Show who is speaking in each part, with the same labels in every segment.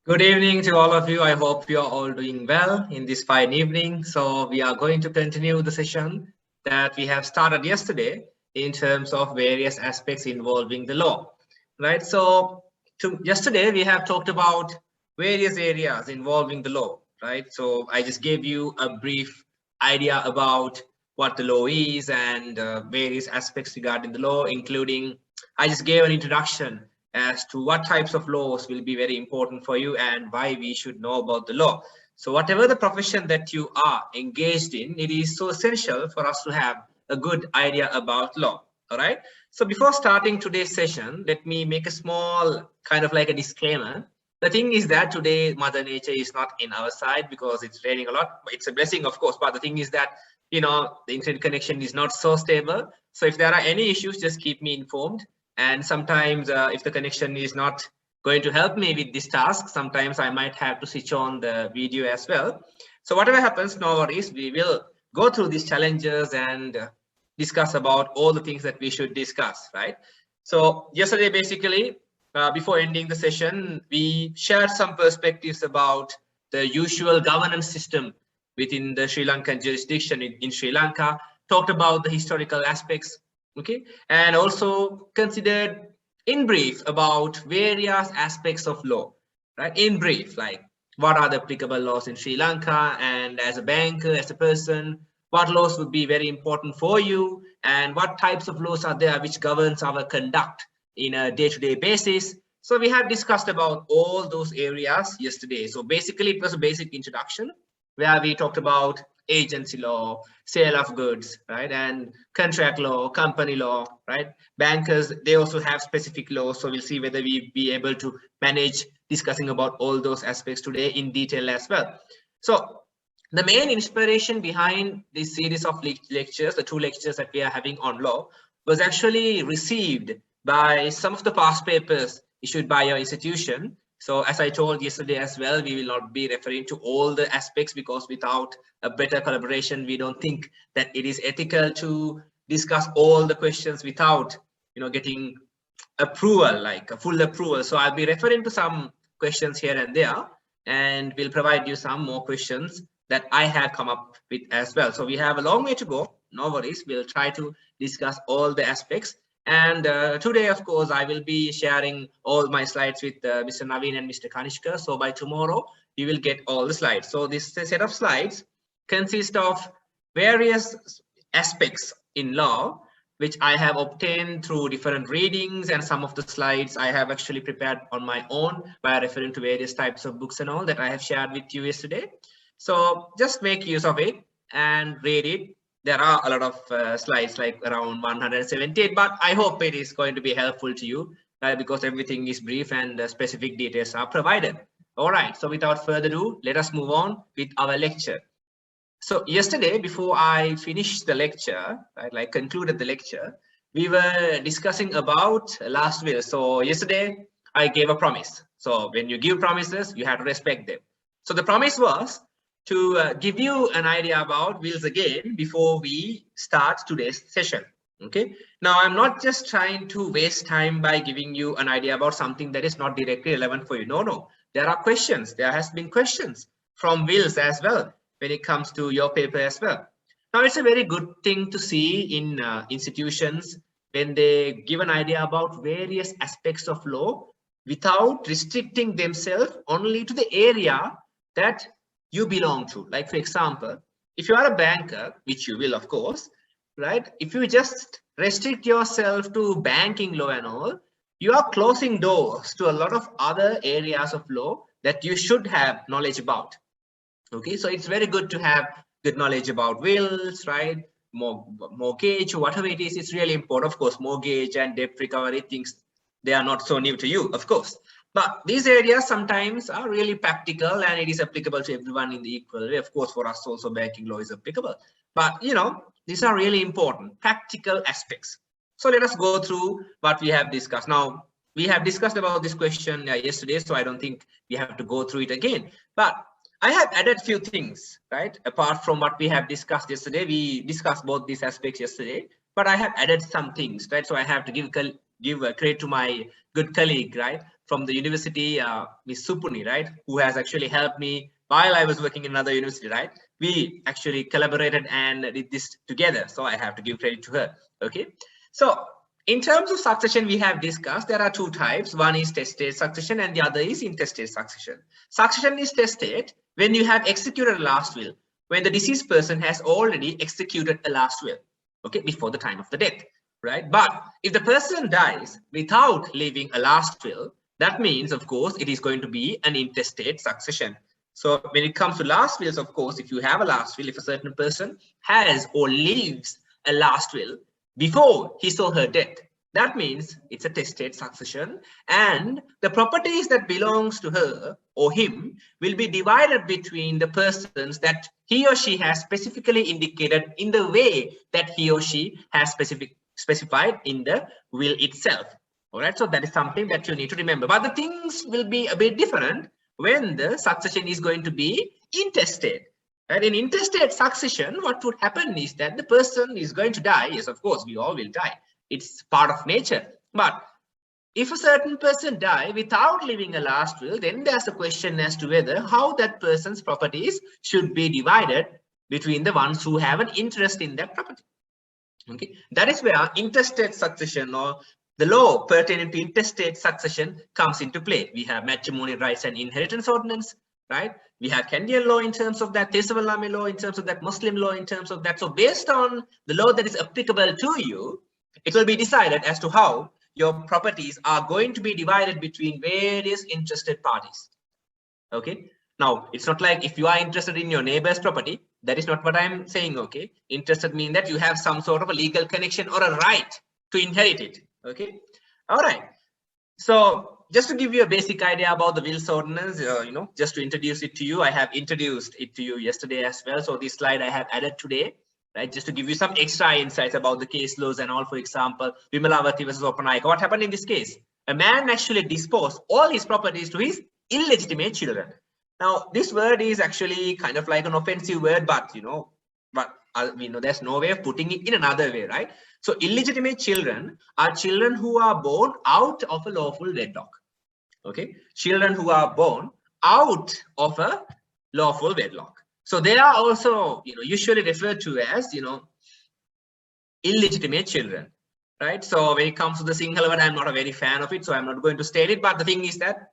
Speaker 1: Good evening to all of you. I hope you are all doing well in this fine evening. So we are going to continue the session that we have started yesterday in terms of various aspects involving the law, right? So yesterday we have talked about various areas involving the law, right? So I just gave you a brief idea about what the law is and various aspects regarding the law, including I just gave an introduction as to what types of laws will be very important for you and why we should know about the law. So whatever the profession that you are engaged in, it is so essential for us to have a good idea about law. All right. So before starting today's session, let me make a small kind of like a disclaimer. The thing is that today Mother Nature is not in our side because it's raining a lot. It's a blessing, of course, but the thing is that, you know, the internet connection is not so stable. So if there are any issues, just keep me informed. And sometimes if the connection is not going to help me with this task, sometimes I might have to switch on the video as well. So whatever happens, no worries, we will go through these challenges and discuss about all the things that we should discuss, right? So yesterday, basically, before ending the session, we shared some perspectives about the usual governance system within the Sri Lankan jurisdiction in Sri Lanka, talked about the historical aspects, okay, and also considered in brief about various aspects of law, right? In brief, like what are the applicable laws in Sri Lanka, and as a banker, as a person, what laws would be very important for you, and what types of laws are there which governs our conduct in a day-to-day basis. So we have discussed about all those areas yesterday. So basically it was a basic introduction where we talked about agency law, sale of goods, right? And contract law, company law, right? Bankers, they also have specific laws. So we'll see whether we be able to manage discussing about all those aspects today in detail as well. So the main inspiration behind this series of lectures, the two lectures that we are having on law, was actually received by some of the past papers issued by your institution. So as I told yesterday as well, we will not be referring to all the aspects because without a better collaboration, we don't think that it is ethical to discuss all the questions without, you know, getting approval, like a full approval. So I'll be referring to some questions here and there, and we'll provide you some more questions that I have come up with as well. So we have a long way to go. No worries. We'll try to discuss all the aspects. And today, of course, I will be sharing all my slides with Mr. Naveen and Mr. Kanishka. So by tomorrow, you will get all the slides. So this set of slides consists of various aspects in law, which I have obtained through different readings, and some of the slides I have actually prepared on my own by referring to various types of books and all that I have shared with you yesterday. So just make use of it and read it. There are a lot of slides, like around 178, but I hope it is going to be helpful to you because everything is brief and specific details are provided. All right, so without further ado, let us move on with our lecture. So yesterday, before I finished the lecture, right, like concluded the lecture, we were discussing about last will. So yesterday, I gave a promise. So when you give promises, you have to respect them. So the promise was to give you an idea about wills again before we start today's session. Okay. Now, I'm not just trying to waste time by giving you an idea about something that is not directly relevant for you. No, no. There are questions. There has been questions from wills as well when it comes to your paper as well. Now, it's a very good thing to see in institutions when they give an idea about various aspects of law without restricting themselves only to the area that you belong to. Like, for example, if you are a banker, which you will, of course, right? If you just restrict yourself to banking law and all, you are closing doors to a lot of other areas of law that you should have knowledge about. Okay, so it's very good to have good knowledge about wills, right? Mortgage, whatever it is, it's really important. Of course, mortgage and debt recovery things, they are not so new to you, of course. But these areas sometimes are really practical and it is applicable to everyone in the equal way. Of course, for us also banking law is applicable. But, you know, these are really important, practical aspects. So let us go through what we have discussed. Now, we have discussed about this question yesterday, so I don't think we have to go through it again. But I have added few things, right? Apart from what we have discussed yesterday, we discussed both these aspects yesterday, but I have added some things, right? So I have to give give credit to my good colleague, right, from the university, Miss Supuni, right, who has actually helped me while I was working in another university, right. We actually collaborated and did this together, so I have to give credit to her. Okay, so in terms of succession, we have discussed there are two types. One is testate succession and the other is intestate succession. Succession is testate when you have executed a last will, when the deceased person has already executed a last will, okay, before the time of the death, right? But if the person dies without leaving a last will, that means, of course, it is going to be an intestate succession. So when it comes to last wills, of course, if you have a last will, if a certain person has or leaves a last will before his or her death, that means it's a testate succession, and the properties that belongs to her or him will be divided between the persons that he or she has specifically indicated in the way that he or she has specified in the will itself. All right, so that is something that you need to remember. But the things will be a bit different when the succession is going to be intestate. And in intestate succession, what would happen is that the person is going to die. Yes, of course, we all will die. It's part of nature. But if a certain person die without leaving a last will, then there's a question as to whether how that person's properties should be divided between the ones who have an interest in that property. Okay, that is where intestate succession or the law pertaining to intestate succession comes into play. We have matrimonial rights and inheritance ordinance, right? We have Kenyan law in terms of that, Tesavalami law in terms of that, Muslim law in terms of that. So based on the law that is applicable to you, it will be decided as to how your properties are going to be divided between various interested parties. Okay. Now, it's not like if you are interested in your neighbor's property, that is not what I'm saying. Okay. Interested mean that you have some sort of a legal connection or a right to inherit it. Okay. All right. So just to give you a basic idea about the wills ordinance, just to introduce it to you, I have introduced it to you yesterday as well. So this slide I have added today, right, just to give you some extra insights about the case laws and all. For example, Vimalavati versus Opanaika. What happened in this case? A man actually disposed all his properties to his illegitimate children. Now, this word is actually kind of like an offensive word, but we know there's no way of putting it in another way, right? So illegitimate children are children who are born out of a lawful wedlock. Okay, children who are born out of a lawful wedlock. So they are also, usually referred to as, illegitimate children, right? So when it comes to the Sinhala word, I'm not a very fan of it, so I'm not going to state it. But the thing is that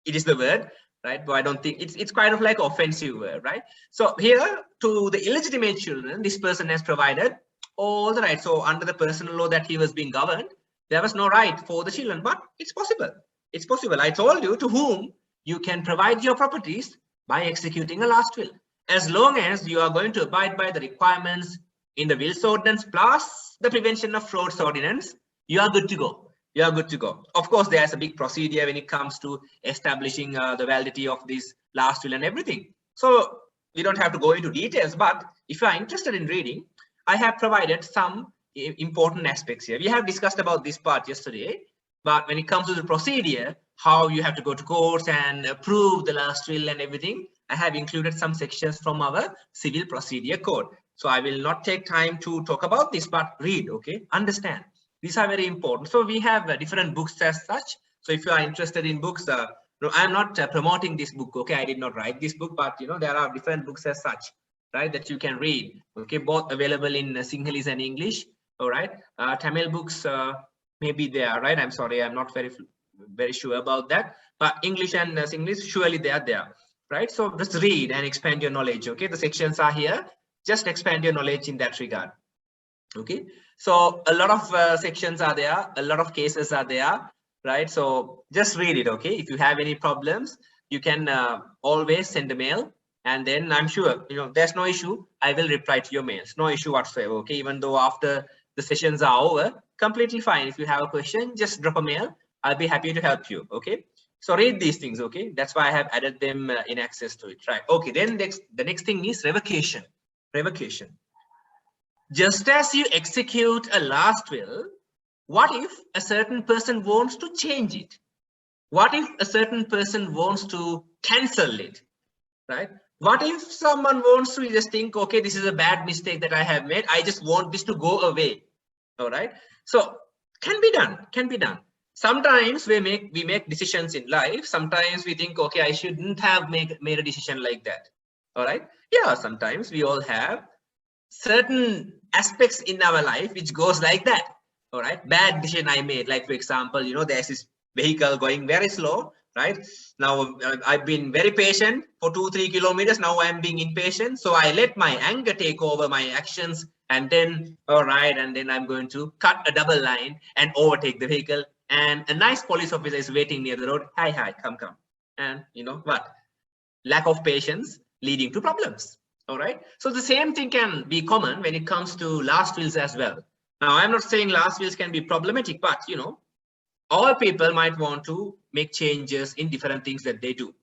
Speaker 1: it is the word, right? But I don't think it's kind of like offensive word, right? So here to the illegitimate children, this person has provided all the rights. So under the personal law that he was being governed, there was no right for the children, but it's possible. It's possible. I told you to whom you can provide your properties by executing a last will. As long as you are going to abide by the requirements in the wills ordinance plus the prevention of frauds ordinance, you are good to go. You are good to go. Of course, there's a big procedure when it comes to establishing the validity of this last will and everything. So we don't have to go into details, but if you are interested in reading, I have provided some important aspects here. We have discussed about this part yesterday, but when it comes to the procedure, how you have to go to courts and approve the last will and everything, I have included some sections from our civil procedure code. So I will not take time to talk about this, but read, okay? Understand. These are very important. So we have different books as such. So if you are interested in books, I'm not promoting this book, okay? I did not write this book, but there are different books as such, right, that you can read, okay? Both available in Sinhalese and English, all right? Tamil books, maybe they are, right? I'm sorry, I'm not very sure about that, but English and Sinhalese, surely they are there, right? So just read and expand your knowledge, okay? The sections are here. Just expand your knowledge in that regard, okay? So a lot of sections are there, a lot of cases are there, right? So just read it, okay? If you have any problems, you can always send a mail, and then I'm sure, there's no issue. I will reply to your mails, no issue whatsoever, okay? Even though after the sessions are over, completely fine. If you have a question, just drop a mail. I'll be happy to help you, okay? So read these things, okay? That's why I have added them in access to it, right? Okay, then the next thing is revocation. Revocation. Just as you execute a last will, what if a certain person wants to change it? What if a certain person wants to cancel it, right? What if someone wants to just think, okay, this is a bad mistake that I have made. I just want this to go away, all right? So Can be done, can be done. Sometimes we make decisions in life. Sometimes we think, okay, I shouldn't have made a decision like that. All right. Yeah, sometimes we all have certain aspects in our life which goes like that. All right. Bad decision I made, like for example, you know, there's this vehicle going very slow, right? Now I've been very patient for 2-3 kilometers. Now I'm being impatient, so I let my anger take over my actions, and then all right, and then I'm going to cut a double line and overtake the vehicle, and a nice police officer is waiting near the road. Hi, come, and you know what? Lack of patience leading to problems. All right. So the same thing can be common when it comes to last wills as well. Now, I'm not saying last wills can be problematic, but you know, all people might want to make changes in different things that they do.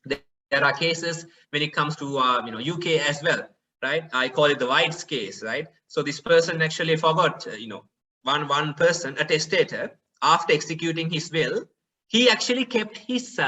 Speaker 1: There are cases when it comes to you know, UK as well, right? I call it the White's case, right? So this person actually forgot, you know, one person, a testator, after executing his will, he actually kept his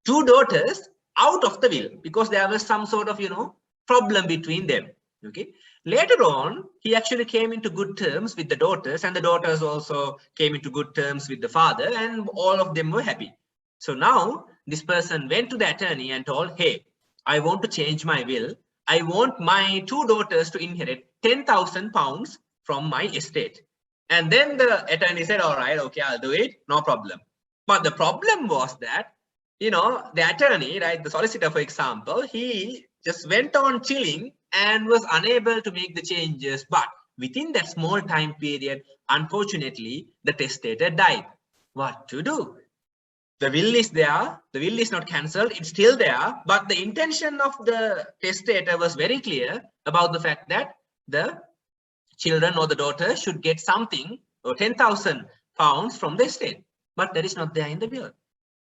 Speaker 1: 2 daughters out of the will because there was some sort of, you know, problem between them. Okay. Later on, he actually came into good terms with the daughters, and the daughters also came into good terms with the father, and all of them were happy. So now this person went to the attorney and told, hey, I want to change my will. I want my 2 daughters to inherit 10,000 pounds from my estate. And then the attorney said, all right, okay, I'll do it. No problem. But the problem was that, you know, the attorney, right, the solicitor, for example, he just went on chilling and was unable to make the changes. But within that small time period, unfortunately, the testator died. What to do? The will is there, the will is not cancelled, it's still there, but the intention of the testator was very clear about the fact that the children or the daughter should get something, or 10,000 pounds from the estate, but that is not there in the will.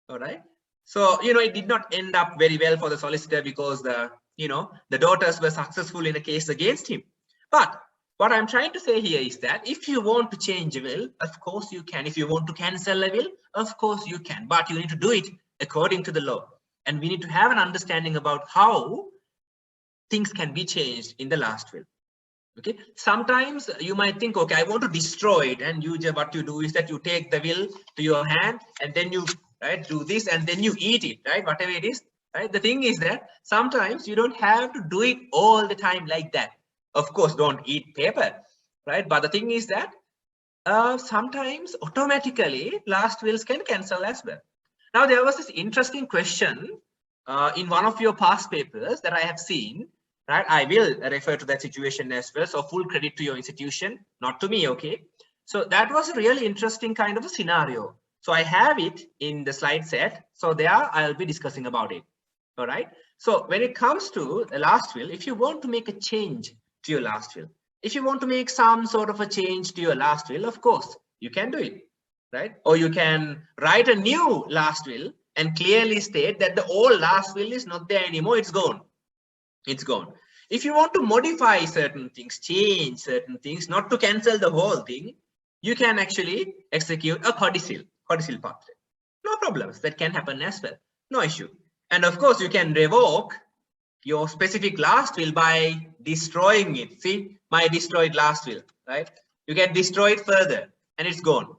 Speaker 1: All right. So, you know, it did not end up very well for the solicitor because the, you know, the daughters were successful in a case against him. But what I'm trying to say here is that if you want to change a will, of course you can. If you want to cancel a will, of course you can. But you need to do it according to the law. And we need to have an understanding about how things can be changed in the last will. Okay. Sometimes you might think, okay, I want to destroy it. And you just, what you do is that you take the will to your hand and then you, right, do this and then you eat it, right? Whatever it is, right? The thing is that sometimes you don't have to do it all the time like that. Of course, don't eat paper, right? But the thing is that sometimes automatically last wills can cancel as well. Now, there was this interesting question in one of your past papers that I have seen, right? I will refer to that situation as well. So full credit to your institution, not to me, okay? So that was a really interesting kind of a scenario. So I have it in the slide set. So there I'll be discussing about it, all right? So when it comes to the last will, if you want to make a change to your last will, if you want to make some sort of a change to your last will, of course, you can do it, right? Or you can write a new last will and clearly state that the old last will is not there anymore, it's gone. It's gone. If you want to modify certain things, change certain things, not to cancel the whole thing, you can actually execute a codicil pathway. No problems, that can happen as well, no issue. And of course, you can revoke your specific last will by destroying it. See, my destroyed last will, right? You can destroy it further and it's gone.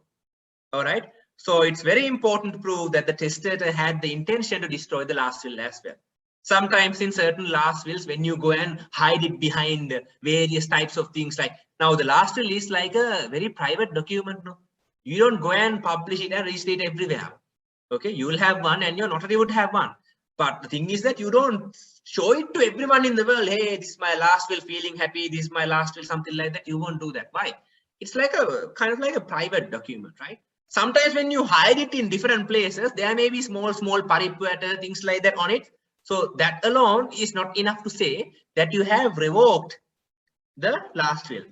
Speaker 1: All right. So it's very important to prove that the testator had the intention to destroy the last will as well. Sometimes in certain last wills, when you go and hide it behind various types of things, like now the last will is like a very private document. No, you don't go and publish it and register it everywhere. Okay, you will have one and your notary would have one. But the thing is that you don't show it to everyone in the world. Hey, this is my last will, feeling happy. This is my last will, something like that. You won't do that. Why? It's like a kind of like a private document, right? Sometimes when you hide it in different places, there may be small paripwata, things like that on it. So that alone is not enough to say that you have revoked the last will.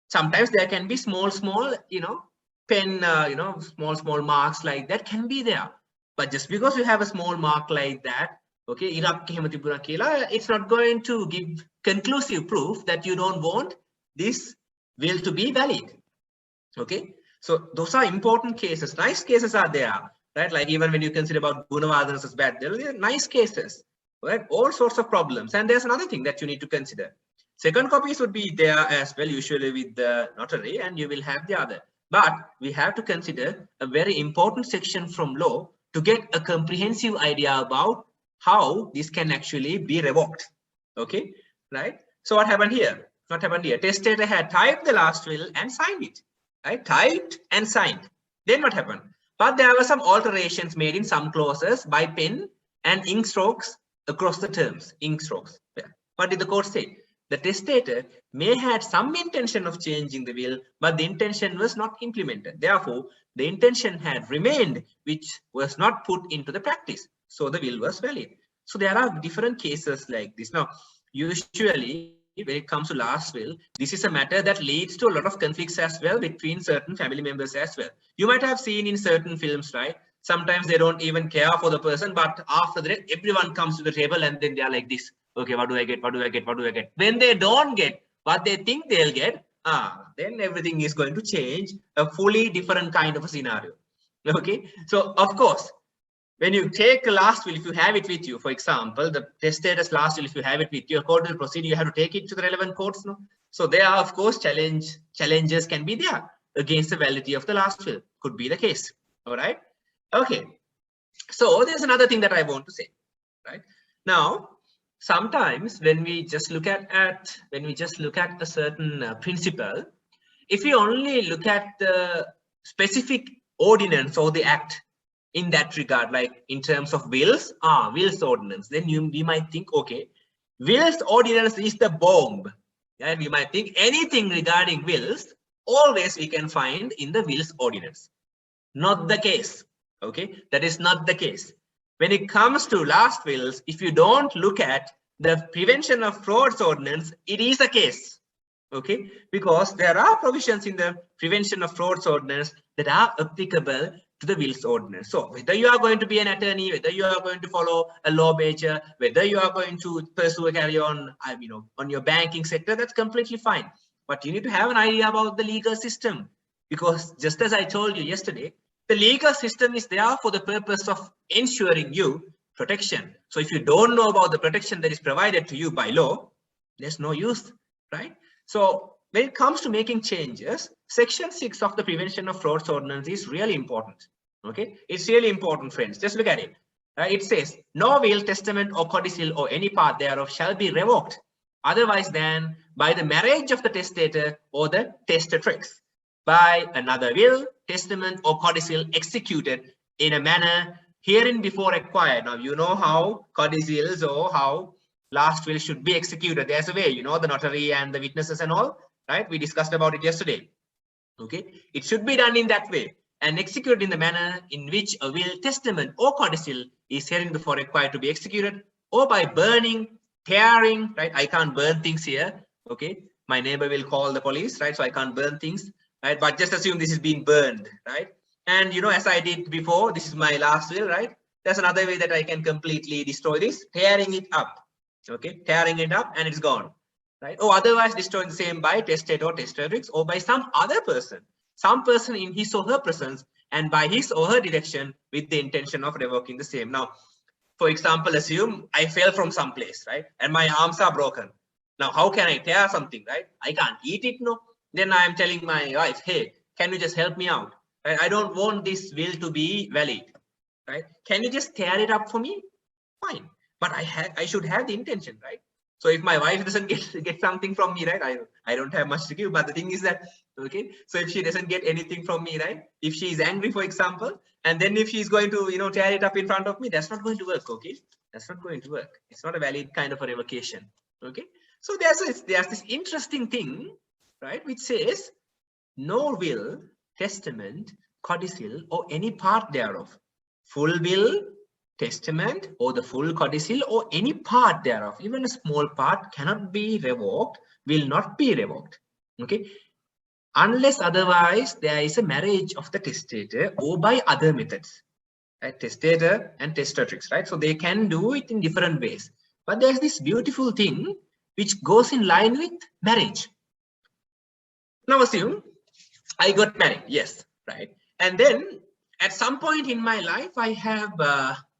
Speaker 1: Sometimes there can be small, you know, pen, you know, small marks like that can be there. But just because you have a small mark like that, okay, it's not going to give conclusive proof that you don't want this will to be valid. Okay, so those are important cases. Nice cases are there, right? Like even when you consider about Gunavardhana as bad, there are nice cases, right? All sorts of problems. And there's another thing that you need to consider. Second copies would be there as well, usually with the notary, and you will have the other. But we have to consider a very important section from law to get a comprehensive idea about how this can actually be revoked. Okay, right? So what happened here? What happened here? Testator had typed the last will and signed it. Right? Typed and signed. Then what happened? But there were some alterations made in some clauses by pen and ink strokes across the terms. Ink strokes. Yeah. What did the court say? The testator may have some intention of changing the will, but the intention was not implemented. Therefore, the intention had remained, which was not put into the practice. So the will was valid. So there are different cases like this. Now, usually, when it comes to last will, this is a matter that leads to a lot of conflicts as well between certain family members as well. You might have seen in certain films, right? Sometimes they don't even care for the person, but after that, everyone comes to the table and then they are like this. Okay, what do I get? What do I get? What do I get? When they don't get what they think they'll get, then everything is going to change, a fully different kind of a scenario. Okay, so of course, when you take a last will, if you have it with you, for example, the testator's last will, if you have it with you, according to the procedure, you have to take it to the relevant courts. No? So there are, of course, challenges can be there against the validity of the last will. Could be the case. All right. Okay. So there's another thing that I want to say. Right now, sometimes when we just look at a certain principle, if we only look at the specific ordinance or the act in that regard, like in terms of wills ordinance, then we might think, okay, wills ordinance is the bomb. And we might think anything regarding wills, always we can find in the wills ordinance. Not the case. Okay, that is not the case. When it comes to last wills, if you don't look at the prevention of frauds ordinance, it is a case. Okay, because there are provisions in the prevention of frauds ordinance that are applicable to the wills ordinance. So whether you are going to be an attorney, whether you are going to follow a law major, whether you are going to pursue a carry on, on your banking sector, that's completely fine. But you need to have an idea about the legal system, because just as I told you yesterday, the legal system is there for the purpose of ensuring you protection. So if you don't know about the protection that is provided to you by law, there's no use, right? So when it comes to making changes, Section 6 of the Prevention of Frauds Ordinance is really important. Okay, it's really important, friends. Just look at it. It says, no will, testament, or codicil, or any part thereof shall be revoked otherwise than by the marriage of the testator or the testatrix, by another will, testament, or codicil executed in a manner herein before required. Now, you know how codicils or how last will should be executed. There's a way, you know, the notary and the witnesses and all, right? We discussed about it yesterday. Okay, it should be done in that way and executed in the manner in which a will, testament, or codicil is herein before required to be executed, or by burning, tearing, right? I can't burn things here. Okay, my neighbor will call the police, right? So I can't burn things, right? But just assume this is being burned, right? And you know, as I did before, this is my last will, right? There's another way that I can completely destroy this, tearing it up. Okay, tearing it up and it's gone, right? Or otherwise destroying the same by testator or testatrix, or by some other person, some person in his or her presence and by his or her direction with the intention of revoking the same. Now, for example, assume I fell from some place, right? And my arms are broken. Now, how can I tear something, right? I can't eat it, no? Then I am telling my wife, hey, can you just help me out? Right? I don't want this will to be valid, right? Can you just tear it up for me? Fine. But I should have the intention, right? So if my wife doesn't get something from me, right? I don't have much to give, but the thing is that, okay, so if she doesn't get anything from me, right? If she is angry, for example, and then if she's going to, you know, tear it up in front of me, that's not going to work, okay? That's not going to work. It's not a valid kind of a revocation, okay? So there's this interesting thing, right, which says no will, testament, codicil, or any part thereof, full will, testament, or the full codicil, or any part thereof, even a small part, cannot be revoked, will not be revoked, okay, unless otherwise there is a marriage of the testator or by other methods, right? Testator and testatrix, right? So they can do it in different ways, but there's this beautiful thing which goes in line with marriage. Now assume I got married, yes, right? And then at some point in my life, I have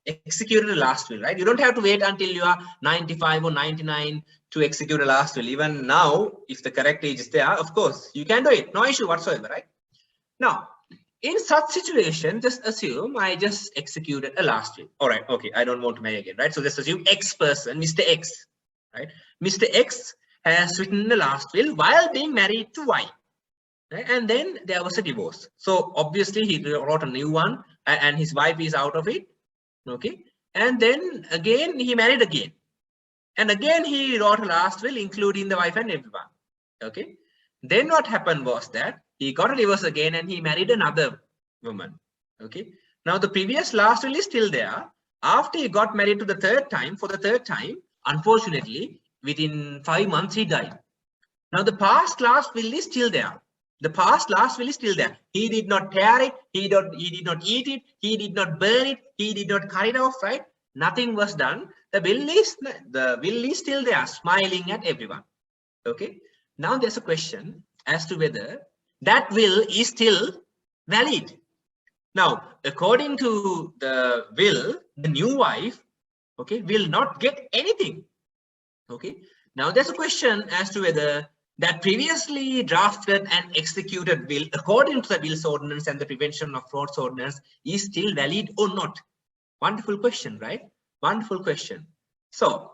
Speaker 1: executed a last will, right? You don't have to wait until you are 95 or 99 to execute a last will. Even now, if the correct age is there, of course, you can do it. No issue whatsoever, right? Now, in such situation, just assume I just executed a last will. All right, okay, I don't want to marry again, right? So just assume X person, Mr. X, right? Mr. X has written the last will while being married to Y, right? And then there was a divorce. So obviously he wrote a new one, and his wife is out of it, okay? And then again he married again, and again he wrote a last will, including the wife and everyone, okay? Then what happened was that he got a divorce again and he married another woman, okay? Now the previous last will is still there. After he got married to the third time, for the third time, unfortunately, within 5 months he died. Now the past last will is still there. The past last will is still there. He did not tear it, he did not eat it, he did not burn it, he did not cut it off, right? Nothing was done. The will is still there, smiling at everyone, okay? Now there's a question as to whether that will is still valid. Now, according to the will, the new wife, okay, will not get anything. Okay. Now there's a question as to whether that previously drafted and executed will, according to the Wills Ordinance and the Prevention of Frauds Ordinance, is still valid or not. Wonderful question, right? Wonderful question. So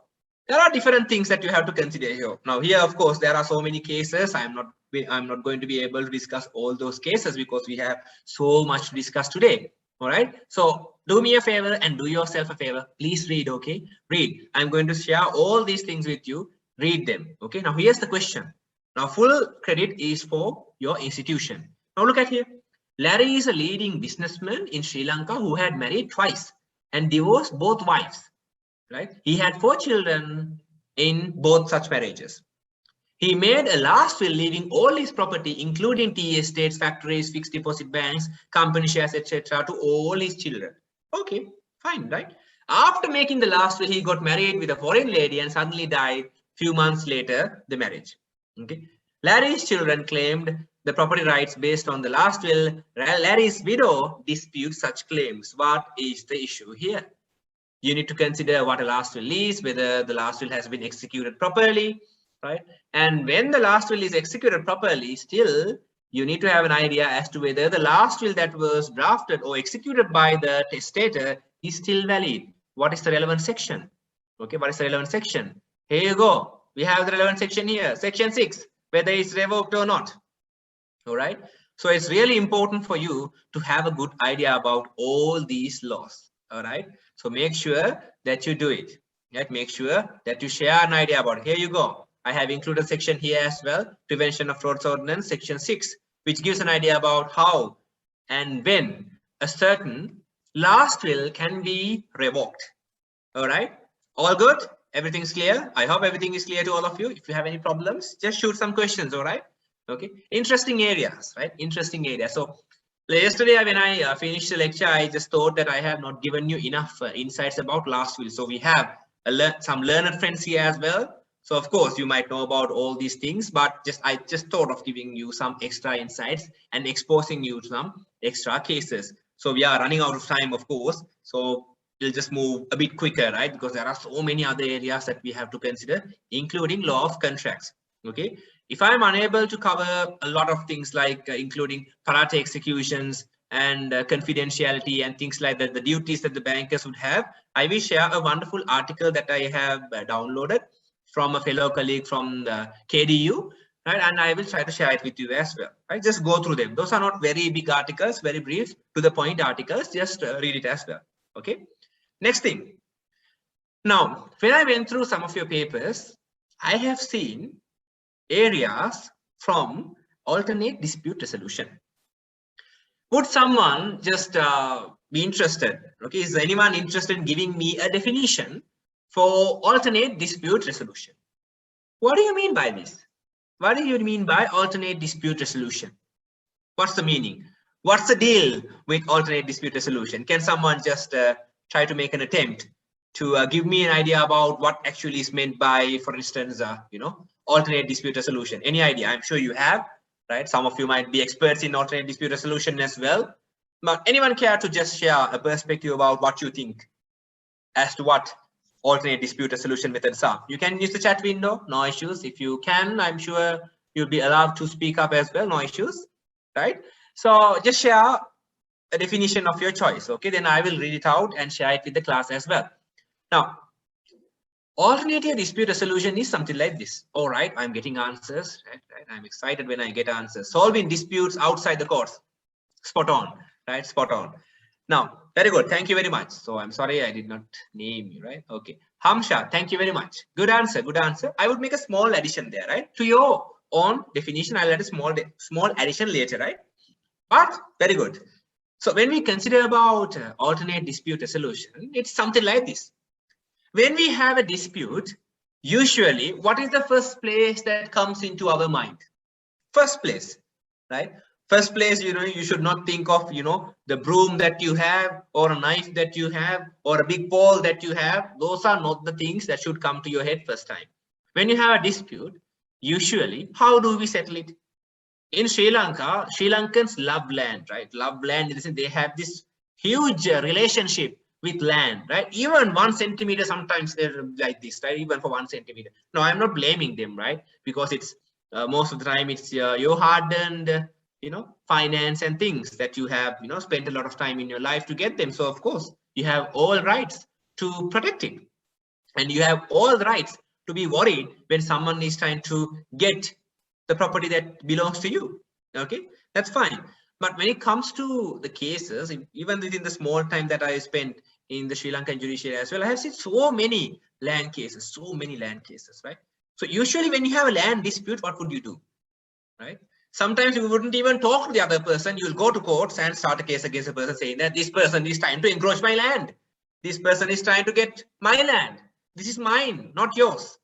Speaker 1: there are different things that you have to consider here. Now here, of course, there are so many cases. I'm not going to be able to discuss all those cases because we have so much to discuss today. All right. So do me a favor and do yourself a favor. Please read. Okay. Read. I'm going to share all these things with you. Read them. Okay. Now here's the question. Now full credit is for your institution. Now look at here. Larry is a leading businessman in Sri Lanka who had married twice and divorced both wives. Right? He had 4 children in both such marriages. He made a last will leaving all his property, including tea estates, factories, fixed deposit banks, company shares, etc., to all his children. Okay, fine, right? After making the last will, he got married with a foreign lady and suddenly died few months later, the marriage. Okay. Larry's children claimed the property rights based on the last will. Larry's widow disputes such claims. What is the issue here? You need to consider what a last will is, whether the last will has been executed properly, right? And when the last will is executed properly, still you need to have an idea as to whether the last will that was drafted or executed by the testator is still valid. What is the relevant section? Okay, what is the relevant section? Here you go. We have the relevant section here, section 6, whether it's revoked or not. All right. So it's really important for you to have a good idea about all these laws. All right. So make sure that you do it. Right? Make sure that you share an idea about it. Here you go. I have included a section here as well. Prevention of Frauds Ordinance, section 6, which gives an idea about how and when a certain last will can be revoked. All right. All good? Everything's clear? I hope everything is clear to all of you. If you have any problems, just shoot some questions. All right. Okay. Interesting areas, right? Interesting areas. So yesterday, when I finished the lecture, I just thought that I have not given you enough insights about last will. So we have some learned friends here as well. So of course, you might know about all these things, but I just thought of giving you some extra insights and exposing you to some extra cases. So we are running out of time, of course. So we'll just move a bit quicker, right? Because there are so many other areas that we have to consider, including law of contracts. Okay. If I'm unable to cover a lot of things like including parate executions and confidentiality and things like that, the duties that the bankers would have, I will share a wonderful article that I have downloaded from a fellow colleague from the KDU, right? And I will try to share it with you as well, right? Just go through them. Those are not very big articles, very brief to the point articles. Just read it as well. Okay. Next thing. Now, when I went through some of your papers, I have seen areas from alternate dispute resolution. Would someone just be interested? Okay, is anyone interested in giving me a definition for alternate dispute resolution? What do you mean by this? What do you mean by alternate dispute resolution? What's the meaning? What's the deal with alternate dispute resolution? Can someone just try to make an attempt to give me an idea about what actually is meant by, for instance, alternate dispute resolution? Any idea? I'm sure you have, right? Some of you might be experts in alternate dispute resolution as well. But anyone care to just share a perspective about what you think as to what alternate dispute resolution methods are? You can use the chat window, no issues. If you can, I'm sure you'll be allowed to speak up as well, no issues, right? So just share a definition of your choice. Okay, then I will read it out and share it with the class as well. Now, alternative dispute resolution is something like this. All right, I'm getting answers. Right? I'm excited when I get answers. Solving disputes outside the courts. Spot on, right? Spot on. Now, very good. Thank you very much. So I'm sorry I did not name you, right? Okay. Hamsha, thank you very much. Good answer. Good answer. I would make a small addition there, right? To your own definition, I'll add a small addition later, right? But very good. So when we consider about alternate dispute resolution, it's something like this. When we have a dispute, usually what is the first place that comes into our mind? First place, right? First place, you should not think of, the broom that you have or a knife that you have or a big pole that you have. Those are not the things that should come to your head first time. When you have a dispute, usually, how do we settle it? In Sri Lanka, Sri Lankans love land, right? Love land. They have this huge relationship with land, right? Even 1 centimeter, sometimes they're like this, right? Even for 1 centimeter. No, I'm not blaming them, right? Because it's most of the time it's your hard-earned, finance and things that you have, spent a lot of time in your life to get them. So of course, you have all rights to protect it, and you have all the rights to be worried when someone is trying to get the property that belongs to you. Okay, that's fine. But when it comes to the cases, even within the small time that I spent in the Sri Lankan judiciary as well, I have seen so many land cases, right? So usually when you have a land dispute, what would you do, right? Sometimes you wouldn't even talk to the other person. You'll go to courts and start a case against a person saying that this person is trying to encroach my land. This person is trying to get my land. This is mine, not yours.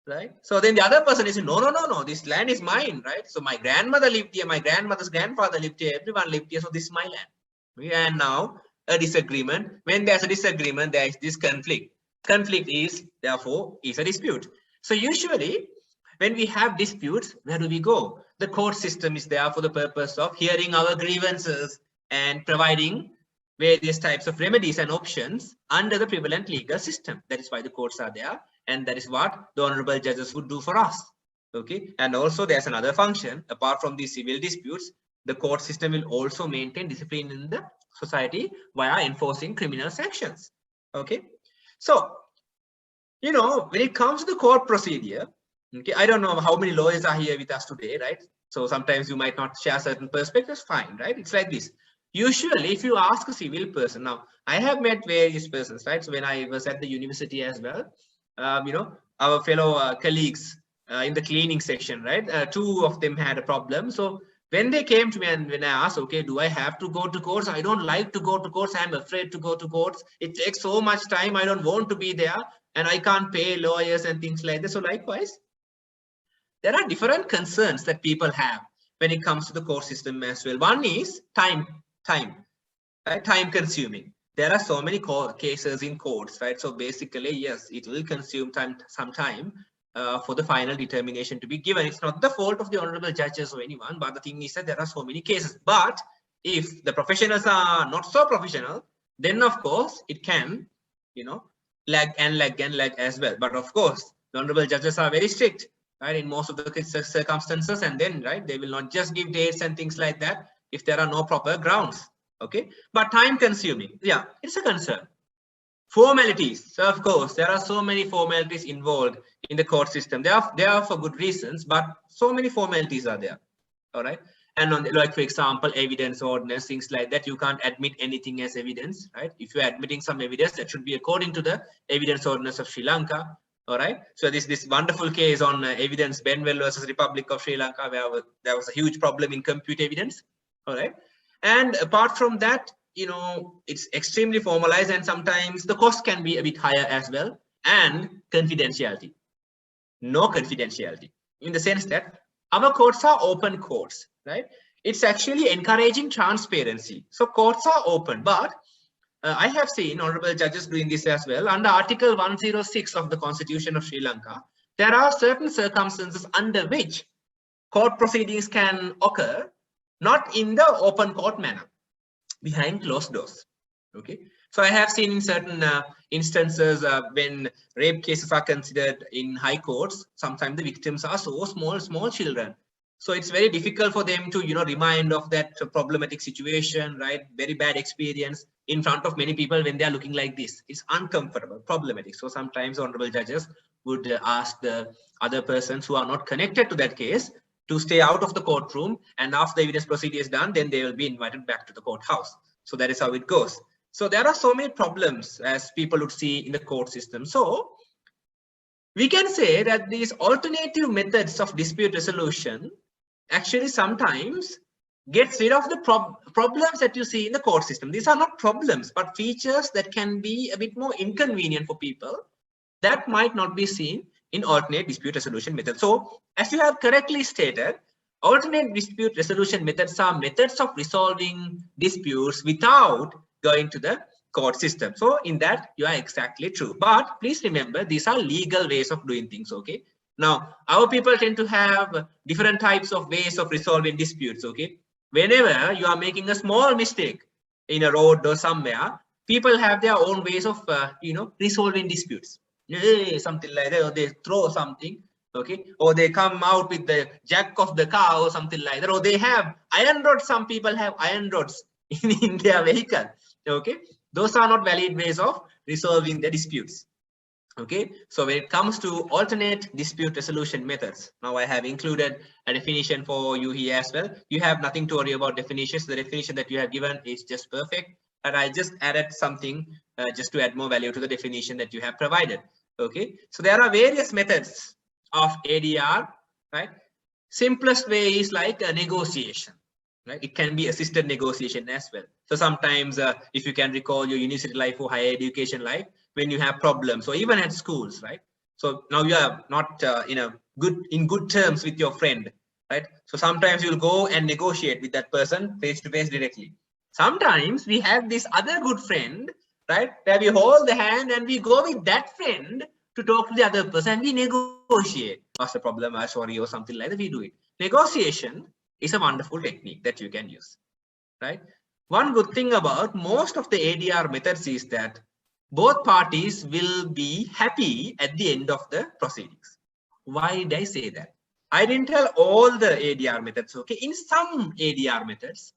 Speaker 1: Right? So then the other person is saying, no, this land is mine, right? So my grandmother lived here, my grandmother's grandfather lived here, everyone lived here, so this is my land. And now a disagreement. When there's a disagreement, there is this conflict. Conflict is, therefore, is a dispute. So usually, when we have disputes, where do we go? The court system is there for the purpose of hearing our grievances and providing various types of remedies and options under the prevalent legal system. That is why the courts are there. And that is what the honorable judges would do for us. Okay. And also there's another function. Apart from these civil disputes, the court system will also maintain discipline in the society via enforcing criminal sanctions. Okay. So, when it comes to the court procedure, okay, I don't know how many lawyers are here with us today, right? So sometimes you might not share certain perspectives, fine, right? It's like this. Usually, if you ask a civil person, now I have met various persons, right? So when I was at the university as well, our fellow colleagues in the cleaning section, right? 2 of them had a problem. So when they came to me and when I asked, okay, do I have to go to courts? I don't like to go to courts. I'm afraid to go to courts. It takes so much time. I don't want to be there and I can't pay lawyers and things like that. So likewise, there are different concerns that people have when it comes to the court system as well. One is time, right? Time consuming. There are so many cases in courts, right? So basically, yes, it will consume some time for the final determination to be given. It's not the fault of the honorable judges or anyone, but the thing is that there are so many cases. But if the professionals are not so professional, then of course it can, lag as well. But of course, the honorable judges are very strict, right, in most of the circumstances, and then, right, they will not just give dates and things like that if there are no proper grounds. Okay, but time consuming, yeah, it's a concern. Formalities, so of course, there are so many formalities involved in the court system. They are for good reasons, but so many formalities are there. All right, and on the, like for example, evidence ordinance, things like that. You can't admit anything as evidence, right? If you're admitting some evidence, that should be according to the evidence ordinance of Sri Lanka. All right, so this wonderful case on evidence Benwell versus Republic of Sri Lanka, where there was a huge problem in compute evidence. All right. And apart from that, it's extremely formalized, and sometimes the cost can be a bit higher as well. And confidentiality, no confidentiality, in the sense that our courts are open courts, right? It's actually encouraging transparency. So courts are open, but I have seen honorable judges doing this as well. Under Article 106 of the Constitution of Sri Lanka, there are certain circumstances under which court proceedings can occur not in the open court manner, behind closed doors. Okay, so I have seen in certain instances when rape cases are considered in high courts, sometimes the victims are so small children. So it's very difficult for them to, remind of that problematic situation, right? Very bad experience in front of many people when they are looking like this. It's uncomfortable, problematic. So sometimes honorable judges would ask the other persons who are not connected to that case to stay out of the courtroom, and after the evidence procedure is done, then they will be invited back to the courthouse. So that is how it goes. So there are so many problems as people would see in the court system. So we can say that these alternative methods of dispute resolution actually sometimes gets rid of the problems that you see in the court system. These are not problems, but features that can be a bit more inconvenient for people that might not be seen in alternate dispute resolution methods. So as you have correctly stated, alternate dispute resolution methods are methods of resolving disputes without going to the court system. So in that, you are exactly true. But please remember, these are legal ways of doing things, okay? Now, our people tend to have different types of ways of resolving disputes, okay? Whenever you are making a small mistake in a road or somewhere, people have their own ways of, resolving disputes. Something like that, or they throw something, okay? Or they come out with the jack of the car or something like that, or they have iron rods. Some people have iron rods in their vehicle, okay? Those are not valid ways of resolving the disputes. Okay, so when it comes to alternate dispute resolution methods, now I have included a definition for you here as well. You have nothing to worry about definitions. The definition that you have given is just perfect, and I just added something just to add more value to the definition that you have provided. Okay, so there are various methods of ADR, right? Simplest way is like a negotiation, right? It can be assisted negotiation as well. So sometimes if you can recall your university life or higher education life, when you have problems, or even at schools, right? So now you are not in good terms with your friend, right? So sometimes you'll go and negotiate with that person face to face directly. Sometimes we have this other good friend, right, where we hold the hand and we go with that friend to talk to the other person and we negotiate. What's the problem? I'm sorry, or something like that. We do it. Negotiation is a wonderful technique that you can use, right? One good thing about most of the ADR methods is that both parties will be happy at the end of the proceedings. Why did I say that? I didn't tell all the ADR methods, okay? In some ADR methods,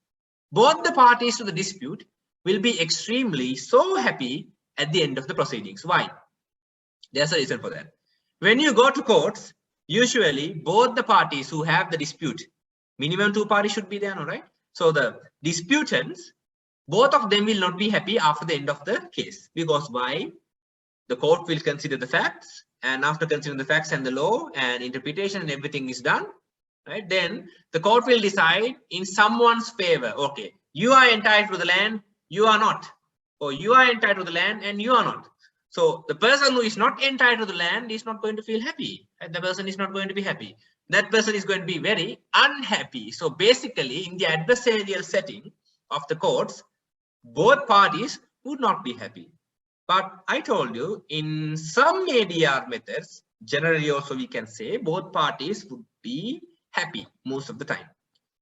Speaker 1: both the parties to the dispute will be extremely so happy at the end of the proceedings. Why? There's a reason for that. When you go to courts, usually both the parties who have the dispute, minimum 2 parties should be there, all right? So the disputants, both of them will not be happy after the end of the case. Because why? The court will consider the facts, and after considering the facts and the law and interpretation and everything is done, right? Then the court will decide in someone's favor. Okay, you are entitled to the land, you are not. Or you are entitled to the land and you are not. So the person who is not entitled to the land is not going to feel happy. And the person is not going to be happy. That person is going to be very unhappy. So basically, in the adversarial setting of the courts, both parties would not be happy. But I told you, in some ADR methods, generally also we can say both parties would be happy most of the time.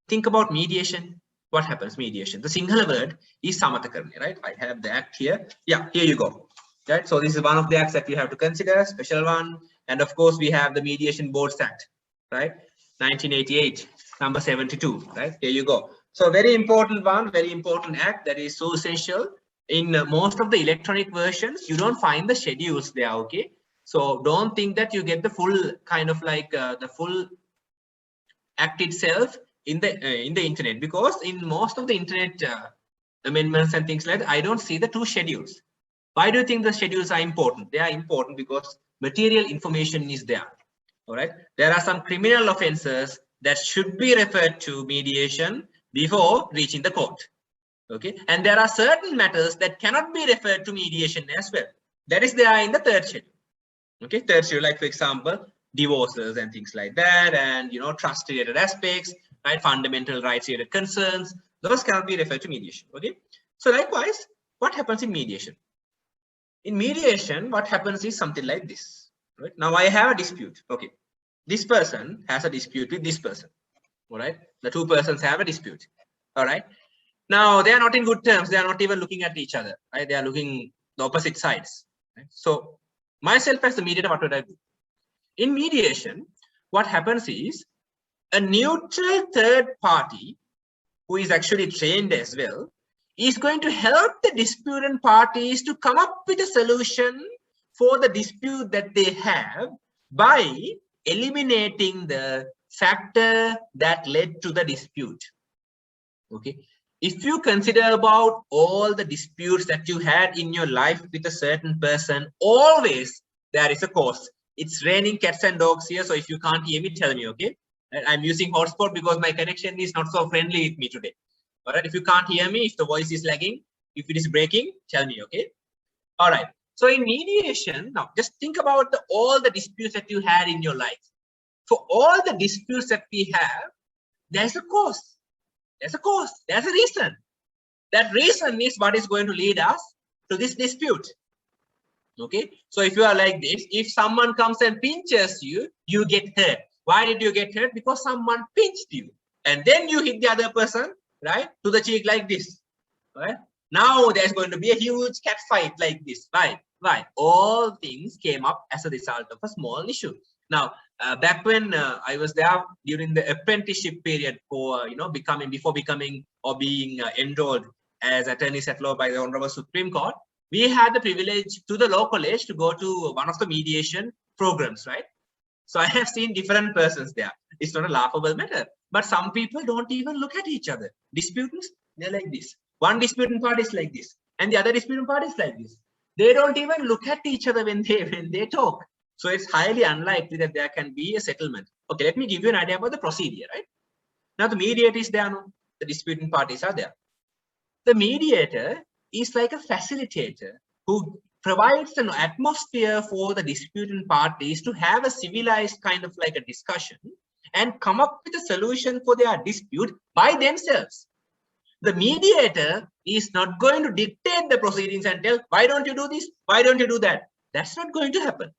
Speaker 1: Think about mediation. What happens mediation? The Sinhala word is samathakarana, right? I have the act here. Yeah, here you go. Right. So this is one of the acts that you have to consider, special one. And of course, we have the Mediation Boards Act, right? 1988, number 72, right? Here you go. So very important one, very important act that is so essential. In most of the electronic versions, you don't find the schedules there, okay? So don't think that you get the full kind of like the full act itself in the internet, because in most of the internet amendments and things like that, I don't see the 2 schedules. Why do you think the schedules are important? They are important because material information is there. All right. There are some criminal offenses that should be referred to mediation before reaching the court. Okay. And there are certain matters that cannot be referred to mediation as well. That is there in the 3rd schedule. Okay. 3rd schedule, like for example, divorces and things like that, and trust related aspects, right? Fundamental rights related concerns. Those cannot be referred to mediation. Okay. So likewise, what happens in mediation? In mediation, what happens is something like this. Right? Now I have a dispute. Okay. This person has a dispute with this person. All right. The 2 persons have a dispute. All right. Now they are not in good terms. They are not even looking at each other. Right? They are looking the opposite sides. Right? So myself as the mediator, what would I do? In mediation, what happens is A neutral third party who is actually trained as well is going to help the disputant parties to come up with a solution for the dispute that they have by eliminating the factor that led to the dispute. Okay, if you consider about all the disputes that you had in your life with a certain person, always there is a cause. It's raining cats and dogs here, so if you can't hear me, tell me. Okay, I'm using hotspot because my connection is not so friendly with me today. All right, if you can't hear me, if the voice is lagging, if it is breaking, tell me. Okay, all right. So in mediation, now just think about all the disputes that you had in your life. For all the disputes that we have, there's a cause. There's a cause. There's a reason. That reason is what is going to lead us to this dispute. Okay. So if you are like this, if someone comes and pinches you, you get hurt. Why did you get hurt? Because someone pinched you. And then you hit the other person, right, to the cheek like this. Right? Now there's going to be a huge cat fight like this. Why? Why? All things came up as a result of a small issue. Now, back when I was there during the apprenticeship period for, before becoming or being enrolled as attorneys at law by the Honorable Supreme Court, we had the privilege to the law college to go to one of the mediation programs, right? So I have seen different persons there. It's not a laughable matter, but some people don't even look at each other. Disputants, they're like this. One disputant party is like this, and the other disputant party is like this. They don't even look at each other when they talk. So it's highly unlikely that there can be a settlement. Okay, let me give you an idea about the procedure, right? Now the mediator is there, no? The disputant parties are there. The mediator is like a facilitator who provides an atmosphere for the disputant parties to have a civilized kind of like a discussion and come up with a solution for their dispute by themselves. The mediator is not going to dictate the proceedings and tell, why don't you do this? Why don't you do that? That's not going to happen,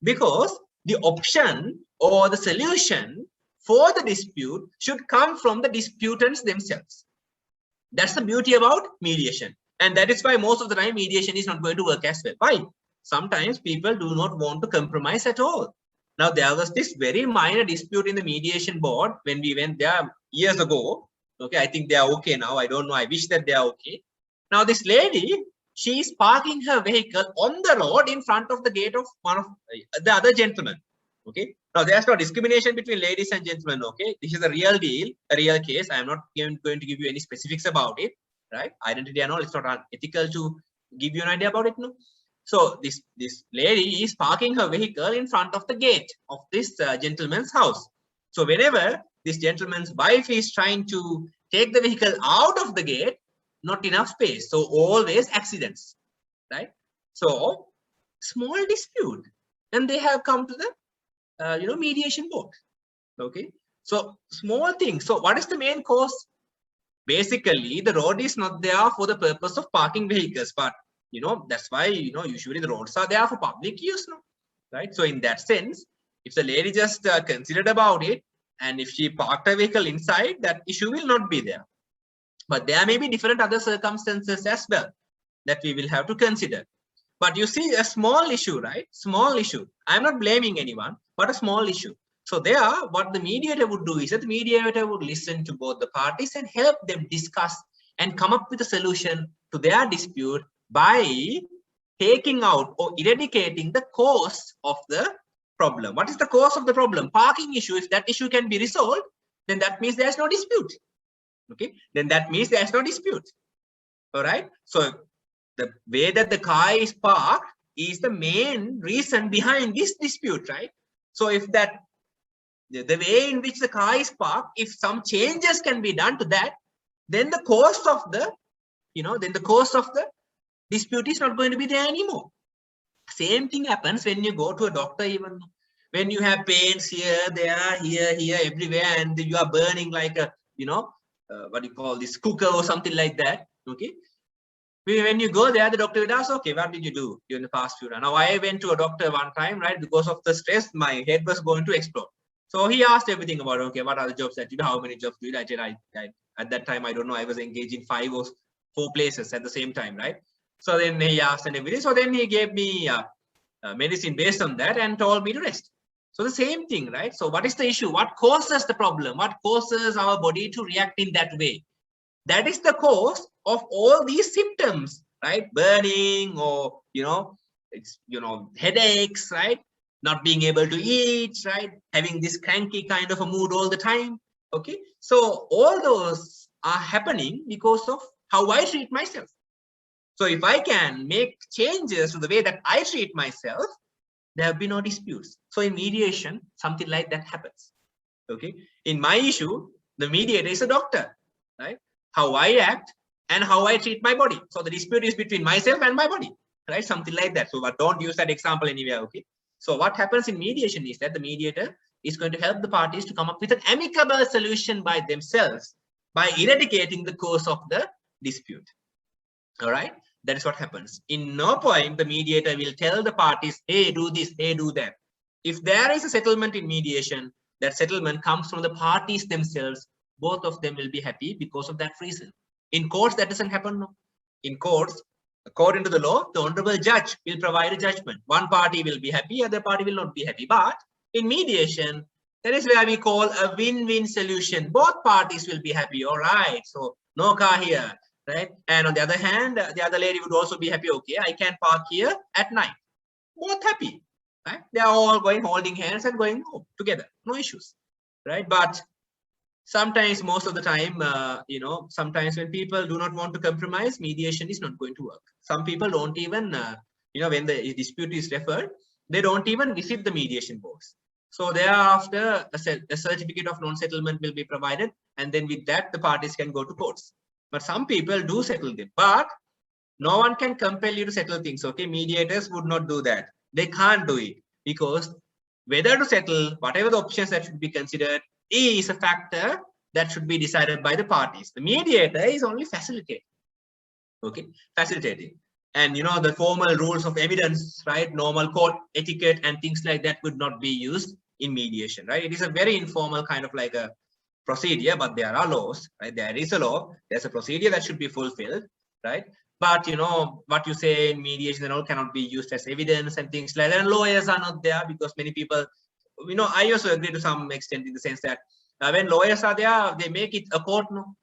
Speaker 1: because the option or the solution for the dispute should come from the disputants themselves. That's the beauty about mediation. And that is why most of the time mediation is not going to work as well. Why? Sometimes people do not want to compromise at all. Now, there was this very minor dispute in the mediation board when we went there years ago. Okay, I think they are okay now. I don't know. I wish that they are okay. Now, this lady, she is parking her vehicle on the road in front of the gate of one of the other gentlemen. Okay. Now, there's no discrimination between ladies and gentlemen. Okay. This is a real deal, a real case. I'm not going to give you any specifics about it. Right? Identity and all. It's not ethical to give you an idea about it. No. So this lady is parking her vehicle in front of the gate of this gentleman's house. So whenever this gentleman's wife is trying to take the vehicle out of the gate, not enough space. So always accidents, right? So small dispute, and they have come to the mediation board. Okay. So small things. So what is the main cause? Basically, the road is not there for the purpose of parking vehicles, but that's why usually the roads are there for public use, no? Right? So in that sense, if the lady just considered about it, and if she parked a vehicle inside, that issue will not be there. But there may be different other circumstances as well that we will have to consider. But you see, a small issue, right? Small issue. I'm not blaming anyone, but a small issue. So there, what the mediator would do is that the mediator would listen to both the parties and help them discuss and come up with a solution to their dispute by taking out or eradicating the cause of the problem. What is the cause of the problem? Parking issue. If that issue can be resolved, then that means there's no dispute. Okay, then that means there's no dispute. All right. So the way that the car is parked is the main reason behind this dispute, right? So if that the way in which the car is parked, if some changes can be done to that, then the cost of the dispute is not going to be there anymore. Same thing happens when you go to a doctor, even when you have pains here, there, here, everywhere, and you are burning like a, what do you call this, cooker or something like that. Okay. When you go there, the doctor will ask, okay, what did you do during the past few days? Now, I went to a doctor one time, right? Because of the stress, my head was going to explode. So he asked everything about, okay, what are the jobs that you do? How many jobs do you do? I said, at that time, I don't know, I was engaged in 5 or 4 places at the same time, right? So then he asked and everything. So then he gave me medicine based on that and told me to rest. So the same thing, right? So what is the issue? What causes the problem? What causes our body to react in that way? That is the cause of all these symptoms, right? Burning, or it's headaches, right? Not being able to eat, right? Having this cranky kind of a mood all the time. Okay, so all those are happening because of how I treat myself. So if I can make changes to the way that I treat myself, there will be no disputes. So in mediation, something like that happens. Okay, in my issue, the mediator is a doctor, right? How I act and how I treat my body. So the dispute is between myself and my body, right? Something like that. So but don't use that example anywhere. Okay, so what happens in mediation is that the mediator is going to help the parties to come up with an amicable solution by themselves by eradicating the cause of the dispute. All right, that is what happens. In no point the mediator will tell the parties, hey, do this, hey, do that. If there is a settlement in mediation, that settlement comes from the parties themselves. Both of them will be happy because of that reason. In courts, that doesn't happen. No. In courts, according to the law, the honorable judge will provide a judgment. One party will be happy, other party will not be happy. But in mediation, that is where we call a win-win solution. Both parties will be happy. All right, so no car here, right? And on the other hand, the other lady would also be happy. Okay, I can park here at night. Both happy. Right? They are all going holding hands and going home together, no issues, right? But sometimes, most of the time, sometimes when people do not want to compromise, mediation is not going to work. Some people don't even, when the dispute is referred, they don't even visit the mediation boards. So thereafter, a certificate of non-settlement will be provided, and then with that, the parties can go to courts. But some people do settle them, but no one can compel you to settle things. Okay, mediators would not do that. They can't do it because whether to settle, whatever the options that should be considered, is a factor that should be decided by the parties. The mediator is only facilitating. Okay, facilitating. And the formal rules of evidence, right? Normal court etiquette and things like that would not be used in mediation, right? It is a very informal kind of like a procedure, but there are laws, right? There is a law, there's a procedure that should be fulfilled, right? But what you say in mediation and all cannot be used as evidence and things like that. And lawyers are not there because many people, I also agree to some extent in the sense that when lawyers are there, they make it a court. No,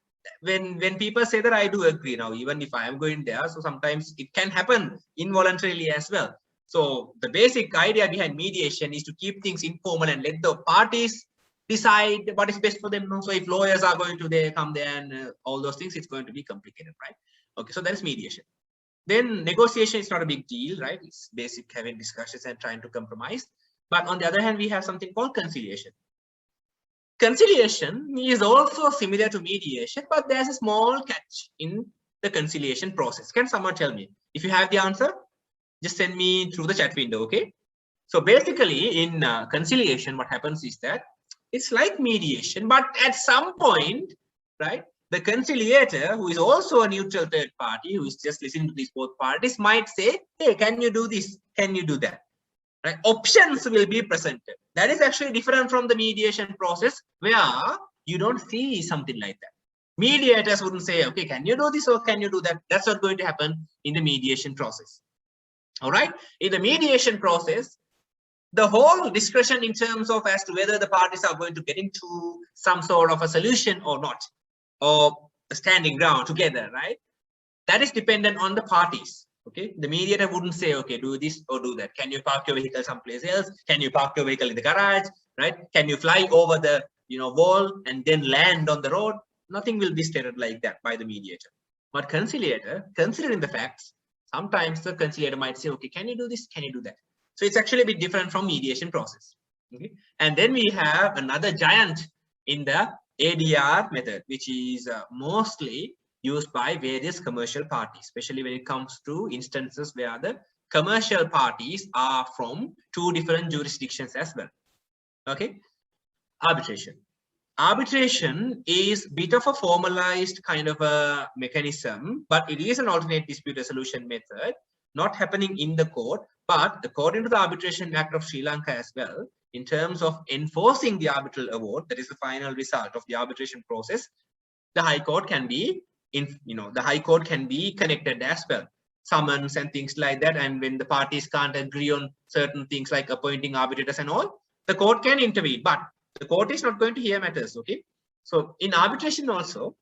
Speaker 1: when people say that, I do agree now, even if I am going there. So sometimes it can happen involuntarily as well. So the basic idea behind mediation is to keep things informal and let the parties decide what is best for them. So if lawyers are going to come there and all those things, it's going to be complicated, right? Okay, so that is mediation. Then negotiation is not a big deal, right? It's basic having discussions and trying to compromise. But on the other hand, we have something called conciliation. Conciliation is also similar to mediation, but there's a small catch in the conciliation process. Can someone tell me? If you have the answer, just send me through the chat window, okay? So basically in conciliation, what happens is that it's like mediation, but at some point, right, the conciliator, who is also a neutral third party, who is just listening to these both parties, might say, hey, can you do this? Can you do that? Right? Options will be presented. That is actually different from the mediation process where you don't see something like that. Mediators wouldn't say, okay, can you do this or can you do that? That's not going to happen in the mediation process. All right. In the mediation process, the whole discussion in terms of as to whether the parties are going to get into some sort of a solution or not, or a standing ground together, right? That is dependent on the parties. Okay, the mediator wouldn't say, okay, do this or do that. Can you park your vehicle someplace else? Can you park your vehicle in the garage, right? Can you fly over the wall and then land on the road? Nothing will be stated like that by the mediator. But conciliator, considering the facts, sometimes the conciliator might say, okay, can you do this? Can you do that? So it's actually a bit different from mediation process. Okay, and then we have another giant in the ADR method, which is mostly used by various commercial parties, especially when it comes to instances where the commercial parties are from two different jurisdictions as well. Okay, arbitration. Arbitration is a bit of a formalized kind of a mechanism, but it is an alternate dispute resolution method, not happening in the court, but according to the Arbitration Act of Sri Lanka as well, in terms of enforcing the arbitral award, that is the final result of the arbitration process, the High Court can be the High Court can be connected as well, summons and things like that. And when the parties can't agree on certain things like appointing arbitrators and all, the court can intervene, but the court is not going to hear matters. Okay, so in arbitration also,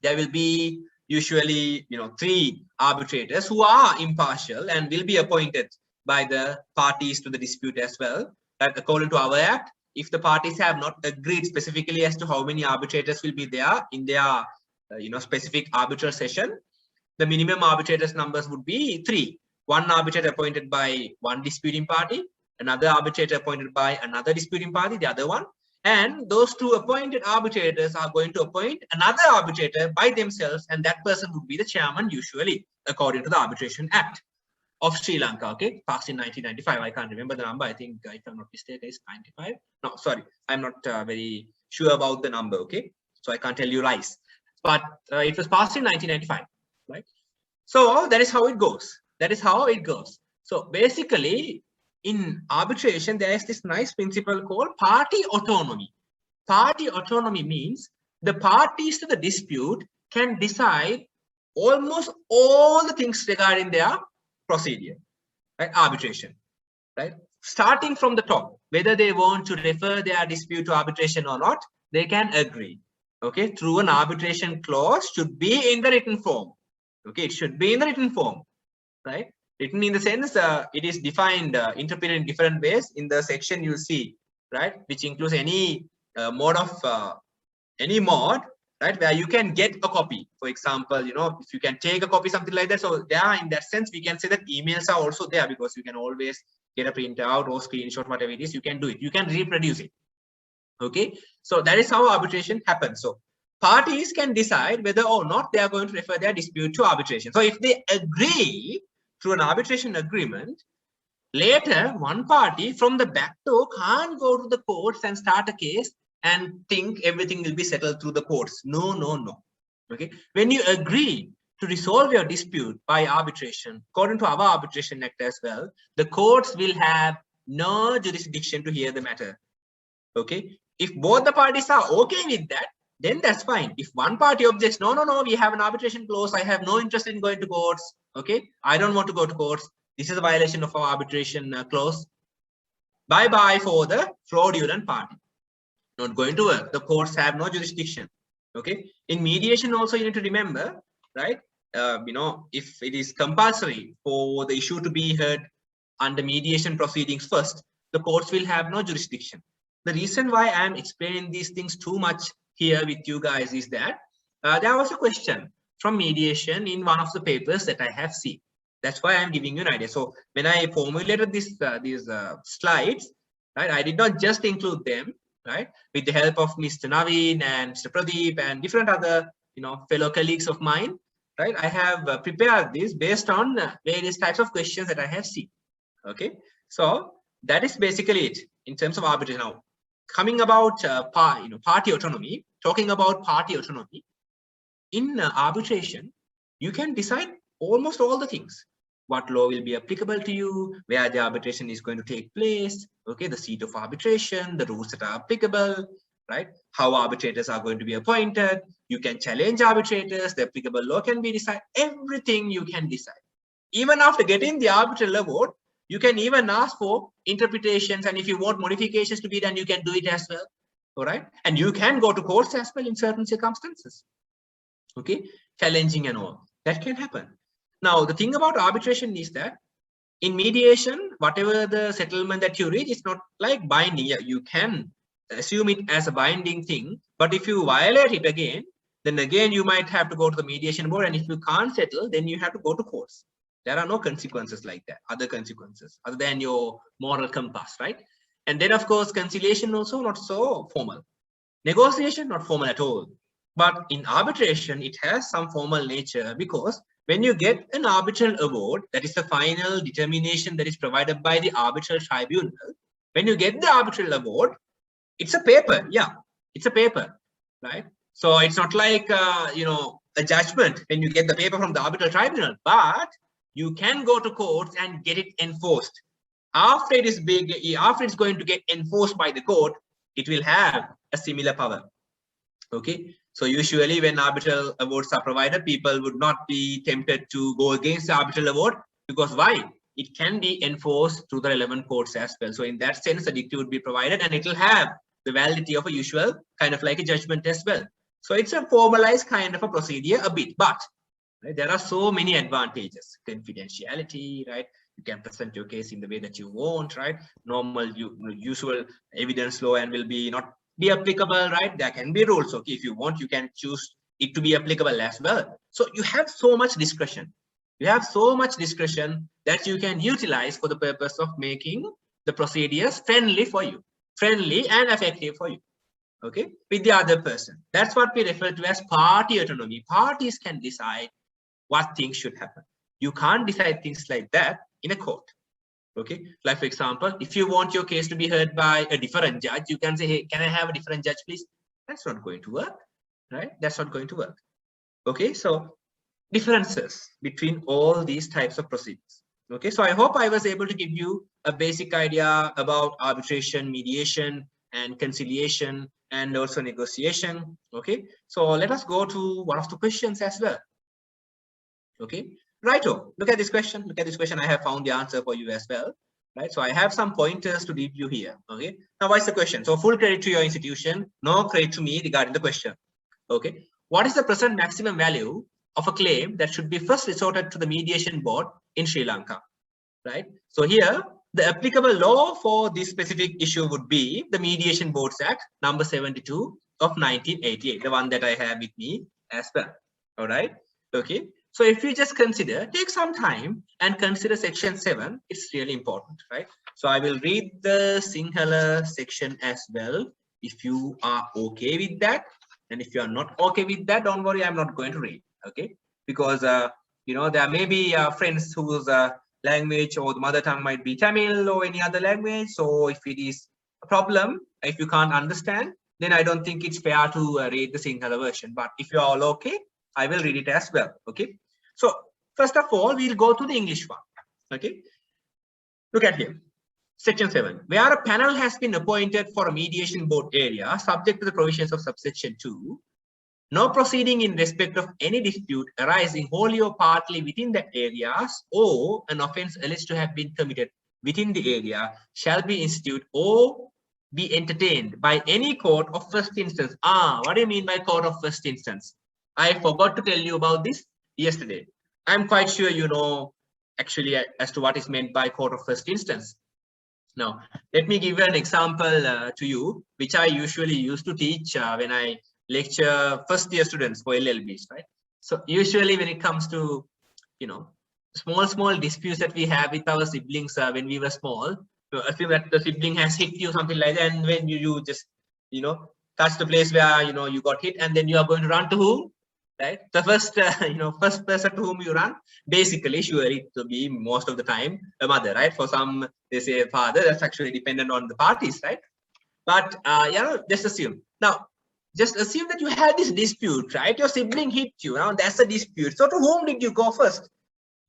Speaker 1: there will be usually 3 arbitrators who are impartial and will be appointed by the parties to the dispute as well. That according to our act, if the parties have not agreed specifically as to how many arbitrators will be there in their specific arbitral session, the minimum arbitrators numbers would be 3. One arbitrator appointed by one disputing party, another arbitrator appointed by another disputing party, the other one, and those 2 appointed arbitrators are going to appoint another arbitrator by themselves, and that person would be the chairman usually, according to the Arbitration Act of Sri Lanka. Okay, passed in 1995. I can't remember the number. I think, if I'm not mistaken, it's 95. No, sorry, I'm not very sure about the number. Okay, so I can't tell you lies, but it was passed in 1995, right? So that is how it goes. That is how it goes. So basically, in arbitration, there is this nice principle called party autonomy. Party autonomy means the parties to the dispute can decide almost all the things regarding their procedure, right? Arbitration, right? Starting from the top, whether they want to refer their dispute to arbitration or not, they can agree. Okay, through an arbitration clause, should be in the written form. Okay, it should be in the written form, right? Written in the sense it is defined, interpreted in different ways. In the section you see, right, which includes any mode of any mode, right, where you can get a copy. For example, if you can take a copy, something like that. So there, in that sense, we can say that emails are also there, because you can always get a printout or screenshot, whatever it is, you can do it. You can reproduce it. Okay, so that is how arbitration happens. So parties can decide whether or not they are going to refer their dispute to arbitration. So if they agree through an arbitration agreement, later one party from the back door can't go to the courts and start a case and think everything will be settled through the courts. No, no, no. Okay, when you agree to resolve your dispute by arbitration, according to our Arbitration Act as well, the courts will have no jurisdiction to hear the matter. Okay, if both the parties are okay with that, then that's fine. If one party objects, no, no, no, we have an arbitration clause, I have no interest in going to courts. Okay, I don't want to go to courts. This is a violation of our arbitration clause. Bye-bye for the fraudulent party. Not going to work. The courts have no jurisdiction. Okay, in mediation also, you need to remember, right? If it is compulsory for the issue to be heard under mediation proceedings first, the courts will have no jurisdiction. The reason why I am explaining these things too much here with you guys is that there was a question from mediation in one of the papers that I have seen. That's why I'm giving you an idea. So when I formulated these slides, right, I did not just include them, right, with the help of Mr. Naveen and Mr. Pradeep and different other fellow colleagues of mine, right. I have prepared this based on various types of questions that I have seen. Okay, so that is basically it in terms of arbitration. Now, coming about party autonomy, talking about party autonomy, in arbitration, you can decide almost all the things. What law will be applicable to you, where the arbitration is going to take place, okay, the seat of arbitration, the rules that are applicable, right, how arbitrators are going to be appointed. You can challenge arbitrators, the applicable law can be decided, everything you can decide. Even after getting the arbitral award, you can even ask for interpretations, and if you want modifications to be done, you can do it as well. All right, and you can go to courts as well in certain circumstances. Okay, challenging and all that can happen. Now, the thing about arbitration is that in mediation, whatever the settlement that you reach, it's not like binding. Yeah, you can assume it as a binding thing, but if you violate it again, then again you might have to go to the mediation board, and if you can't settle, then you have to go to courts. There are no consequences like that, other consequences other than your moral compass, right? And then, of course, conciliation also not so formal. Negotiation, not formal at all. But in arbitration, it has some formal nature, because when you get an arbitral award, that is the final determination that is provided by the arbitral tribunal. When you get the arbitral award, it's a paper. Yeah, it's a paper, right? So it's not like, a judgment when you get the paper from the arbitral tribunal, but you can go to courts and get it enforced. After it is after it's going to get enforced by the court, it will have a similar power. Okay, so usually when arbitral awards are provided, people would not be tempted to go against the arbitral award, because why? it can be enforced through the relevant courts as well. So in that sense, a dictum would be provided and it will have the validity of a usual kind of like a judgment as well. So it's a formalized kind of a procedure a bit, but right, there are so many advantages. Confidentiality, right? You can present your case in the way that you want, right? Normal usual evidence law and will be not be applicable, right? There can be rules. Okay, if you want, you can choose it to be applicable as well. So you have so much discretion. You have so much discretion that you can utilize for the purpose of making the procedures friendly for you, friendly and effective for you. Okay, with the other person. That's what we refer to as party autonomy. Parties can decide what things should happen. You can't decide things like that in a court. Okay, like for example, if you want your case to be heard by a different judge, you can say, hey, can I have a different judge, please? That's not going to work, right? That's not going to work. Okay, so differences between all these types of proceedings. Okay, so I hope I was able to give you a basic idea about arbitration, mediation, and conciliation, and also negotiation. Okay, so let us go to one of the questions as well. Okay, righto, look at this question. Look at this question. I have found the answer for you as well. Right, so I have some pointers to give you here. Okay, now what's the question? So full credit to your institution, no credit to me regarding the question. Okay, what is the present maximum value of a claim that should be first resorted to the mediation board in Sri Lanka? Right, so here the applicable law for this specific issue would be the Mediation Boards Act number 72 of 1988, the one that I have with me as well. All right, okay, so if you just consider, take some time and consider section 7, it's really important, right? So I will read the Sinhala section as well if you are okay with that, and if you are not okay with that, don't worry, I'm not going to read. Okay, because you know, there may be friends whose language or the mother tongue might be Tamil or any other language. So if it is a problem, if you can't understand, then I don't think it's fair to read the Sinhala version. But if you're all okay, I will read it as well. Okay, so first of all, we'll go to the English one. Okay, look at here. Section 7, where a panel has been appointed for a mediation board area subject to the provisions of subsection 2, no proceeding in respect of any dispute arising wholly or partly within the areas or an offence alleged to have been committed within the area shall be instituted or be entertained by any court of first instance. What do you mean by court of first instance? I forgot to tell you about this yesterday. I'm quite sure you know actually as to what is meant by court of first instance. Now, let me give you an example to you, which I usually used to teach when I lecture first year students for LLBs, right? So usually when it comes to, you know, small disputes that we have with our siblings when we were small, assume that the sibling has hit you, something like that, and when you just, you know, touch the place where, you know, you got hit, and then you are going to run to whom? Right, the first first person to whom you run, basically surely to be most of the time a mother, right? For some they say a father, that's actually dependent on the parties, right? But you know, just assume that you had this dispute, right? Your sibling hit you, now that's a dispute. So to whom did you go first?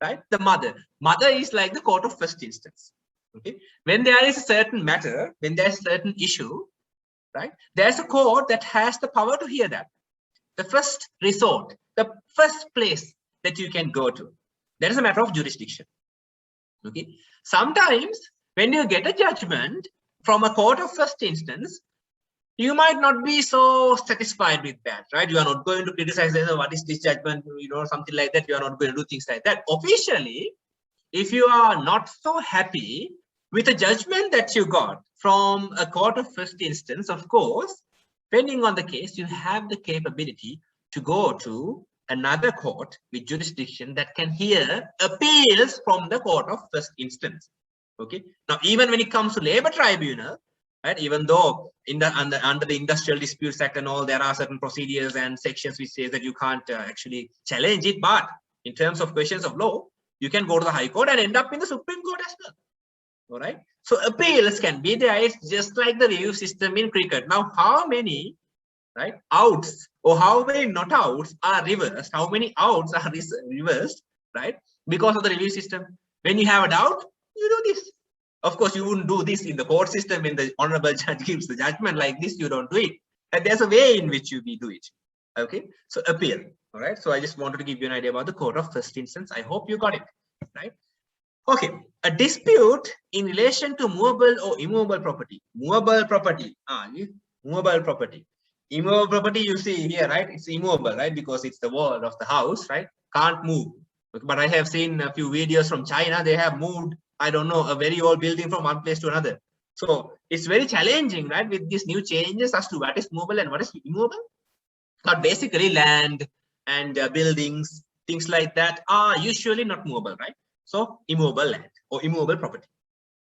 Speaker 1: Right, the mother is like the court of first instance. Okay, when there is a certain matter, when there's a certain issue, right, there's a court that has the power to hear that. The first resort, the first place that you can go to. That is a matter of jurisdiction. Okay. Sometimes when you get a judgment from a court of first instance, you might not be so satisfied with that, right? You are not going to criticize, what is this judgment, you know, something like that. You are not going to do things like that. Officially, if you are not so happy with a judgment that you got from a court of first instance, of course, depending on the case, you have the capability to go to another court with jurisdiction that can hear appeals from the court of first instance. Okay. Now, even when it comes to labor tribunal, right? Even though under the Industrial Disputes Act and all, there are certain procedures and sections which say that you can't actually challenge it, but in terms of questions of law, you can go to the High Court and end up in the Supreme Court as well. All right, so appeals can be there. It's just like the review system in cricket. Now, how many, right, outs or how many not outs are reversed? How many outs are reversed, right, because of the review system? When you have a doubt, you do this. Of course, you wouldn't do this in the court system. When the honorable judge gives the judgment like this, you don't do it. And there's a way in which we do it. Okay, so appeal. All right, so I just wanted to give you an idea about the court of first instance. I hope you got it, right? Okay, a dispute in relation to movable or immovable property. Movable property. Movable property. Immovable property, you see here, right? It's immovable, right? Because it's the wall of the house, right? Can't move. But I have seen a few videos from China. They have moved, I don't know, a very old building from one place to another. So it's very challenging, right? With these new changes as to what is movable and what is immovable. But basically land and buildings, things like that are usually not movable, right? So immovable land or immovable property.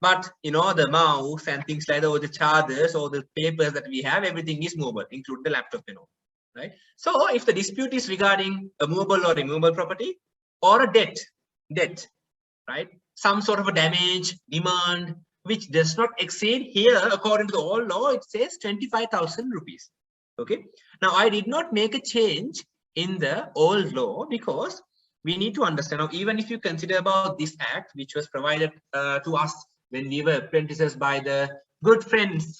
Speaker 1: But you know, the mouse and things like that, or the chargers or the papers that we have, everything is movable, including the laptop, you know, right? So if the dispute is regarding a movable or immovable property or a debt, right? Some sort of a damage, demand, which does not exceed here, according to the old law, it says 25,000 rupees. Okay. Now, I did not make a change in the old law because we need to understand now, even if you consider about this act, which was provided to us when we were apprentices by the good friends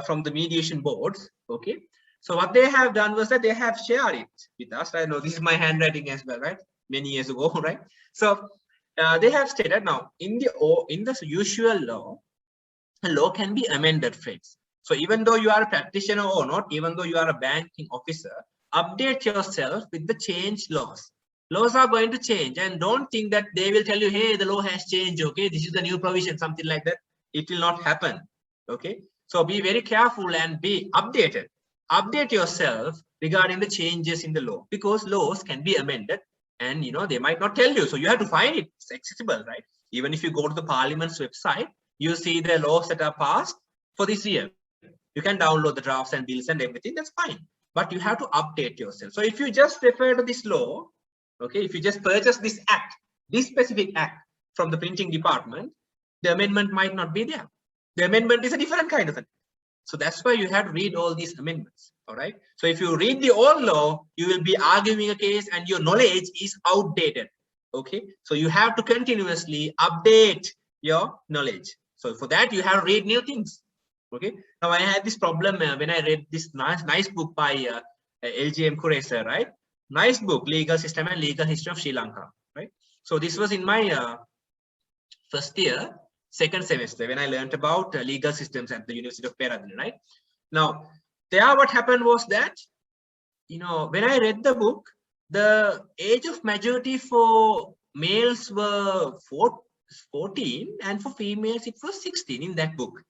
Speaker 1: from the mediation boards. Okay. So what they have done was that they have shared it with us. I know this is my handwriting as well, right? Many years ago, right? So they have stated now in the usual law, a law can be amended, friends. So even though you are a practitioner or not, even though you are a banking officer, update yourself with the changed laws. Laws are going to change, and don't think that they will tell you, hey, the law has changed, okay, this is the new provision, something like that. It will not happen. Okay, so be very careful and be updated. Update yourself regarding the changes in the law, because laws can be amended, and you know, they might not tell you, so you have to find it. It's accessible, right? Even if you go to the Parliament's website, you see the laws that are passed for this year. You can download the drafts and bills and everything, that's fine. But you have to update yourself. So if you just refer to this law, okay, if you just purchase this act, this specific act from the printing department, the amendment might not be there. The amendment is a different kind of thing. So that's why you have to read all these amendments. All right. So if you read the old law, you will be arguing a case and your knowledge is outdated. Okay. So you have to continuously update your knowledge. So for that, you have to read new things. Okay. Now I had this problem when I read this nice book by LGM Kuresa, right? Nice book, Legal System and Legal History of Sri Lanka, right? So this was in my first year, second semester, when I learned about legal systems at the University of Peradeniya, right? Now, there what happened was that, you know, when I read the book, the age of majority for males were 14 and for females it was 16 in that book,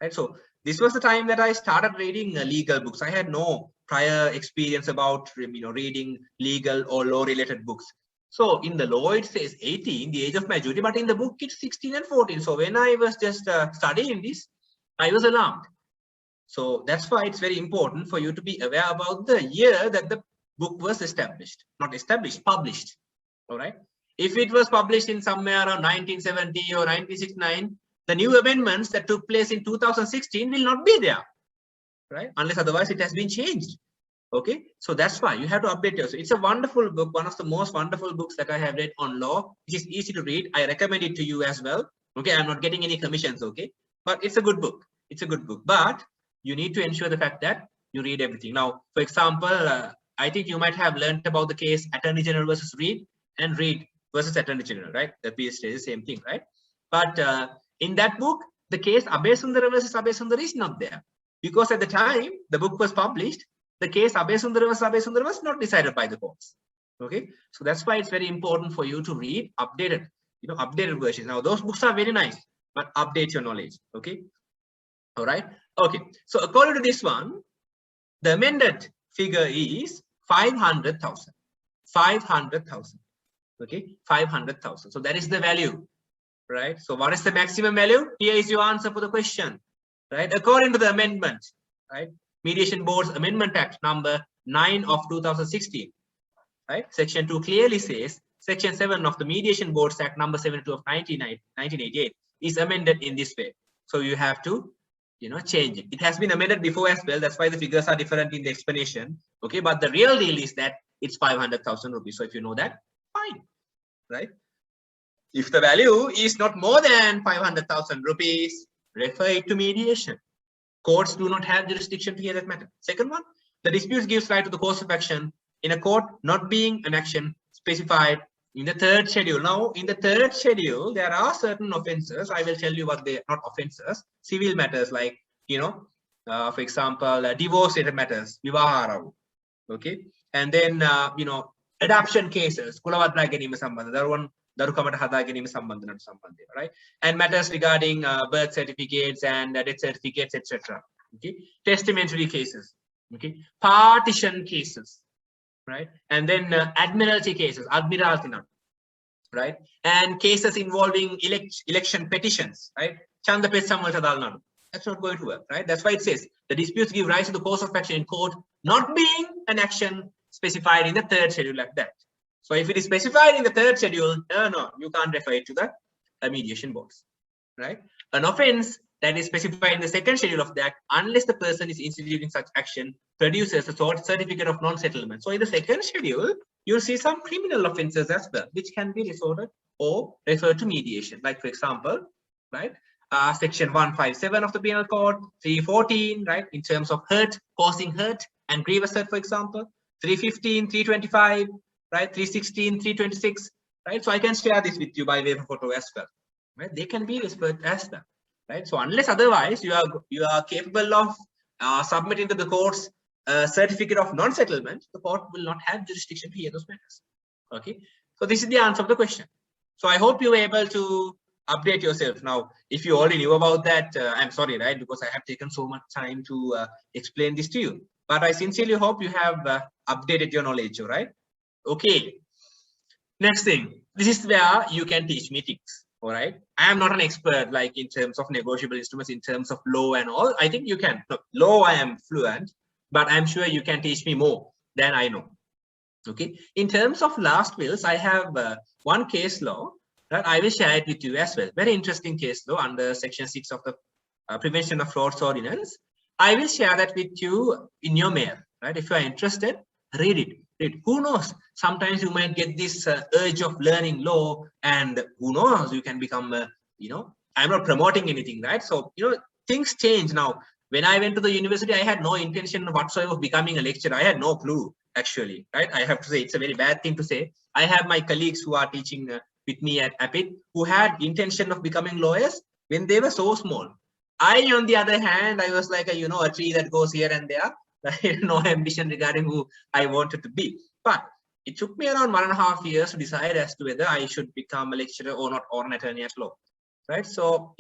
Speaker 1: right? So this was the time that I started reading legal books. I had no prior experience about, you know, reading legal or law related books. So in the law it says 18, the age of majority, but in the book it's 16 and 14. So when I was just studying this, I was alarmed. So that's why it's very important for you to be aware about the year that the book was established, not established, published. All right. If it was published in somewhere around 1970 or 1969, the new amendments that took place in 2016 will not be there, right? Unless otherwise it has been changed. Okay, so that's why you have to update yourself. It's a wonderful book, one of the most wonderful books that I have read on law. It is easy to read. I recommend it to you as well. Okay, I'm not getting any commissions, okay, but it's a good book. It's a good book, but you need to ensure the fact that you read everything. Now, for example, I think you might have learned about the case Attorney General versus Reed and Reed versus Attorney General, right? The PS is the same thing, right? But in that book, the case Abhay Sundara versus Abhay Sundara is not there, because at the time the book was published, the case Abhay Sundara was not decided by the courts. Okay, so that's why it's very important for you to read updated, you know, updated versions. Now those books are very nice, but update your knowledge. Okay, all right. Okay, so according to this one, the amended figure is 500,000. 500,000. Okay, 500,000. So that is the value, right? So what is the maximum value? Here is your answer for the question, right? According to the amendment, right? Mediation Board's Amendment Act number 9 of 2016, right? Section 2 clearly says Section 7 of the Mediation Boards Act number 72 of 1988 is amended in this way. So you have to, you know, change it. It has been amended before as well. That's why the figures are different in the explanation. Okay, but the real deal is that it's 500,000 rupees. So if you know that, fine, right? If the value is not more than 500,000 rupees, refer it to mediation. Courts do not have jurisdiction to hear that matter. Second one, the dispute gives right to the course of action in a court not being an action specified In the third schedule. Now, in the third schedule, there are certain offences. I will tell you what they are, not offences, civil matters like, for example, divorce-related matters, vivaharavu. Okay. And then, adoption cases, kulavathra ganima sambandha, daruwan darukamata hada ganima sambandha sambandha, right? And matters regarding birth certificates and death certificates, etc. Okay. Testamentary cases. Okay. Partition cases, right? And then admiralty cases, admiralty, right? And cases involving election petitions, right? That's not going to work, right? That's why it says the disputes give rise to the cause of action in court, not being an action specified in the third schedule like that. So if it is specified in the third schedule, no, you can't refer it to the mediation boards, right? An offense that is specified in the second schedule of the act, unless the person is instituting such action, produces a certificate of non-settlement. So in the second schedule, you'll see some criminal offenses as well, which can be resorted or referred to mediation. Like, for example, right, section 157 of the Penal Code, 314, right, in terms of hurt, causing hurt and grievous hurt, for example, 315, 325, right, 316, 326, right. So I can share this with you by way of photo as well, right. They can be referred as well, right. So unless otherwise you are capable of submitting to the court's certificate of non-settlement, the court will not have jurisdiction to hear those matters. Okay. So this is the answer of the question. So I hope you were able to update yourself. Now, if you already knew about that, I'm sorry, right? Because I have taken so much time to explain this to you. But I sincerely hope you have updated your knowledge, all right? Okay. Next thing, this is where you can teach me things, all right? I am not an expert, like in terms of negotiable instruments, in terms of law and all. I think you can. Look, law, I am fluent, but I'm sure you can teach me more than I know. Okay. In terms of last wills, I have one case law that I will share it with you as well. Very interesting case law under section 6 of the Prevention of Frauds Ordinance. I will share that with you in your mail, right? If you are interested, read it. Who knows? Sometimes you might get this urge of learning law, and who knows, you can become, I'm not promoting anything, right? So, things change now. When I went to the university, I had no intention whatsoever of becoming a lecturer. I had no clue, actually, right? I have to say, it's a very bad thing to say. I have my colleagues who are teaching with me at APIIT who had intention of becoming lawyers when they were so small. I, on the other hand, I was like a tree that goes here and there. I had no ambition regarding who I wanted to be. But it took me around 1.5 years to decide as to whether I should become a lecturer or not, or an attorney at law, right? So,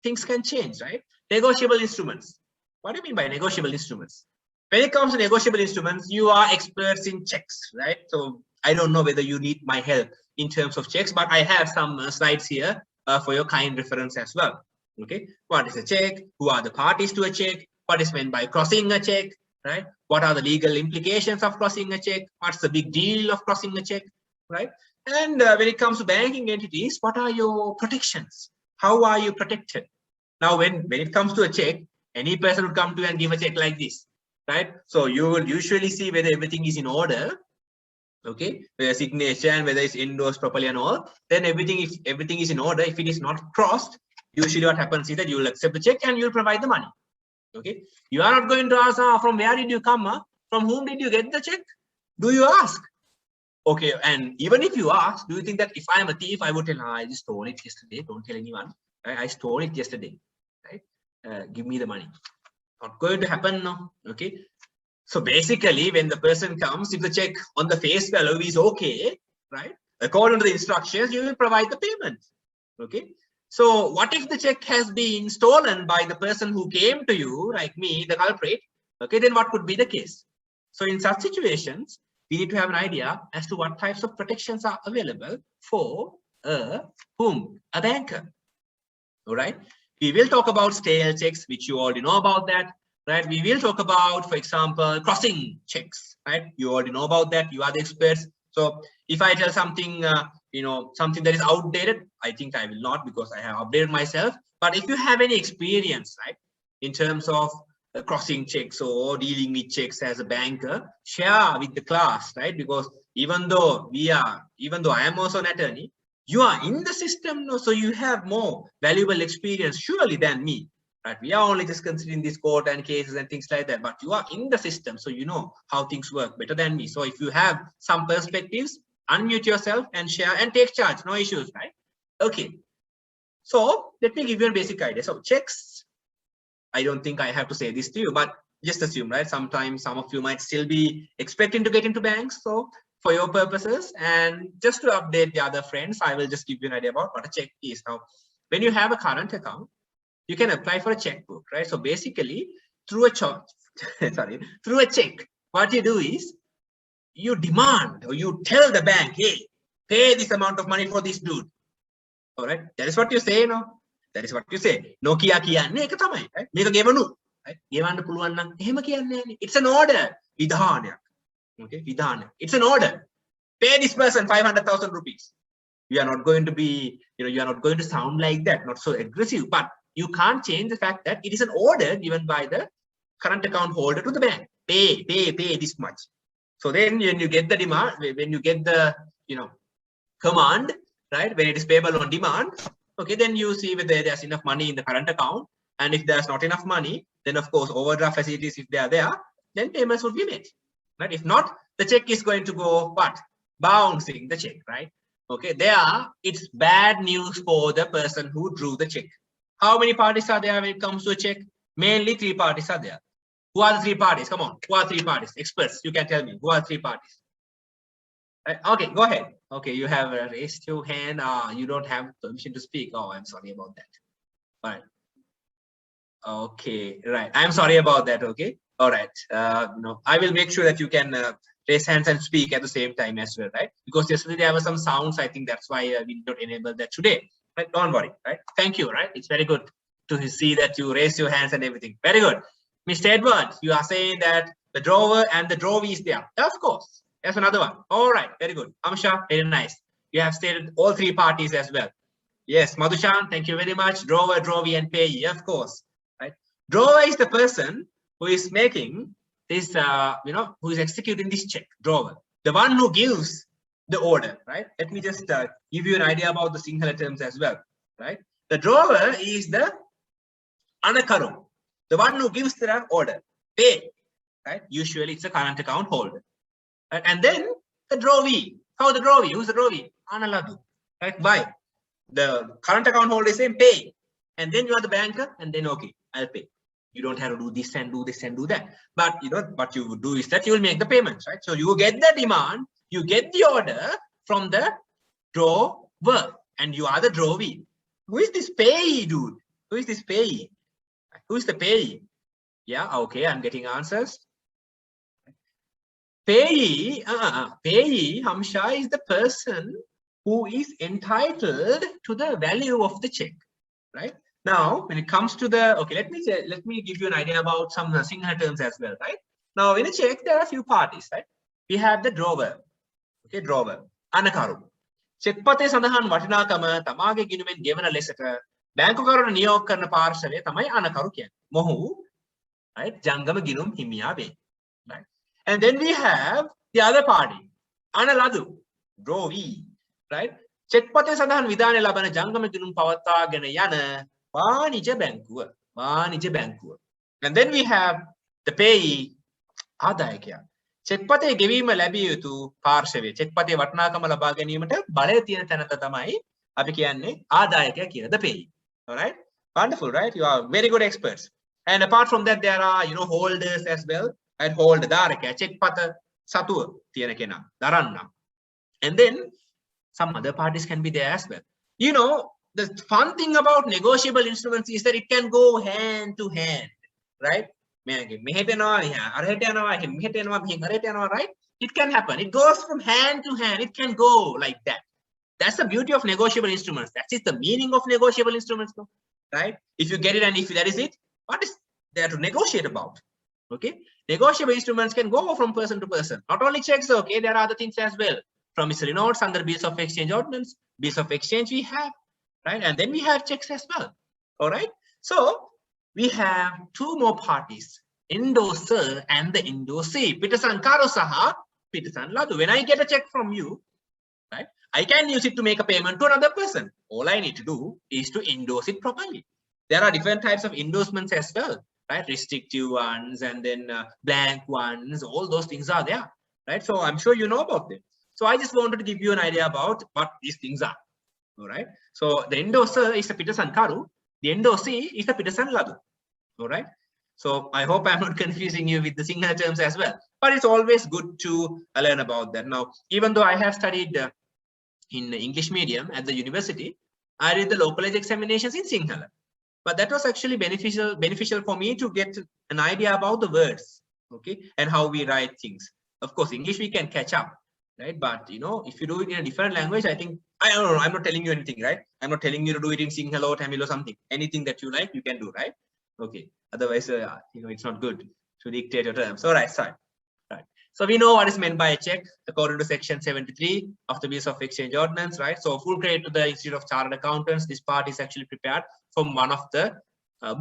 Speaker 1: things can change, right? Negotiable instruments. What do you mean by negotiable instruments? When it comes to negotiable instruments, you are experts in checks, right? So I don't know whether you need my help in terms of checks, but I have some slides here for your kind reference as well. Okay, what is a check? Who are the parties to a check? What is meant by crossing a check, right? What are the legal implications of crossing a check? What's the big deal of crossing a check, right? And when it comes to banking entities, what are your protections? How are you protected? Now, when it comes to a check, any person would come to you and give a check like this, right? So you will usually see whether everything is in order, okay, whether signature and whether it's endorsed properly and all. Then everything is in order. If it is not crossed, usually what happens is that you will accept the check and you will provide the money. Okay, you are not going to ask, from where did you come? From whom did you get the check? Do you ask? Okay, and even if you ask, do you think that if I am a thief, I would tell, I just stole it yesterday, don't tell anyone, right? I stole it yesterday, right? Give me the money. Not going to happen, no. Okay, so basically when the person comes, if the check on the face value is okay, right, according to the instructions, you will provide the payment. Okay, so what if the check has been stolen by the person who came to you, like me, the culprit? Okay, then what could be the case? So in such situations, we need to have an idea as to what types of protections are available for a banker. All right, we will talk about stale checks, which you already know about that, right? We will talk about, for example, crossing checks, right? You already know about that. You are the experts. So if I tell something, something that is outdated, I think I will not, because I have updated myself. But if you have any experience, right, in terms of crossing checks or dealing with checks as a banker, share with the class, right? Because even though I am also an attorney, you are in the system, so you have more valuable experience surely than me, right? We are only just considering this court and cases and things like that, but you are in the system, so you know how things work better than me. So if you have some perspectives, Unmute yourself and share and take charge. No issues, right? Okay. So let me give you a basic idea. So checks, I don't think I have to say this to you, but just assume, right? Sometimes some of you might still be expecting to get into banks. So for your purposes and just to update the other friends, I will just give you an idea about what a check is. Now, when you have a current account, you can apply for a checkbook, right? So basically through a through a check, what you do is you demand or you tell the bank, hey, pay this amount of money for this dude. All right, that is what you say, no? That is what you say. Nokia kiyanne eka thamai, right? Meka gewanu, right? Gewanna puluwan nan ehema kiyanne naha. It's an order. Vidhanayak. Okay, vidhanayak. It's an order. Pay this person 500,000 rupees. You are not going to be, you are not going to sound like that, not so aggressive, but you can't change the fact that it is an order given by the current account holder to the bank. Pay this much. So then when you get the demand, when you get the, command, right, when it is payable on demand, okay, then you see whether there's enough money in the current account. And if there's not enough money, then of course, overdraft facilities, if they are there, then payments would be made, right? If not, the check is going to go, what? Bouncing the check, right? Okay, it's bad news for the person who drew the check. How many parties are there when it comes to a check? Mainly 3 parties are there. Who are the 3 parties? Come on, who are 3 parties? Experts, you can tell me, who are 3 parties? Right. Okay, go ahead. Okay, you have raised your hand. You don't have permission to speak. Oh, I'm sorry about that. All right. Okay, right. I'm sorry about that. Okay. All right. No, I will make sure that you can raise hands and speak at the same time as well, right? Because yesterday there were some sounds. I think that's why we did not enable that today. Right? Don't worry. Right? Thank you. Right? It's very good to see that you raise your hands and everything. Very good. Mr. Edwards, you are saying that the drawer and the drawee is there. Of course. That's another one. All right. Very good. Amsha, very nice. You have stated all 3 parties as well. Yes, Madhushan, thank you very much. Drawer, drawee, and payee, of course. Right? Drawer is the person who is making this, who is executing this check. Drawer, the one who gives the order, right? Let me just give you an idea about the Sinhala terms as well, right? The drawer is the anakaru, the one who gives the order, pay, right? Usually it's a current account holder. Right? And then the drawee. How the drawee? Who's the drawee? Analadu. Right? Why? The current account holder is saying pay. And then you are the banker, and then okay, I'll pay. You don't have to do this and do this and do that. But what you would do is that you will make the payments, right? So you get the demand, you get the order from the drawer, and you are the drawee. Who is this payee, dude? Who is this payee? Who is the payee? Yeah, okay, I'm getting answers. Payee, Hamsha, is the person who is entitled to the value of the check, right? Now, when it comes to the, okay, let me give you an idea about some Sinhala terms as well, right? Now, in a check, there are a few parties, right? We have the drawer, okay, drawer, anakaru. Check pate sadahan watinakama tamage ginumen ගෙවන ලෙසට බැංකුකරුවන නියෝග කරන පාර්ශවය තමයි අනකරු කියන්නේ. මොහු, right? ජංගම ගිණුම් හිමියා වේ, right? And then we have the other party, analadu, drawee, right? Check පතේ සඳහන් විධානය ලබන ජංගම ගිණුම් පවත්වාගෙන යන වාණිජ බැංකුව. And then we have the payee, ආදායකයා. check පතේ ගෙවීම ලැබිය යුතු පාර්ශවය. check පතේ වටිනාකම ලබා ගැනීමට බලය තියෙන තැනට තමයි අපි කියන්නේ ආදායකයා කියලා, the payee. All right? Wonderful, right? You are very good experts. And apart from that, there are, holders as well. And hold ධාරකයා, check පත සතුව තියෙන කෙනා, දරන්නා. And then some other parties can be there as well. The fun thing about negotiable instruments is that it can go hand to hand, right? Right? It can happen. It goes from hand to hand. It can go like that. That's the beauty of negotiable instruments. That is the meaning of negotiable instruments, right? If you get it and if that is it, what is there to negotiate about? Okay, negotiable instruments can go from person to person. Not only checks, okay, there are other things as well. Promissory notes under bills of exchange ordinance, bills of exchange we have, right? And then we have checks as well. All right. So we have 2 more parties, endorser and the endorsee. Pitasan karo saha, pitasan ladu. When I get a check from you, right, I can use it to make a payment to another person. All I need to do is to endorse it properly. There are different types of endorsements as well. Right, restrictive ones and then blank ones, all those things are there, right? So I'm sure you know about them. So I just wanted to give you an idea about what these things are. All right. So the endorser is a Peterson Karu. The endorsee is a Peterson Ladu. All right. So I hope I'm not confusing you with the Sinhala terms as well. But it's always good to learn about that. Now, even though I have studied in English medium at the university, I did the localized examinations in Sinhala. But that was actually beneficial for me to get an idea about the words, okay, and how we write things. Of course, English we can catch up, right? But you know, if you do it in a different language, I think I don't know. I'm not telling you anything, right? I'm not telling you to do it in Sinhala or Tamil or something. Anything that you like, you can do, right? Okay. Otherwise, you know, it's not good to dictate your terms. All right, sorry. Right. So we know what is meant by a check according to section 73 of the Bills of Exchange Ordinance, right? So full credit to the Institute of Chartered Accountants. This part is actually prepared from one of the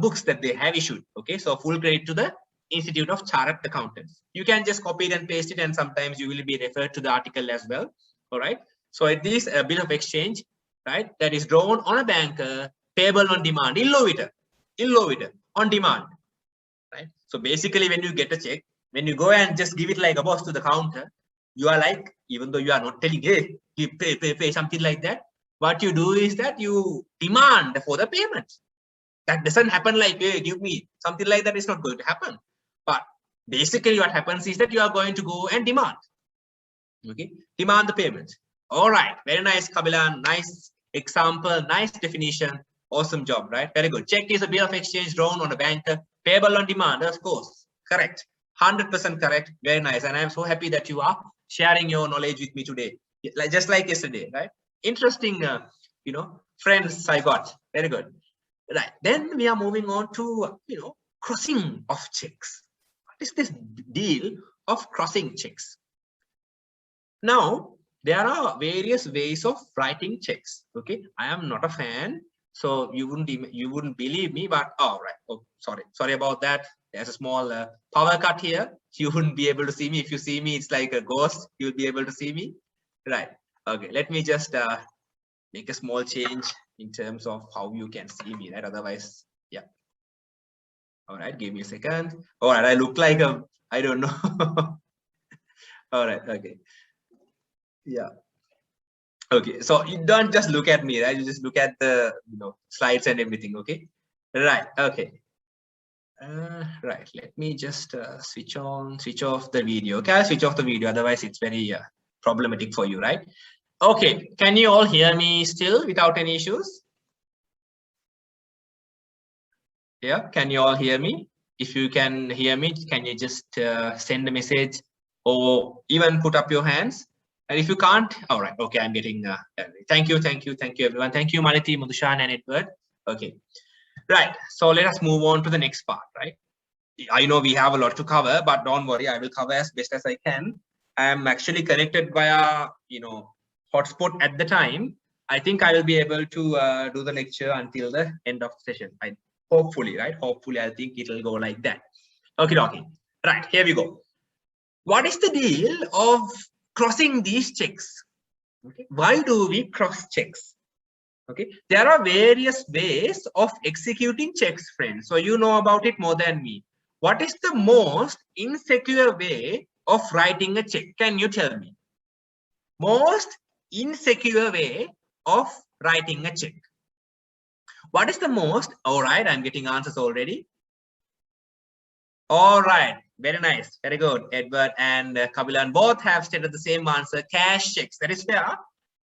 Speaker 1: books that they have issued. Okay, so full credit to the Institute of Chartered Accountants. You can just copy it and paste it, and sometimes you will be referred to the article as well. All right. So it is a bill of exchange, right? That is drawn on a banker, payable on demand, illoviter, on demand, right? So basically, when you get a check, when you go and just give it like a boss to the counter, you are like, even though you are not telling, hey, pay, something like that, what you do is that you demand for the payment. That doesn't happen like, hey, give me something like that. Is not going to happen. But basically, what happens is that you are going to go and demand. Okay, demand the payment. All right, very nice, Kabilan. Nice example, nice definition. Awesome job, right? Very good. Check is a bill of exchange drawn on a banker, payable on demand. Of course, correct. 100% correct. Very nice. And I'm so happy that you are sharing your knowledge with me today, just like yesterday, right? Interesting, you know, friends I got. Very good. Right. Then we are moving on to, you know, crossing of checks. What is this deal of crossing checks? Now, there are various ways of writing checks. Okay, I am not a fan, so you wouldn't believe me. But all right. Oh, sorry about that. There's a small power cut here. You wouldn't be able to see me. If you see me, it's like a ghost. You'll be able to see me. Right. Okay. Let me just make a small change in terms of how you can see me. Right. Otherwise, yeah. All right. Give me a second. All right. I look like a. I don't know. All right. Okay. Yeah. Okay, so you don't just look at me, right? You just look at the slides and everything. Okay, right. Okay, right. Let me just switch off the video. Okay, I'll switch off the video. Otherwise, it's very problematic for you, right? Okay, can you all hear me still without any issues? Yeah, can you all hear me? If you can hear me, can you just send a message or even put up your hands? And if you can't, all right, okay, I'm getting, thank you, everyone. Thank you, Maliti, Madhushan, and Edward. Okay, right, so let us move on to the next part, right? I know we have a lot to cover, but don't worry, I will cover as best as I can. I'm actually connected via, hotspot at the time. I think I will be able to do the lecture until the end of the session. Hopefully, right? Hopefully, I think it will go like that. Okay. Right, here we go. What is the deal of crossing these checks? Okay, why do we cross checks? Okay, there are various ways of executing checks, friends. So you know about it more than me. What is the most insecure way of writing a check? Can you tell me? Most insecure way of writing a check. What is the most? All right, I'm getting answers already. All right, very nice, very good. Edward and Kabilan both have stated the same answer, cash checks. That is fair.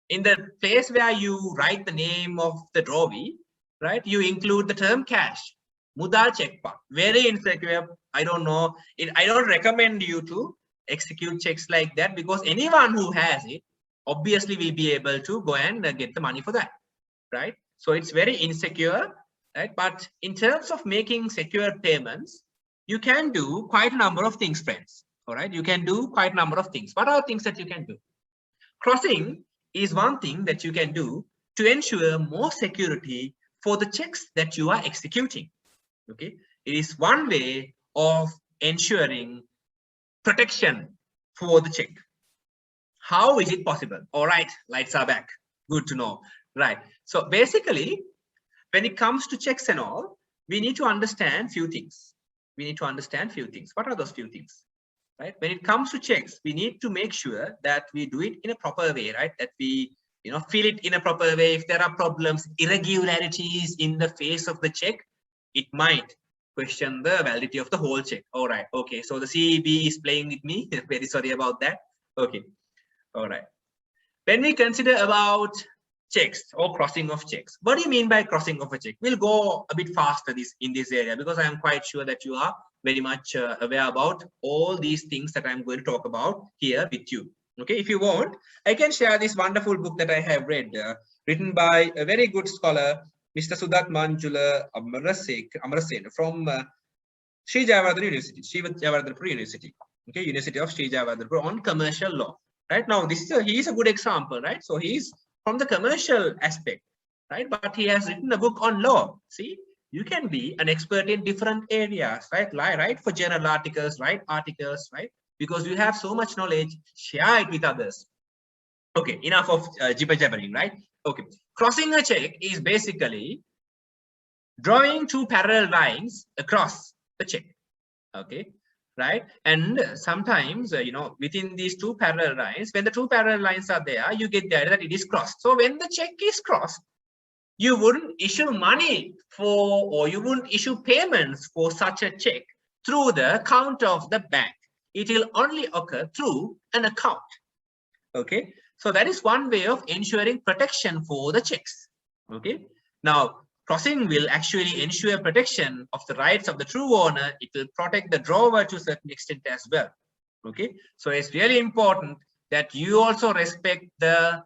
Speaker 1: In the place where you write the name of the drawee, right, you include the term cash. Mudal check part. Very insecure. I don't know. I don't recommend you to execute checks like that, because anyone who has it obviously will be able to go and get the money for that, right? So it's very insecure, right? But in terms of making secure payments, you can do quite a number of things, friends. All right, you can do quite a number of things. What are things that you can do? Crossing is one thing that you can do to ensure more security for the checks that you are executing. Okay, it is one way of ensuring protection for the check. How is it possible? All right, lights are back. Good to know. Right. So basically, when it comes to checks and all, we need to understand few things. What are those few things? right? When it comes to checks, we need to make sure that we do it in a proper way, right? That we, fill it in a proper way. If there are problems, irregularities in the face of the check, it might question the validity of the whole check. All right. Okay. So the CEB is playing with me. Very sorry about that. Okay. All right. When we consider about checks or crossing of checks, what do you mean by crossing of a check? We'll go a bit faster in this area, because I am quite sure that you are very much aware about all these things that I'm going to talk about here with you. Okay, if you want, I can share this wonderful book that I have read, written by a very good scholar, Mr. Sudat Manjula Amarasen from Sri Jayawardhana University, University, okay, University of Sri Jayawardhana on commercial law. Right now, he is a good example, right? So he is from the commercial aspect, right? But he has written a book on law. See, you can be an expert in different areas, right? Right, for journal articles, write articles, right? Because you have so much knowledge, share it with others. Okay, enough of jibber jabbering, right? Okay, crossing a check is basically drawing two parallel lines across the check. Okay, right? And sometimes, within these two parallel lines, when the two parallel lines are there, you get the idea that it is crossed. So when the check is crossed, you wouldn't issue money for, or you wouldn't issue payments for such a check through the account of the bank. It will only occur through an account. Okay, so that is one way of ensuring protection for the checks. Okay, now crossing will actually ensure protection of the rights of the true owner. It will protect the drawer to a certain extent as well. Okay, so it's really important that you also respect the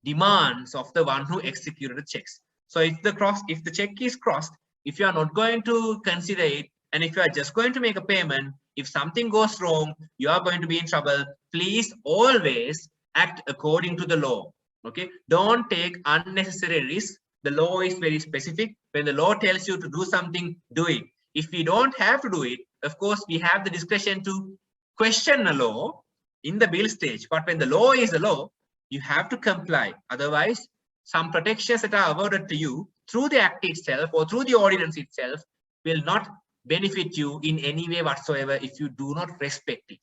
Speaker 1: demands of the one who executed the checks. So if the check is crossed, if you are not going to consider it, and if you are just going to make a payment, if something goes wrong, you are going to be in trouble. Please always act according to the law. Okay, don't take unnecessary risks. The law is very specific. When the law tells you to do something, do it. If we don't have to do it, of course, we have the discretion to question a law in the bill stage. But when the law is a law, you have to comply. Otherwise, some protections that are awarded to you through the act itself or through the ordinance itself will not benefit you in any way whatsoever if you do not respect it.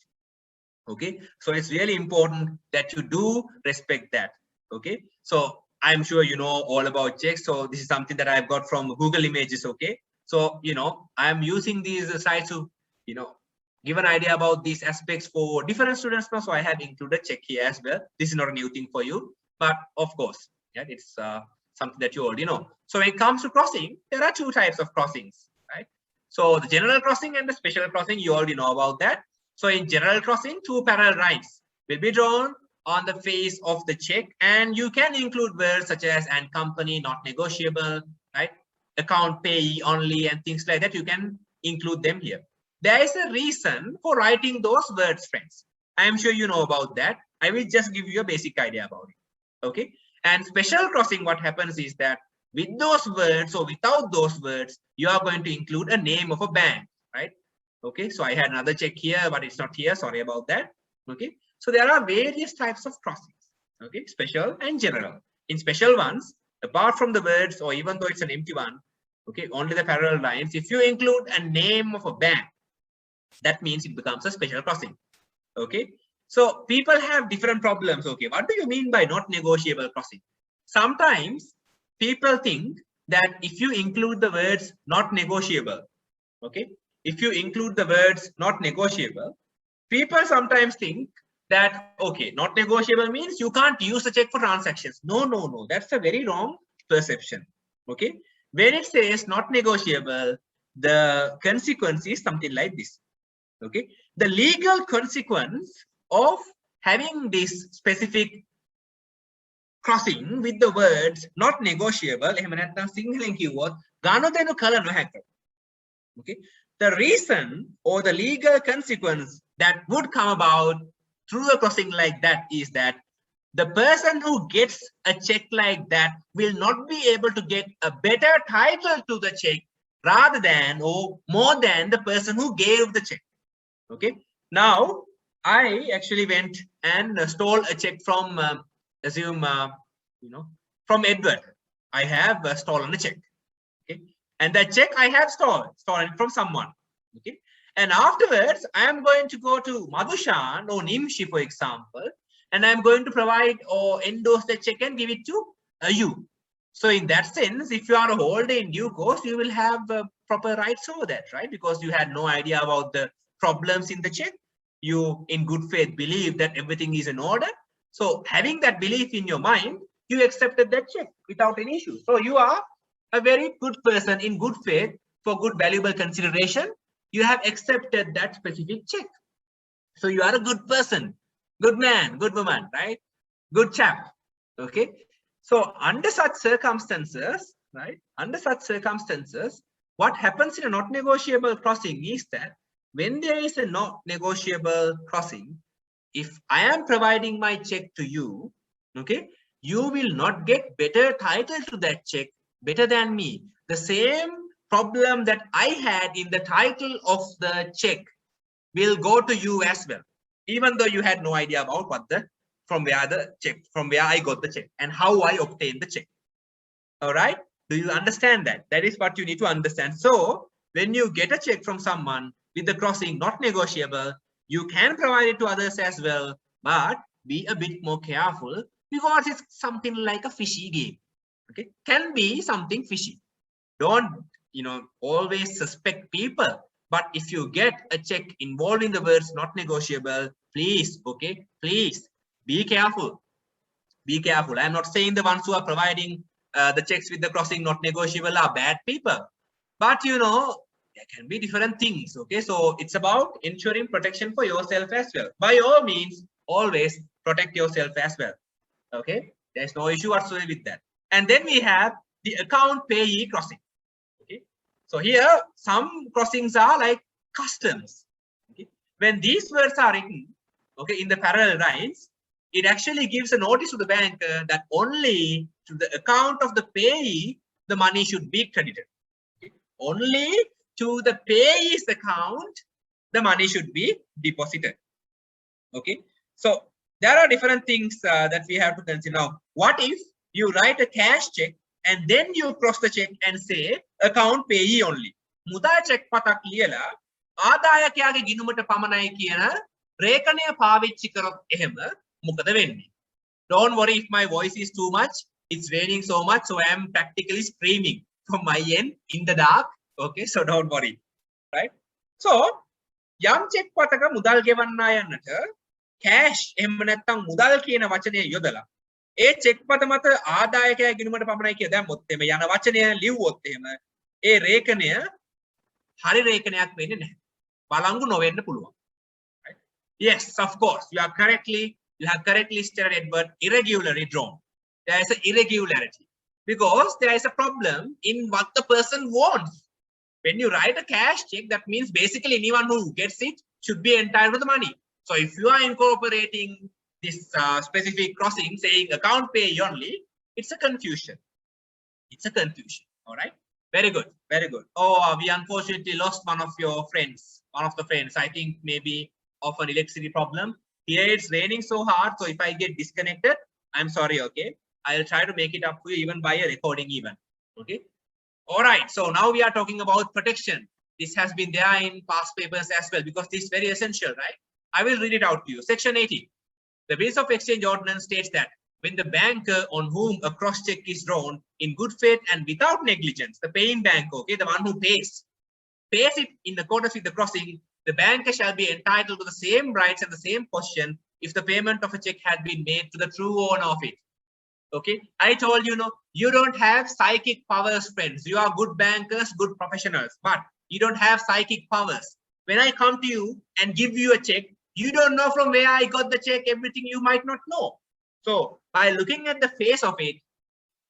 Speaker 1: Okay, so it's really important that you do respect that. Okay, so I'm sure you know all about checks. So this is something that I've got from Google Images. Okay, so I'm using these sites to give an idea about these aspects for different students now. So I have included check here as well. This is not a new thing for you, but of course, yeah, it's something that you already know. So when it comes to crossing, there are two types of crossings, right? So the general crossing and the special crossing, you already know about that. So in general crossing, two parallel lines will be drawn on the face of the check, and you can include words such as "and company," "not negotiable," right? "Account payee only," and things like that. You can include them here. There is a reason for writing those words, friends. I am sure you know about that. I will just give you a basic idea about it. Okay. And special crossing, what happens is that with those words or without those words, you are going to include a name of a bank, right? Okay. So I had another check here, but it's not here. Sorry about that. Okay. So there are various types of crossings. Okay. Special and general. In special ones, apart from the words, or even though it's an empty one, okay, only the parallel lines, if you include a name of a bank, that means it becomes a special crossing. Okay, so people have different problems. Okay, what do you mean by not negotiable crossing? Sometimes people think that if you include the words not negotiable, okay, if you include the words not negotiable, people sometimes think that, okay, not negotiable means you can't use the check for transactions. No, that's a very wrong perception. Okay, when it says not negotiable, the consequence is something like this. Okay, the legal consequence of having this specific crossing with the words not negotiable, okay, the reason or the legal consequence that would come about through a crossing like that is that the person who gets a check like that will not be able to get a better title to the check rather than or more than the person who gave the check. Okay, now I actually went and stole a check from from Edward. I have stolen a check. Okay, and that check I have stolen from someone. Okay, And afterwards, I am going to go to Madhushan or Nimshi, for example, and I'm going to provide or endorse the check and give it to you. So in that sense, if you are a holder in due course, you will have proper rights over that, right? Because you had no idea about the problems in the check. You, in good faith, believe that everything is in order. So having that belief in your mind, you accepted that check without any issue. So you are a very good person in good faith for good valuable consideration. You have accepted that specific check. So you are a good person, good man, good woman, right? Good chap. Okay. So under such circumstances, right? Under such circumstances, what happens in a not negotiable crossing is that when there is a not negotiable crossing, if I am providing my check to you, okay, you will not get better title to that check better than me. The same problem that I had in the title of the check will go to you as well, even though you had no idea about what from where I got the check and how I obtained the check. All right, do you understand that? That is what you need to understand. So when you get a check from someone with the crossing not negotiable, you can provide it to others as well, but be a bit more careful because it's something like a fishy game. Okay, can be something fishy. Don't always suspect people. But if you get a check involving the words not negotiable, please, okay, please be careful. Be careful. I'm not saying the ones who are providing the checks with the crossing not negotiable are bad people. But there can be different things. Okay, so it's about ensuring protection for yourself as well. By all means, always protect yourself as well. Okay, there's no issue whatsoever with that. And then we have the account payee crossing. Okay, so here some crossings are like customs. Okay, when these words are written, okay, in the parallel lines, it actually gives a notice to the banker that only to the account of the payee the money should be credited. Okay, only to the payee's account the money should be deposited. Okay, so there are different things that we have to consider. Now, what if you write a cash check and then you cross the check and say account payee only? Mudal check patak liyala ආදායකයාගේ ගිණුමට පමණයි කියන රේඛනය පාවිච්චි කරොත් එහෙම මොකද වෙන්නේ? Don't worry if my voice is too much. It's raining so much, so I am practically screaming from my end in the dark. Okay, so don't worry, right? So යම් check පතක මුදල් ගෙවන්නා යන්නට cash එහෙම නැත්නම් මුදල් කියන වචනය යොදලා ඒ check පත මත ආදායකයා ගිණුමට පමණයි කියලා දැම්මොත් එහෙම යන වචනය ලිව්වොත් එහෙම ඒ රේඛනය හරි රේඛනයක් වෙන්නේ නැහැ. බලංගු නොවෙන්න පුළුවන්. Right? Yes, of course. You have correctly stated, Edward, irregularly drawn. There is an irregularity because there is a problem in what the person wants. When you write a cash check, that means basically anyone who gets it should be entitled to the money. So if you are incorporating this specific crossing saying account payee only, it's a confusion. It's a confusion. All right. Very good. Very good. Oh, we unfortunately lost one of your friends. One of the friends, I think maybe of an electricity problem. Here it's raining so hard. So if I get disconnected, I'm sorry. Okay. I'll try to make it up for you even by a recording even. Okay. All right. So now we are talking about protection. This has been there in past papers as well because this is very essential, right? I will read it out to you. Section 80. The Bills of Exchange Ordinance states that when the banker on whom a cross check is drawn in good faith and without negligence, the paying banker, okay, the one who pays it in accordance with the crossing, the banker shall be entitled to the same rights and the same position if the payment of a check had been made to the true owner of it. Okay, I told you, you don't have psychic powers, friends. You are good bankers, good professionals, but you don't have psychic powers. When I come to you and give you a check, you don't know from where I got the check, everything you might not know. So by looking at the face of it,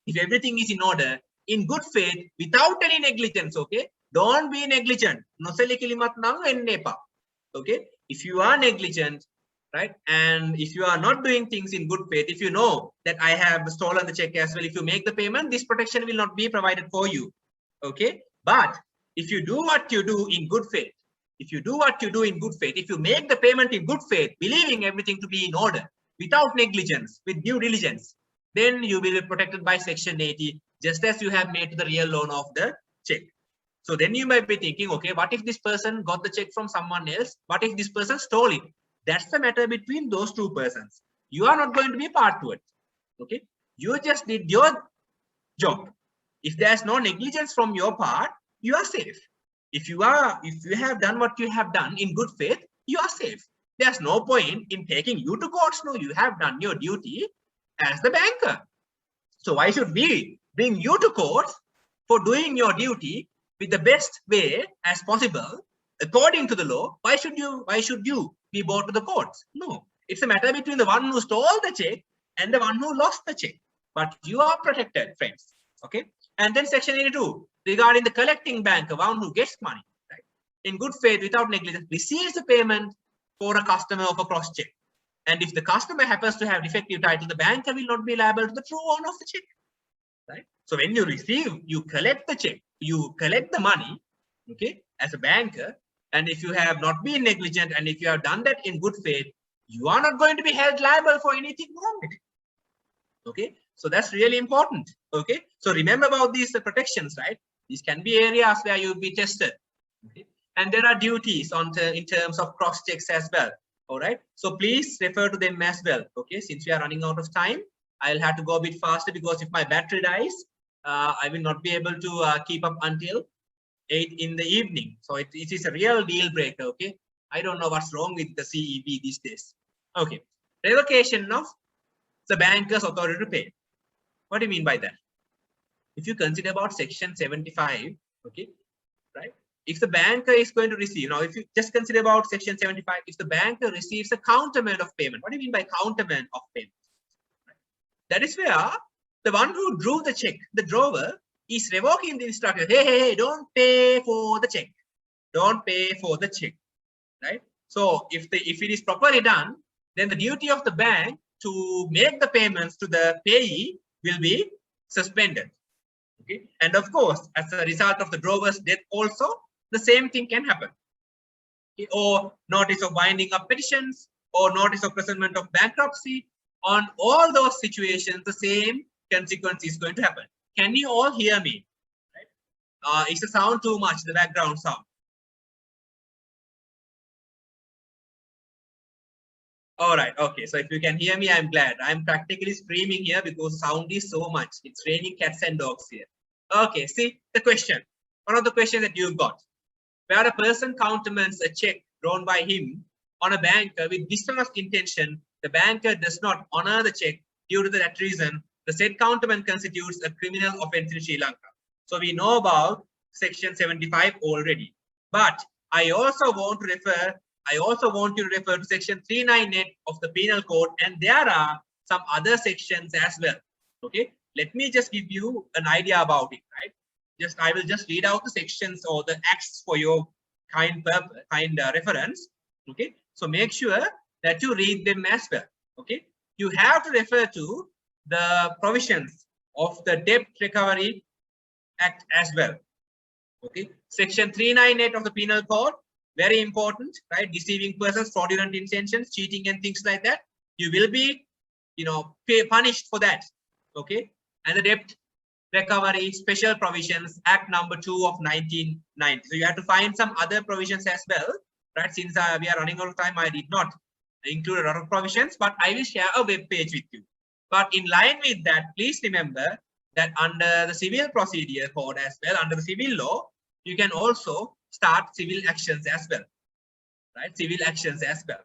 Speaker 1: if everything is in order, in good faith, without any negligence, okay, don't be negligent. Okay, if you are negligent, right, and if you are not doing things in good faith, if you know that I have stolen the check as well, if you make the payment, this protection will not be provided for you. Okay, but if you do what you do in good faith, if you make the payment in good faith, believing everything to be in order, without negligence, with due diligence, then you will be protected by Section 80, just as you have made to the real loan of the check. So then you might be thinking, okay, what if this person got the check from someone else? What if this person stole it? That's the matter between those two persons. You are not going to be a part to it. Okay, you just did your job. If there's no negligence from your part, you are safe. If you have done what you have done in good faith, you are safe. There's no point in taking you to court. No, you have done your duty as the banker. So why should we bring you to court for doing your duty with the best way as possible according to the law? Why should you be brought to the courts? No, it's a matter between the one who stole the check and the one who lost the check. But you are protected, friends. Okay. And then section 82 regarding the collecting banker, one who gets money, right, in good faith without negligence, receives the payment for a customer of a cross check. And if the customer happens to have defective title, the banker will not be liable to the true owner of the check. Right? So when you receive, you collect the check, you collect the money, okay, as a banker. And if you have not been negligent and if you have done that in good faith, you are not going to be held liable for anything wrong with it. Okay, so that's really important. Okay, so remember about these protections, right? These can be areas where you'll be tested. Okay, and there are duties in terms of cross checks as well. All right, so please refer to them as well. Okay, since we are running out of time, I'll have to go a bit faster because if my battery dies, I will not be able to keep up until 8 in the evening. So it is a real deal breaker. Okay, I don't know what's wrong with the CEB these days. Okay, revocation of the banker's authority to pay. What do you mean by that? If you consider about section 75, okay, right? If the banker is going to receive, now if you just consider about section 75, if the banker receives a countermand of payment, what do you mean by countermand of payment? Right? That is where the one who drew the check, the drawer, is revoking the instruction. Hey, don't pay for the check. Don't pay for the check, right? So if it is properly done, then the duty of the bank to make the payments to the payee will be suspended. Okay, and of course, as a result of the drawer's death, also the same thing can happen. Okay? Or notice of winding up petitions, or notice of presentment of bankruptcy. On all those situations, the same consequence is going to happen. Can you all hear me? Right? Is the sound too much? The background sound. All right. Okay. So if you can hear me, I'm glad. I'm practically screaming here because sound is so much. It's raining cats and dogs here. Okay. See the question. One of the questions that you've got. Where a person countermands a check drawn by him on a banker with dishonest intention, the banker does not honor the check. Due to that reason, the said counterman constitutes a criminal offense in Sri Lanka. So we know about section 75 already. But I also want you to refer to section 398 of the Penal Code, and there are some other sections as well. Okay, let me just give you an idea about it. Right, I will just read out the sections or the acts for your kind reference. Okay, so make sure that you read them as well. Okay, you have to refer to the provisions of the Debt Recovery Act as well. Okay, section 398 of the Penal Code. Very important, right? Deceiving persons, fraudulent intentions, cheating and things like that. You will be, punished for that. Okay. And the Debt Recovery Special Provisions Act number 2 of 1990. So you have to find some other provisions as well, right? Since we are running out of time, I did not include a lot of provisions, but I will share a web page with you. But in line with that, please remember that under the Civil Procedure Code as well, under the civil law, you can also start civil actions as well, right? Civil actions as well.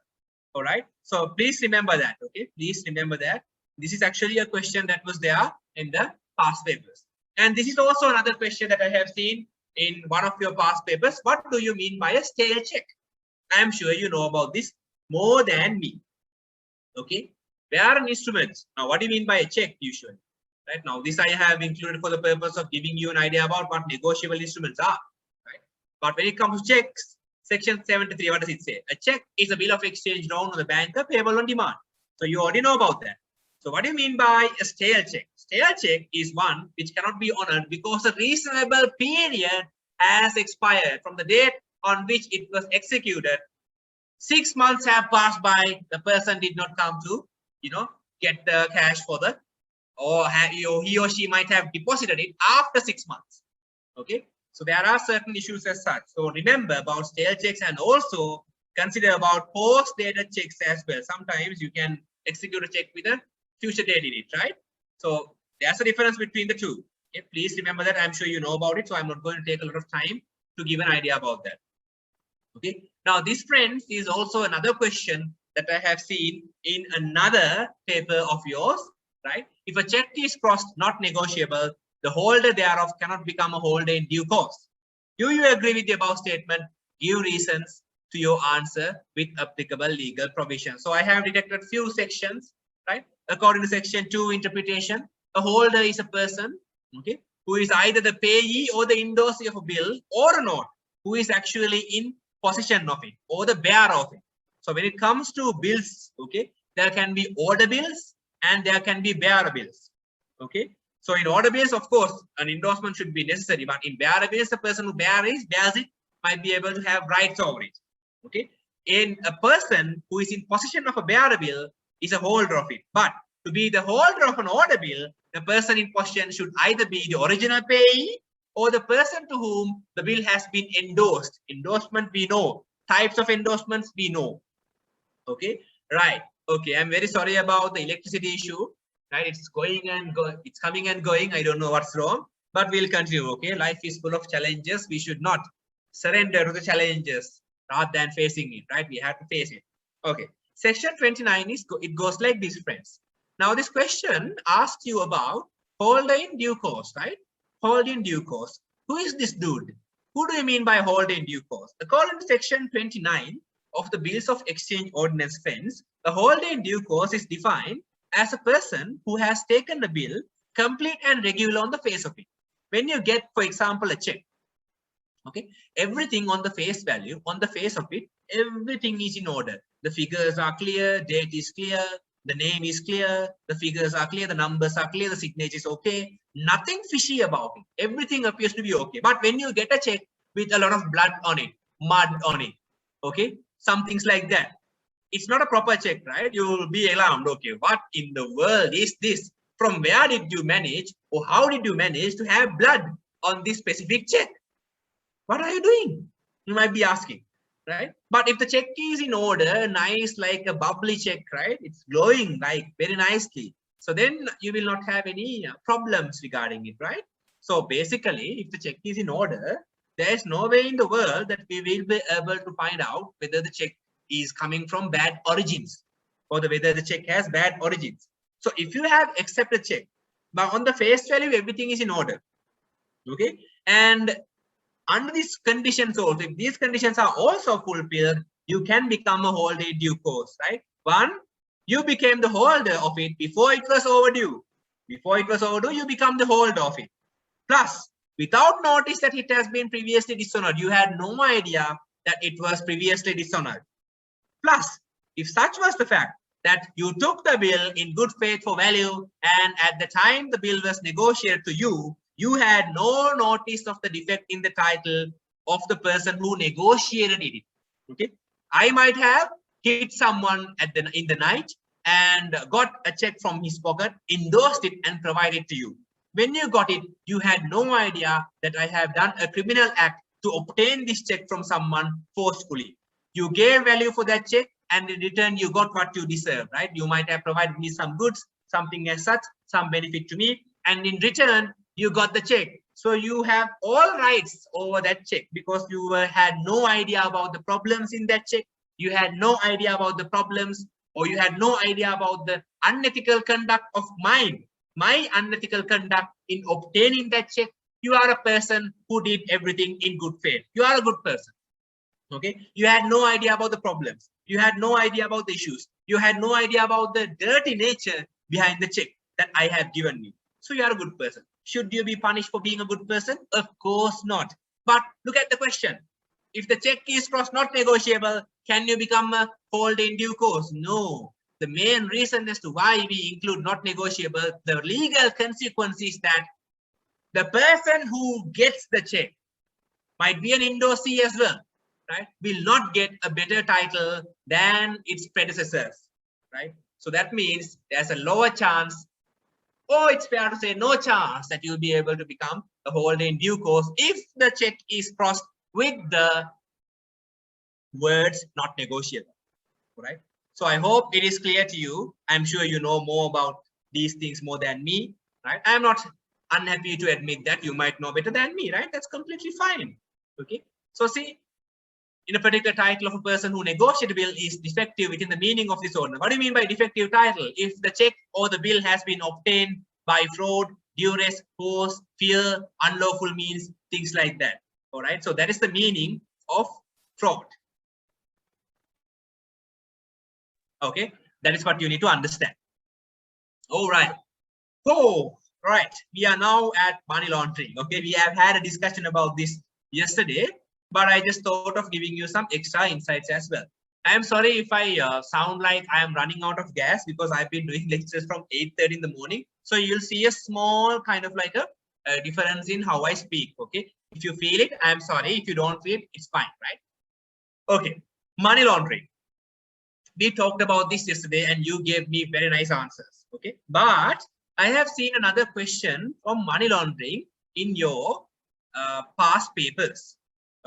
Speaker 1: All right. So please remember that. Okay. Please remember that. This is actually a question that was there in the past papers. And this is also another question that I have seen in one of your past papers. What do you mean by a stale check? I am sure you know about this more than me. Okay. Where are instruments? Now, what do you mean by a check usually? Right now, this I have included for the purpose of giving you an idea about what negotiable instruments are. But when it comes to checks, section 73, what does it say? A check is a bill of exchange drawn on the banker payable on demand. So you already know about that. So what do you mean by a stale check? Stale check is one which cannot be honored because a reasonable period has expired from the date on which it was executed. 6 months have passed by, the person did not come to, get the cash for the, or he or she might have deposited it after 6 months. Okay. So there are certain issues as such. So remember about stale checks and also consider about post-dated checks as well. Sometimes you can execute a check with a future date in it, right? So there's a difference between the two. Okay, please remember that. I'm sure you know about it, so I'm not going to take a lot of time to give an idea about that. Okay, now this, friends, is also another question that I have seen in another paper of yours, right? If a check is crossed not negotiable, the holder thereof cannot become a holder in due course. Do you agree with the above statement? Give reasons to your answer with applicable legal provision. So I have detected few sections, right? According to section 2 interpretation, a holder is a person, okay, who is either the payee or the endorsee of a bill or a note, who is actually in possession of it or the bearer of it. So when it comes to bills, okay, there can be order bills and there can be bearer bills. Okay, so in order bills, of course, an endorsement should be necessary, but in bearer bills, the person who bears it might be able to have rights over it. Okay, in a person who is in possession of a bearer bill is a holder of it, but to be the holder of an order bill, the person in possession should either be the original payee or the person to whom the bill has been endorsed. Endorsement we know, types of endorsements we know. Okay, right. Okay, I'm very sorry about the electricity issue. Right, it's going and it's coming and going. I don't know what's wrong, but we'll continue. Okay, life is full of challenges. We should not surrender to the challenges rather than facing it. Right, we have to face it. Okay, section 29 is it goes like this, friends. Now this question asks you about holder in due course, right? Hold in due course. Who is this dude? Who do you mean by hold in due course? According to section 29 of the Bills of Exchange Ordinance, friends, a holder in due course is defined as a person who has taken the bill complete and regular on the face of it. When you get, for example, a check, okay, everything on the face value, on the face of it, everything is in order. The figures are clear, date is clear, the name is clear, the figures are clear, the numbers are clear, the signature is okay. Nothing fishy about it. Everything appears to be okay. But when you get a check with a lot of blood on it, mud on it, okay, some things like that, it's not a proper check, right? You will be alarmed. Okay, what in the world is this? From where did you manage, or how did you manage to have blood on this specific check? What are you doing? You might be asking, right? But if the check is in order, nice, like a bubbly check, right? It's glowing like very nicely. So then you will not have any problems regarding it, right? So basically, if the check is in order, there is no way in the world that we will be able to find out whether the check is coming from bad origins or whether the check has bad origins. So if you have accepted a check, but on the face value, everything is in order, okay? And under these conditions also, if these conditions are also fulfilled, you can become a holder in due course, right? One, you became the holder of it before it was overdue. Before it was overdue, you become the holder of it. Plus, without notice that it has been previously dishonored, you had no idea that it was previously dishonored. Plus, if such was the fact that you took the bill in good faith for value, and at the time the bill was negotiated to you, you had no notice of the defect in the title of the person who negotiated it. Okay, I might have hit someone in the night and got a check from his pocket, endorsed it, and provided to you. When you got it, you had no idea that I have done a criminal act to obtain this check from someone forcefully. You gave value for that check, and in return, you got what you deserve, right? You might have provided me some goods, something as such, some benefit to me, and in return, you got the check. So you have all rights over that check because you had no idea about the problems in that check. You had no idea about the problems, or you had no idea about the unethical conduct of mine. My unethical conduct in obtaining that check. You are a person who did everything in good faith. You are a good person. Okay, you had no idea about the problems. You had no idea about the issues. You had no idea about the dirty nature behind the check that I have given you. So you are a good person. Should you be punished for being a good person? Of course not. But look at the question. If the check is crossed not negotiable, can you become a holder in due course? No. The main reason as to why we include not negotiable, the legal consequence is that the person who gets the check might be an endorsee as well, right? Will not get a better title than its predecessors, right? So that means there's a lower chance or it's fair to say no chance that you'll be able to become a holder in due course if the check is crossed with the words not negotiable, right? So I hope it is clear to you. I'm sure you know more about these things more than me, right? I'm not unhappy to admit that you might know better than me, right? That's completely fine. Okay. So see, in a particular title of a person who negotiated bill is defective within the meaning of this ordinance. What do you mean by defective title? If the check or the bill has been obtained by fraud, duress, force, fear, unlawful means, things like that. All right. So that is the meaning of fraud. Okay. That is what you need to understand. All right. So, right. We are now at money laundering. Okay. We have had a discussion about this yesterday, but I just thought of giving you some extra insights as well. I am sorry if I sound like I am running out of gas because I've been doing lectures from 8:30 in the morning. So you'll see a small kind of like a difference in how I speak. Okay. If you feel it, I'm sorry. If you don't feel it, it's fine, right? Okay. Money laundering. We talked about this yesterday and you gave me very nice answers. Okay. But I have seen another question from money laundering in your past papers.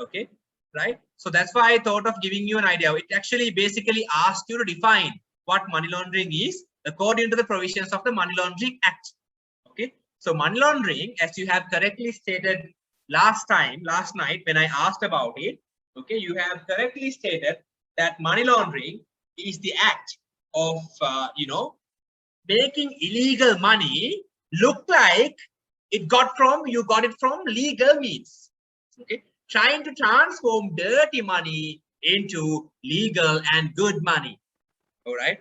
Speaker 1: Okay. Right. So that's why I thought of giving you an idea. It actually basically asks you to define what money laundering is according to the provisions of the Money Laundering Act. Okay. So money laundering, as you have correctly stated last night when I asked about it. Okay. You have correctly stated that money laundering is the act of, making illegal money look like you got it from legal means. Okay. Trying to transform dirty money into legal and good money. All right.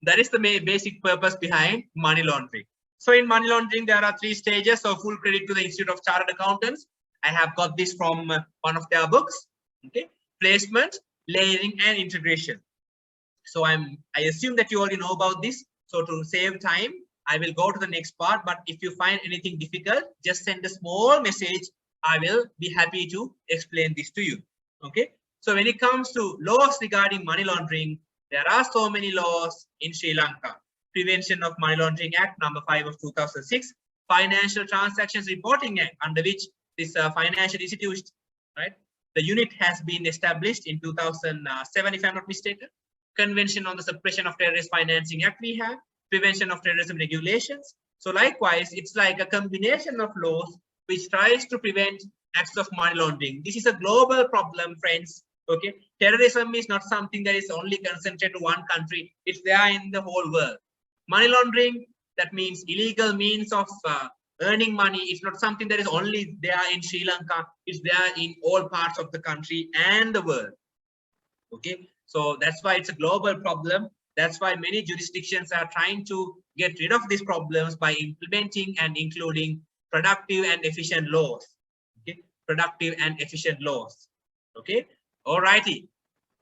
Speaker 1: That is the basic purpose behind money laundering. So in money laundering, there are 3 stages. So full credit to the Institute of Chartered Accountants. I have got this from one of their books. Okay. Placement, layering, and integration. So I assume that you already know about this. So to save time, I will go to the next part. But if you find anything difficult, just send a small message. I will be happy to explain this to you. Okay. So when it comes to laws regarding money laundering, there are so many laws in Sri Lanka. Prevention of Money Laundering Act number 5 of 2006, Financial Transactions Reporting Act, under which this financial institution, right? The unit has been established in 2007, if I'm not mistaken. Convention on the Suppression of Terrorist Financing Act we have, Prevention of Terrorism Regulations. So likewise, it's like a combination of laws which tries to prevent acts of money laundering. This is a global problem, friends. Okay, terrorism is not something that is only concentrated to one country. It's there in the whole world. Money laundering, that means illegal means of earning money. It's not something that is only there in Sri Lanka. It's there in all parts of the country and the world. Okay, so that's why it's a global problem. That's why many jurisdictions are trying to get rid of these problems by implementing and including productive and efficient laws. Okay, productive and efficient laws. Okay, alrighty.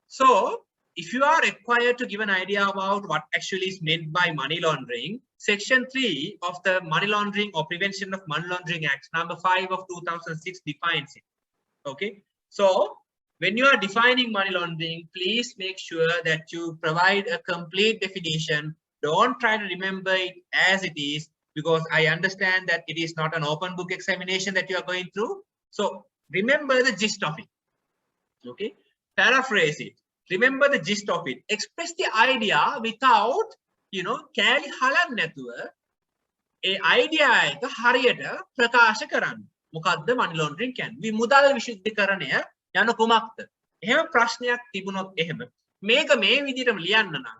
Speaker 1: So if you are required to give an idea about what actually is meant by money laundering, Section 3 of the Money Laundering or Prevention of Money Laundering Act number 5 of 2006 defines it. Okay, so when you are defining money laundering, please make sure that you provide a complete definition. Don't try to remember it as it is, because I understand that it is not an open book examination that you are going through. So remember the gist of it. Okay, paraphrase it. Remember the gist of it. Express the idea without, කෑලි හලන්න නැතුව ඒ idea එක හරියට ප්‍රකාශ කරන්න. මොකද්ද money laundering කියන්නේ? විමුදල් විශුද්ධිකරණය යන කුමක්ද? එහෙම ප්‍රශ්නයක් තිබුණොත් එහෙම මේක මේ විදිහටම ලියන්න නම්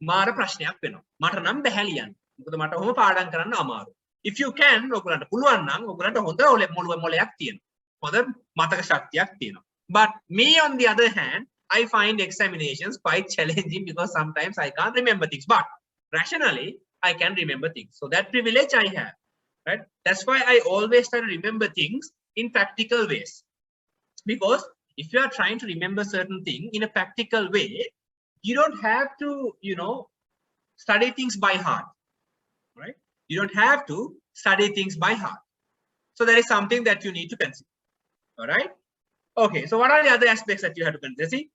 Speaker 1: මාර ප්‍රශ්නයක් වෙනවා. මට නම් බැහැ ලියන්න. මොකද මට ඔහොම පාඩම් කරන්න අමාරු. If you can, ඔයගලන්ට පුළුවන් නම් ඔයගලන්ට හොඳ මොලයක් තියෙනවා. හොඳ මතක ශක්තියක් තියෙනවා. But me on the other hand, I find examinations quite challenging because sometimes I can't remember things, but rationally I can remember things. So that privilege I have, right? That's why I always try to remember things in practical ways. Because if you are trying to remember certain thing in a practical way, you don't have to, study things by heart, right? You don't have to study things by heart. So that is something that you need to consider. All right. Okay. So what are the other aspects that you have to consider? See,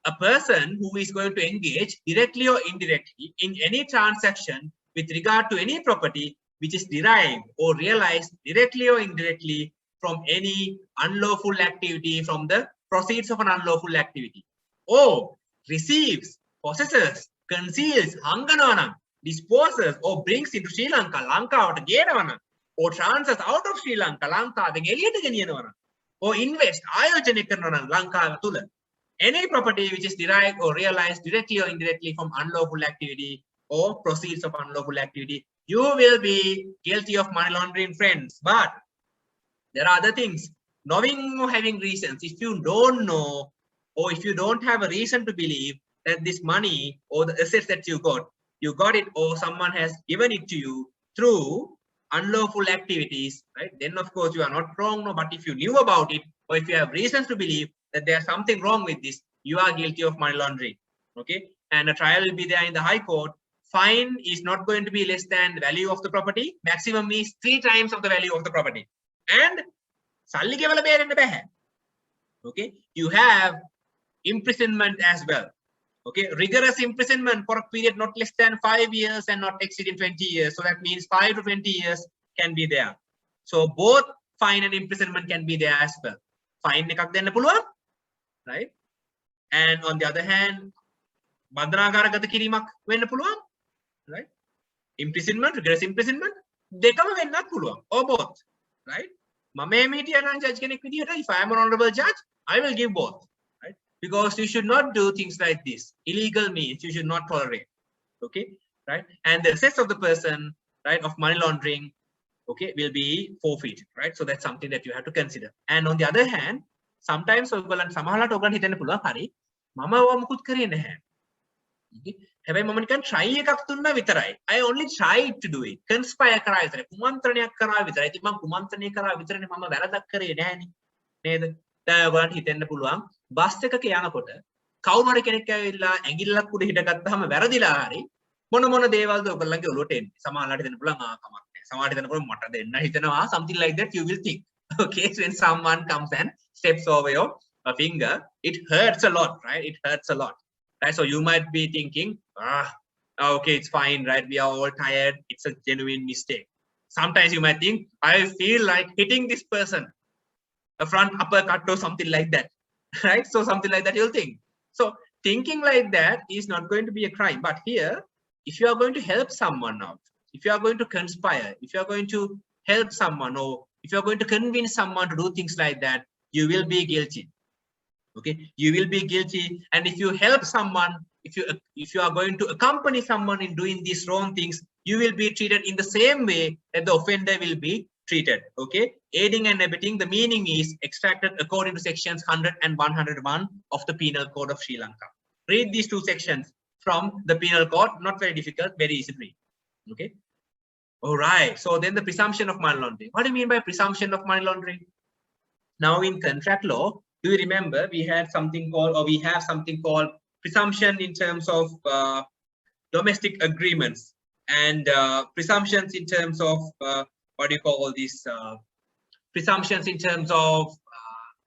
Speaker 1: a person who is going to engage directly or indirectly in any transaction with regard to any property which is derived or realized directly or indirectly from any unlawful activity, from the proceeds of an unlawful activity, or receives, possesses, conceals, hanganavanam, disposes or brings into Sri Lanka, Lanka or transfers out of Sri Lanka, Lanka or invest, Lanka Tula. Any property which is derived or realized directly or indirectly from unlawful activity or proceeds of unlawful activity, you will be guilty of money laundering, friends. But there are other things. Knowing or having reasons, if you don't know or if you don't have a reason to believe that this money or the assets that you got it or someone has given it to you through unlawful activities, right? Then of course you are not wrong. No, but if you knew about it or if you have reasons to believe that there's something wrong with this, you are guilty of money laundering. Okay, and a trial will be there in the High Court. Fine is not going to be less than the value of the property. Maximum is 3 times of the value of the property. And okay, you have imprisonment as well. Okay, rigorous imprisonment for a period not less than 5 years and not exceeding 20 years. So that means 5 to 20 years can be there. So both fine and imprisonment can be there as well. Fine එකක් දෙන්න පුළුවන්, right? And on the other hand, බන්ධනාගාරගත කිරීමක් වෙන්න පුළුවන්, right? Imprisonment, rigorous imprisonment, දෙකම වෙන්නත් පුළුවන්, or both, right? මම මේ හිටියා නම් judge කෙනෙක් විදියට, if I am an honorable judge, I will give both, right? Because you should not do things like this. Illegal means you should not tolerate, okay, right? And the assets of the person, right, of money laundering, okay, will be forfeited, right? So that's something that you have to consider. And on the other hand, sometimes ඔයගොල්ලන් සමහරවිට ඔයගොල්ලන් හිතන්න පුළුවන්, හරි මම ඔය මුකුත් කරේ නැහැ. Okay, හැබැයි මම නිකන් try එකක් දුන්නා විතරයි. I only tried to do it. Conspire කරා විතරයි. කුමන්ත්‍රණයක් කරා විතරයි. ඉතින් මම කුමන්ත්‍රණය කරා විතරනේ, මම වැරදක් කරේ නැහැනේ. නේද? දැන් ඔයගොල්ලන්ට හිතෙන්න පුළුවන් බස් එකක යනකොට කවුරු හරි කෙනෙක් ඇවිල්ලා ඇඟිල්ලක් උඩ හිටගත්තාම වැරදිලා හරි මොන දේවල්ද ඔයගොල්ලන්ගේ ඔලුවට එන්නේ. සමහරවිට හිතෙන්න පුළුවන් කමක් නැහැ. සමහරවිට හිතෙන්න පුළුවන් මට දෙන්න හිතනවා, something like that you will think. Okay, so when someone comes and steps over your finger, it hurts a lot, right? It hurts a lot, right? So you might be thinking, okay, it's fine, right? We are all tired. It's a genuine mistake. Sometimes you might think, I feel like hitting this person, a front uppercut or something like that, right? So something like that you'll think. So thinking like that is not going to be a crime. But here, if you are going to help someone out, if you are going to conspire, if you are going to help someone, or if you are going to convince someone to do things like that, you will be guilty. Okay, you will be guilty. And if you help someone, if you are going to accompany someone in doing these wrong things, you will be treated in the same way that the offender will be treated. Okay, aiding and abetting, the meaning is extracted according to sections 100 and 101 of the Penal Code of Sri Lanka. Read these 2 sections from the Penal Code. Not very difficult, very easy to read. Okay, all right. So then the presumption of money laundering. What do you mean by presumption of money laundering? Now in contract law, do you remember we had something called, or we have something called presumption in terms of domestic agreements, and presumptions in terms of what do you call all these presumptions in terms of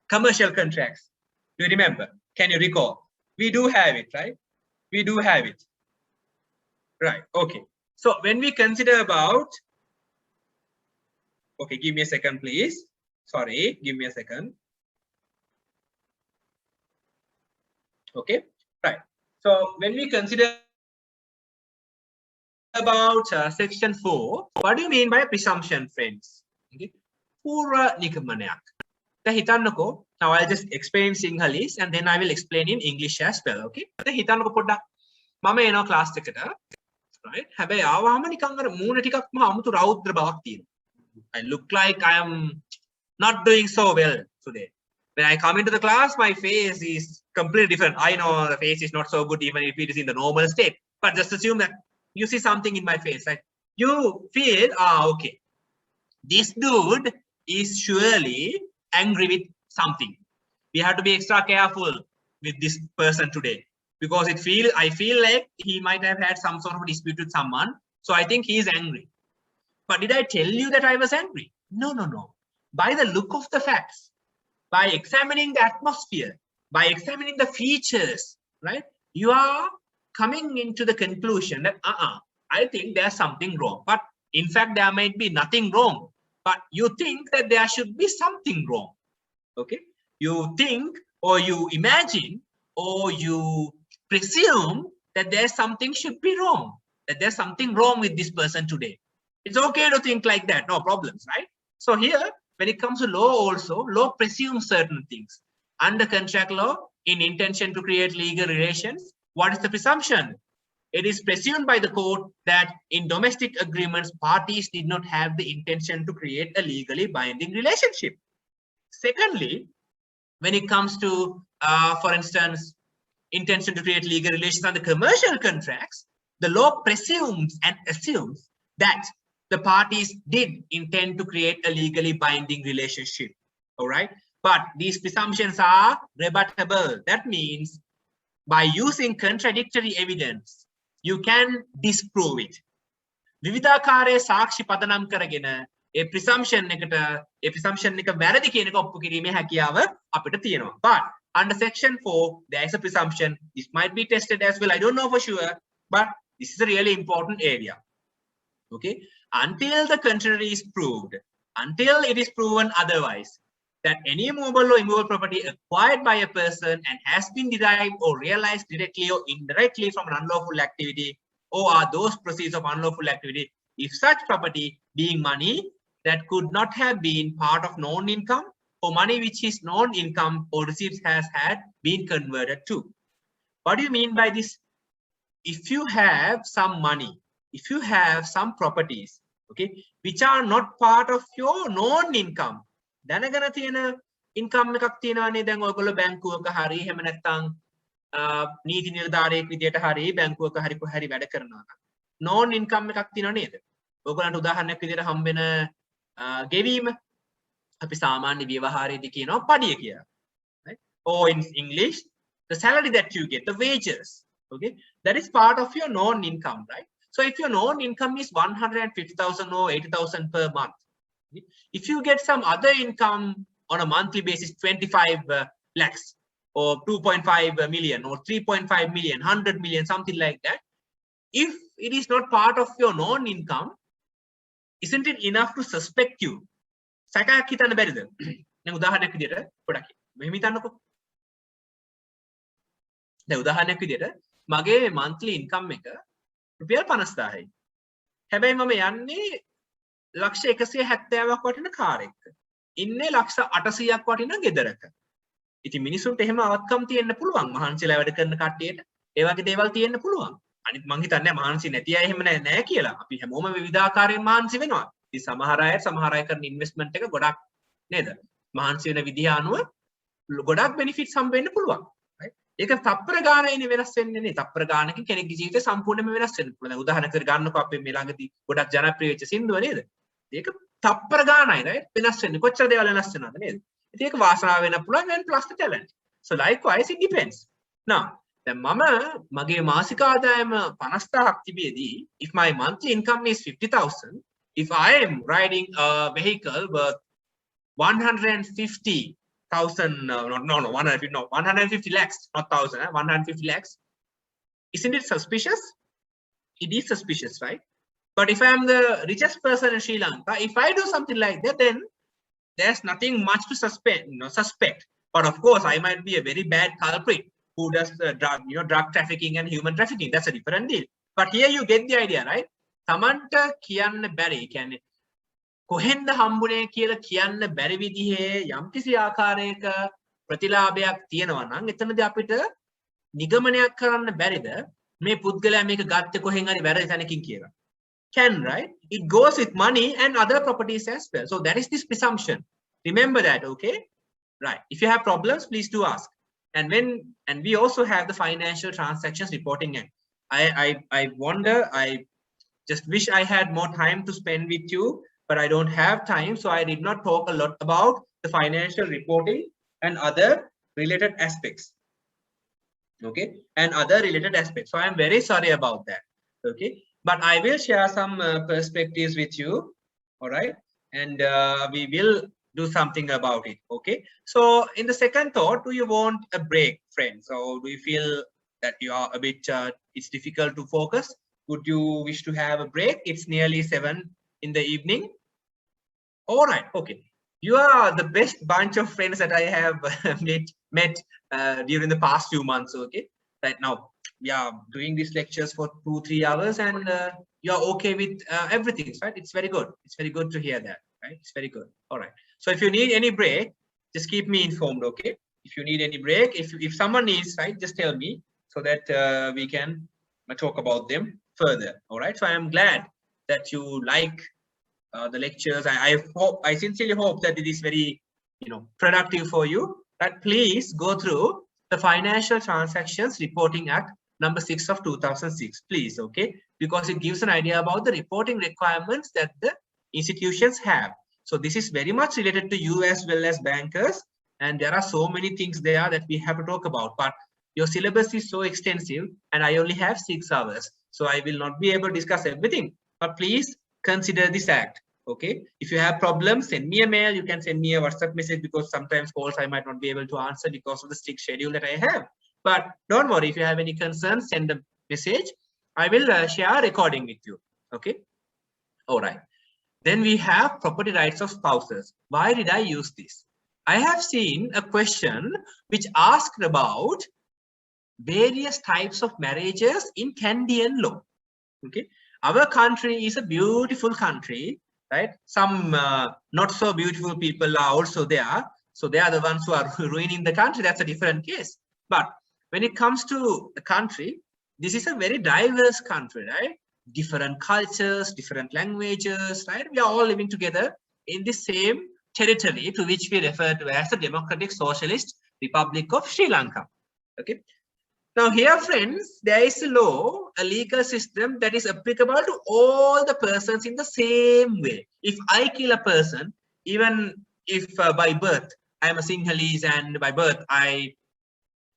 Speaker 1: commercial contracts. Do you remember? Can you recall? We do have it, right? We do have it, right? Okay, so when we consider about, okay, give me a second please, sorry, give me a second. Okay, right. So when we consider about section 4, what do you mean by presumption, friends? Okay, pura nikamanak. Now I'll just explain Sinhalese and then I will explain in English as well. Okay, hitanako podak mama ena class ekata, right? Habayi awama nikan ara moona tikak ma amutu raudra bawak tiyena. I look like I am not doing so well today. When I come into the class, my face is completely different. I know the face is not so good even if it is in the normal state. But just assume that you see something in my face. Like you feel, okay, this dude is surely angry with something. We have to be extra careful with this person today because I feel like he might have had some sort of dispute with someone. So I think he is angry. But did I tell you that I was angry? No, no, no. By the look of the facts, by examining the atmosphere, by examining the features, right? You are coming into the conclusion that I think there's something wrong. But in fact, there might be nothing wrong. But you think that there should be something wrong. Okay? You think or you imagine or you presume that there's something should be wrong. That there's something wrong with this person today. It's okay to think like that. No problems, right? So here, when it comes to law also, law presumes certain things. Under contract law, in intention to create legal relations, what is the presumption? It is presumed by the court that in domestic agreements, parties did not have the intention to create a legally binding relationship. Secondly, when it comes to, for instance, intention to create legal relations under commercial contracts, the law presumes and assumes that the parties did intend to create a legally binding relationship. All right. But these presumptions are rebuttable. That means by using contradictory evidence, you can disprove it. විවිධාකාරයේ සාක්ෂි පදනම් කරගෙන ඒ presumption එක වැරදි කියන එක ඔප්පු කිරීමේ හැකියාව අපිට තියෙනවා. But under section 4, there is a presumption. This might be tested as well. I don't know for sure, but this is a really important area. Okay. Until the contrary is proved, until it is proven otherwise, that any movable or immovable property acquired by a person and has been derived or realized directly or indirectly from an unlawful activity, or are those proceeds of unlawful activity, if such property being money that could not have been part of known income, or money which is known income or receipts has had been converted to. What do you mean by this? If you have some money, if you have some properties, okay, which are not part of your known income, දැනගෙන තියෙන income එකක් තියෙනවානේ. දැන් ඔයගොල්ලෝ බැංකුවක හරි එහෙම නැත්නම් නීති නිලධාරියෙක් විදියට හරි බැංකුවක හරි කොහරි වැඩ කරනවා නම් known income එකක් තියෙනව නේද? ඔයගොල්ලන්ට උදාහරණයක් විදියට හම්බෙන ගෙවීම අපි සාමාන්‍ය ව්‍යවහාරයේදී කියනවා පඩිය කියලා. Right? Or in English, the salary that you get, the wages, okay, that is part of your known income, right? So if your known income is 150,000 or 80,000 per month, if you get some other income on a monthly basis, 25 lakhs or 2.5 million or 3.5 million, 100 million, something like that, if it is not part of your known income, isn't it enough to suspect you? සැකයක් හිතන්න බැරිද? දැන් උදාහරණයක් විදියට පොඩක් මෙහෙම හිතන්නකෝ. දැන් උදාහරණයක් විදියට මගේ monthly income එක රුපියල් 50000යි. හැබැයි මම යන්නේ ලක්ෂ 170ක් වටින කාර් එකක. ඉන්නේ ලක්ෂ 800ක් වටින ගෙදරක. ඉතින් මිනිසුන්ට එහෙම අවත්කම් තියෙන්න පුළුවන්. මහන්සිලා වැඩ කරන කට්ටියට ඒ වගේ දේවල් තියෙන්න පුළුවන්. අනිත් මං හිතන්නේ මහන්සි නැති අය එහෙම නෑ කියලා. අපි හැමෝම විවිධාකාරයෙන් මහන්සි වෙනවා. ඉතින් සමහර අය කරන ඉන්වෙස්ට්මන්ට් එක ගොඩක් නේද? මහන්සි වෙන විදිහ අනුව ගොඩක් බෙනිෆිට්ස් හම්බ වෙන්න පුළුවන්. right? ඒක තප්පර ගානයිනේ වෙනස් වෙන්නේ නේ. තප්පර ගානකින් කෙනෙක්ගේ ජීවිතය සම්පූර්ණයෙන්ම වෙනස් වෙන්න පුළුවන්. දැන් උදාහරණයක් ගන්නකො අපි මේ ළඟදී ගොඩක් ජනප්‍රිය වෙච්ච සින්දුව නේද? ඒක තප්පර ගානයි right? වෙනස් වෙන්නේ. කොච්චර දේවල් වෙනස් වෙනවද නේද? ඉතින් ඒක වාසනාව වෙන්න පුළුවන් and plus the talent. So likewise it depends. Now, දැන් මම මගේ මාසික ආදායම 50000ක් තිබියදී if my monthly income is 50,000, if I am riding a vehicle worth 150,000, no, 150 lakhs, not 1,000, 150 lakhs, isn't it suspicious? It is suspicious, right? But if I am the richest person in Sri Lanka, if I do something like that, then there's nothing much to suspect. But of course, I might be a very bad culprit who does drug trafficking and human trafficking. That's a different deal. But here you get the idea, right? Tamanta කියන්න බැරි කියන්නේ කොහෙන්ද හම්බුනේ කියලා කියන්න බැරි විදිහේ යම්කිසි ආකාරයක ප්‍රතිලාභයක් තියෙනවා නම් එතනදී අපිට නිගමනයක් කරන්න බැරිද මේ පුද්ගලයා මේක ගත්තේ කොහෙන් හරි වැරදි තැනකින් කියලා. Can, right? It goes with money and other properties as well. So that is this presumption. Remember that, okay? Right. If you have problems, please do ask. And we also have the Financial Transactions Reporting Act. I wonder, I just wish I had more time to spend with you, but I don't have time. So I did not talk a lot about the financial reporting and other related aspects. Okay. And other related aspects. So I'm very sorry about that. Okay. But I will share some perspectives with you. All right. And we will do something about it. Okay. So in the second thought, do you want a break, friends? Or do you feel that you are a bit, it's difficult to focus? Would you wish to have a break? It's nearly 7 in the evening. All right, okay. You are the best bunch of friends that I have met during the past few months, okay? Right now, we are doing these lectures for 2-3 hours and you're okay with everything, right? It's very good. It's very good to hear that, right? It's very good. All right. So if you need any break, just keep me informed, okay? If you need any break, if someone needs, right, just tell me so that we can talk about them further, all right? So I am glad that you like the lectures. I sincerely hope that it is very, productive for you. But please go through the Financial Transactions Reporting Act number 6 of 2006, please, okay? Because it gives an idea about the reporting requirements that the institutions have. So this is very much related to you as well as bankers, and there are so many things there that we have to talk about. But your syllabus is so extensive, and I only have 6 hours, so I will not be able to discuss everything. But please consider this act, okay? If you have problems, send me a mail. You can send me a WhatsApp message, because sometimes calls I might not be able to answer because of the strict schedule that I have. But don't worry, if you have any concerns, send a message. I will share a recording with you, okay? All right. Then we have property rights of spouses. Why did I use this? I have seen a question which asked about various types of marriages in Canadian law, okay? Our country is a beautiful country, right? Some not so beautiful people are also there. So they are the ones who are ruining the country. That's a different case. But when it comes to the country, this is a very diverse country, right? Different cultures, different languages, right? We are all living together in the same territory to which we refer to as the Democratic Socialist Republic of Sri Lanka, okay? Now here, friends, there is a law, a legal system that is applicable to all the persons in the same way. If I kill a person, even if by birth I am a Sinhalese and by birth I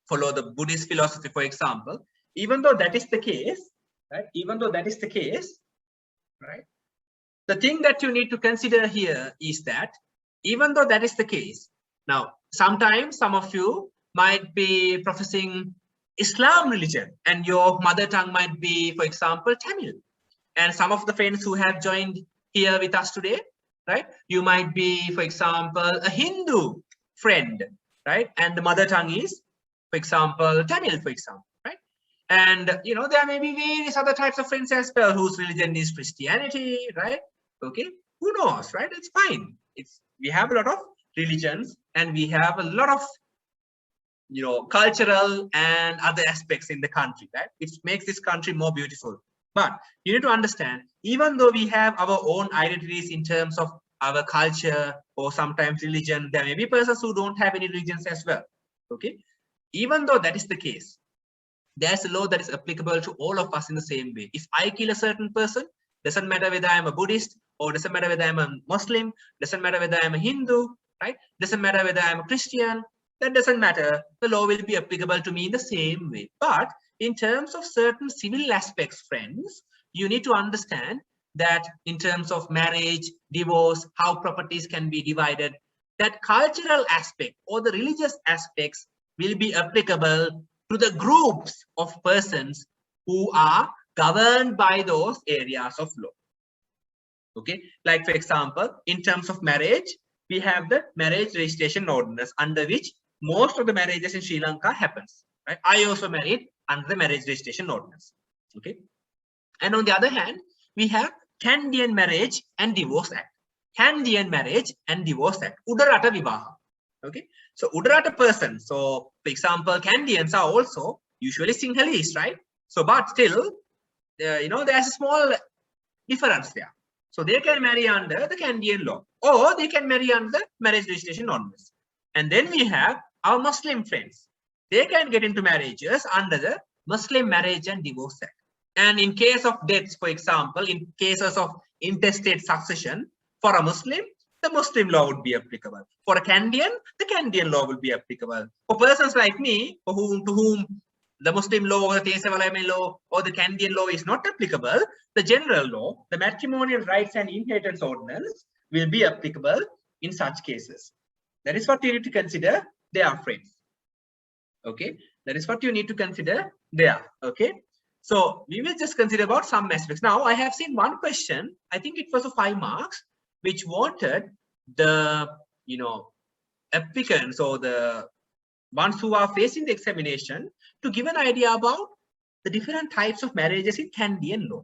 Speaker 1: follow the Buddhist philosophy, for example, even though that is the case, right? Even though that is the case, right? The thing that you need to consider here is that even though that is the case, now sometimes some of you might be professing Islam religion and your mother tongue might be, for example, Tamil. And some of the friends who have joined here with us today, right? You might be, for example, a Hindu friend, right? And the mother tongue is, for example, Tamil, for example, right? And, there may be various other types of friends as well whose religion is Christianity, right? Okay, who knows, right? It's fine. We have a lot of religions and we have a lot of cultural and other aspects in the country, right? Which makes this country more beautiful. But you need to understand, even though we have our own identities in terms of our culture or sometimes religion, there may be persons who don't have any religions as well, okay? Even though that is the case, there's a law that is applicable to all of us in the same way. If I kill a certain person, doesn't matter whether I'm a Buddhist or doesn't matter whether I'm a Muslim, doesn't matter whether I'm a Hindu, right? Doesn't matter whether I'm a Christian, that doesn't matter. The law will be applicable to me in the same way. But in terms of certain civil aspects, friends, you need to understand that in terms of marriage, divorce, how properties can be divided, that cultural aspect or the religious aspects will be applicable to the groups of persons who are governed by those areas of law. Okay, like for example, in terms of marriage, we have the Marriage Registration Ordinance, under which most of the marriages in Sri Lanka happens, right? I also married under the Marriage Registration Ordinance, okay? And on the other hand, we have Canadian Marriage and Divorce Act. Canadian Marriage and Divorce Act, Udarata Vivaha, okay? So Udarata person, so for example, Canadians are also usually Sinhalese, right? So, but still, there's a small difference there. So they can marry under the Canadian law, or they can marry under the Marriage Registration Ordinance. And then we have our Muslim friends. They can get into marriages under the Muslim Marriage and Divorce Act. And in case of deaths, for example, in cases of intestate succession, for a Muslim, the Muslim law would be applicable. For a Canadian, the Canadian law will be applicable. For persons like me, to whom the Muslim law or the Tesavalame law or the Canadian law is not applicable, the general law, the Matrimonial Rights and Inheritance Ordinance will be applicable in such cases. That is what you need to consider there, friends. Okay, that is what you need to consider there. Okay, So we will just consider about some aspects. Now I have seen one question, I think it was a 5 marks, which wanted the, applicants or the ones who are facing the examination to give an idea about the different types of marriages in Canadian law.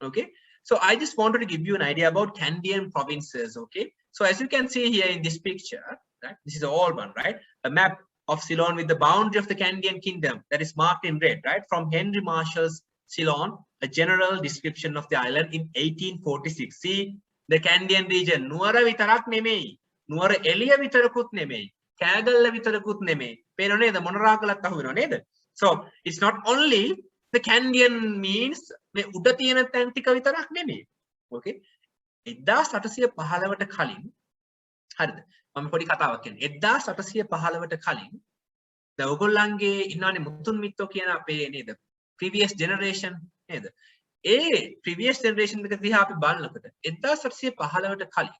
Speaker 1: Okay, so I just wanted to give you an idea about Canadian provinces. Okay, so as you can see here in this picture, right, this is the old one, right, a map of Ceylon with the boundary of the Canadian kingdom that is marked in red, right, from Henry Marshall's Ceylon, a general description of the island in 1846. See the Canadian region, Nuwara vitarak nemei, Nuwara Elia vitarakut nemei, Kagalla vitarakut nemei, peno neda monoragalak ahuwena neda. So it's not only the Canadian means මේ උඩ තියෙන තැන් ටික විතරක් නෙමෙයි. Okay, 1815ට කලින් හරිද? මම පොඩි කතාවක් කියන්නම්. 1815ට කලින් දැන් ඔයගොල්ලන්ගේ ඉන්නවනේ මුතුන් මිත්තෝ කියන අපේ නේද? previous generation නේද? ඒ previous generation එක දිහා අපි බලනකොට 1815ට කලින්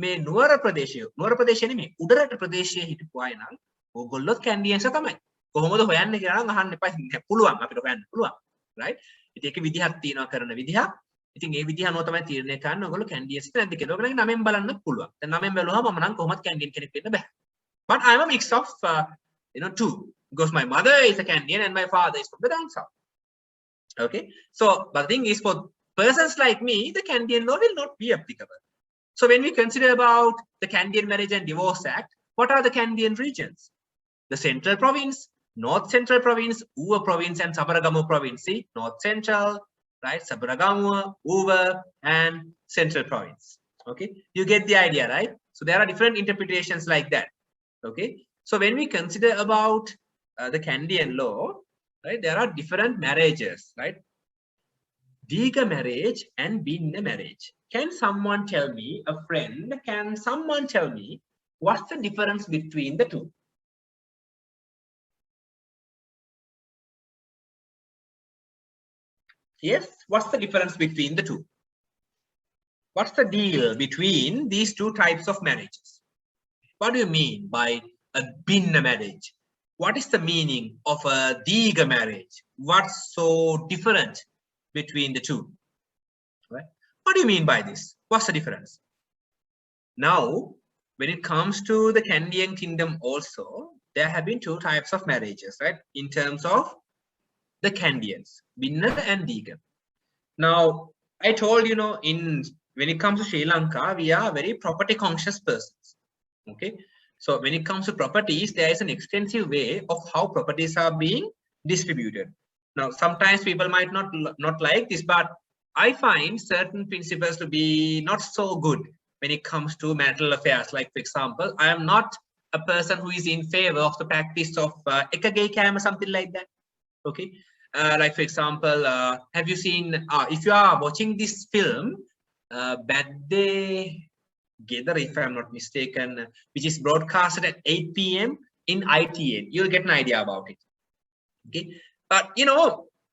Speaker 1: මේ නුවර ප්‍රදේශය නෙමෙයි උඩරට ප්‍රදේශයේ හිටපු අය නම් ඕගොල්ලොත් කැන්ඩියන්ස් තමයි. කොහොමද හොයන්නේ කියලා නම් අහන්න එපා. පුළුවන් අපිට හොයන්න පුළුවන්. right? ඉතින් ඒක විදිහක් තියෙනවා කරන විදිහක්. ඉතින් ඒ විදිහ අනුව තමයි තීරණය කරන්න ඕගොල්ලෝ කැන්ඩියන්ස් නැද්ද කියලා. ඔයගොල්ලන්ගේ නමෙන් බලන්න පුළුවන්. දැන් නමෙන් බැලුවම මම නම් කොහොමද කැන්ඩියන් කෙනෙක් වෙන්න බෑ. But I'm a mix of two, because my mother is a Canadian and my father is from the down south. Okay, so but the thing is, for persons like me, the Canadian law will not be applicable. So when we consider about the Canadian Marriage and Divorce Act, what are the Canadian regions? The Central Province, North Central Province, Uva Province, and Sabaragamu Province. See, North Central, right? Sabaragamu, Uva, and Central Province. Okay, you get the idea, right? So there are different interpretations like that. Okay, so when we consider about the Canadian law, right, there are different marriages, right? Diga marriage and binna marriage. Can someone tell me, a friend, can someone tell me what's the difference between the two? Yes, what's the difference between the two? What's the deal between these two types of marriages? What do you mean by a binna marriage? What is the meaning of a diga marriage? What's so different between the two? Right? What do you mean by this? What's the difference? Now, when it comes to the Canadian kingdom also, there have been two types of marriages, right? In terms of the Canadians, binna and diga. Now, I told you, when it comes to Sri Lanka, we are very property conscious persons. Okay, so when it comes to properties, there is an extensive way of how properties are being distributed. Now, sometimes people might not like this, but I find certain principles to be not so good when it comes to marital affairs. Like, for example, I am not a person who is in favor of the practice of ekagay cam or something like that. Okay, like for example, have you seen, if you are watching this film, Bad Day Gather, if I'm not mistaken, which is broadcasted at 8 p.m. in IABF, you'll get an idea about it. Okay, but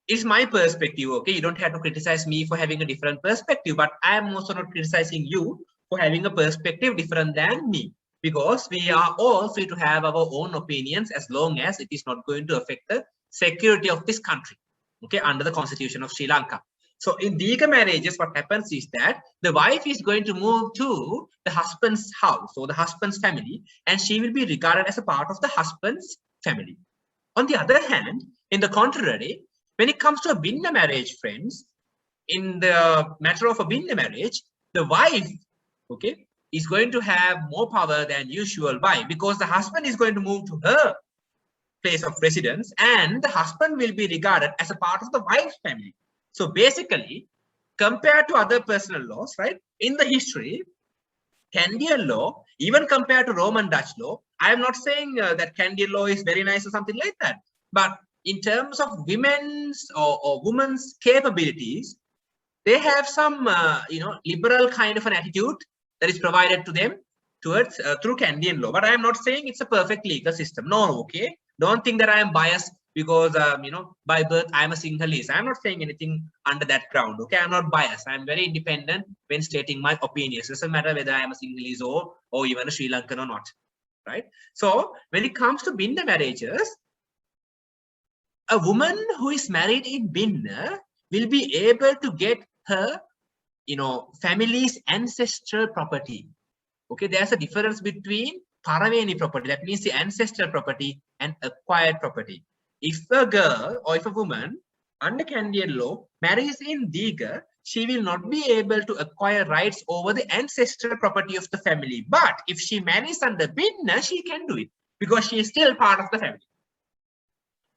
Speaker 1: it's my perspective. Okay, you don't have to criticize me for having a different perspective, but I am also not criticizing you for having a perspective different than me, because we are all free to have our own opinions as long as it is not going to affect the security of this country, okay, under the Constitution of Sri Lanka. So in diga marriages, what happens is that the wife is going to move to the husband's house or the husband's family, and she will be regarded as a part of the husband's family. On the other hand, in the contrary, when it comes to a binna marriage, friends, in the matter of a binna marriage, the wife, okay, is going to have more power than usual. Why? Because the husband is going to move to her place of residence, and the husband will be regarded as a part of the wife's family. So basically, compared to other personal laws, right, in the history, Canadian law, even compared to Roman Dutch law, I am not saying that Canadian law is very nice or something like that, but in terms of women's or women's capabilities, they have some liberal kind of an attitude that is provided to them towards through Canadian law. But I am not saying it's a perfect legal system. No, okay, don't think that I am biased because by birth I am a Sinhalese. I am not saying anything under that ground. Okay, I am not biased. I am very independent when stating my opinions. It doesn't matter whether I am a Sinhalese or even a Sri Lankan or not, right? So when it comes to binna marriages, a woman who is married in Binna will be able to get her, family's ancestral property. Okay, there's a difference between Paraveni property, that means the ancestral property, and acquired property. If a girl or if a woman under Canadian law marries in Diga, she will not be able to acquire rights over the ancestral property of the family. But if she marries under Binna, she can do it because she is still part of the family.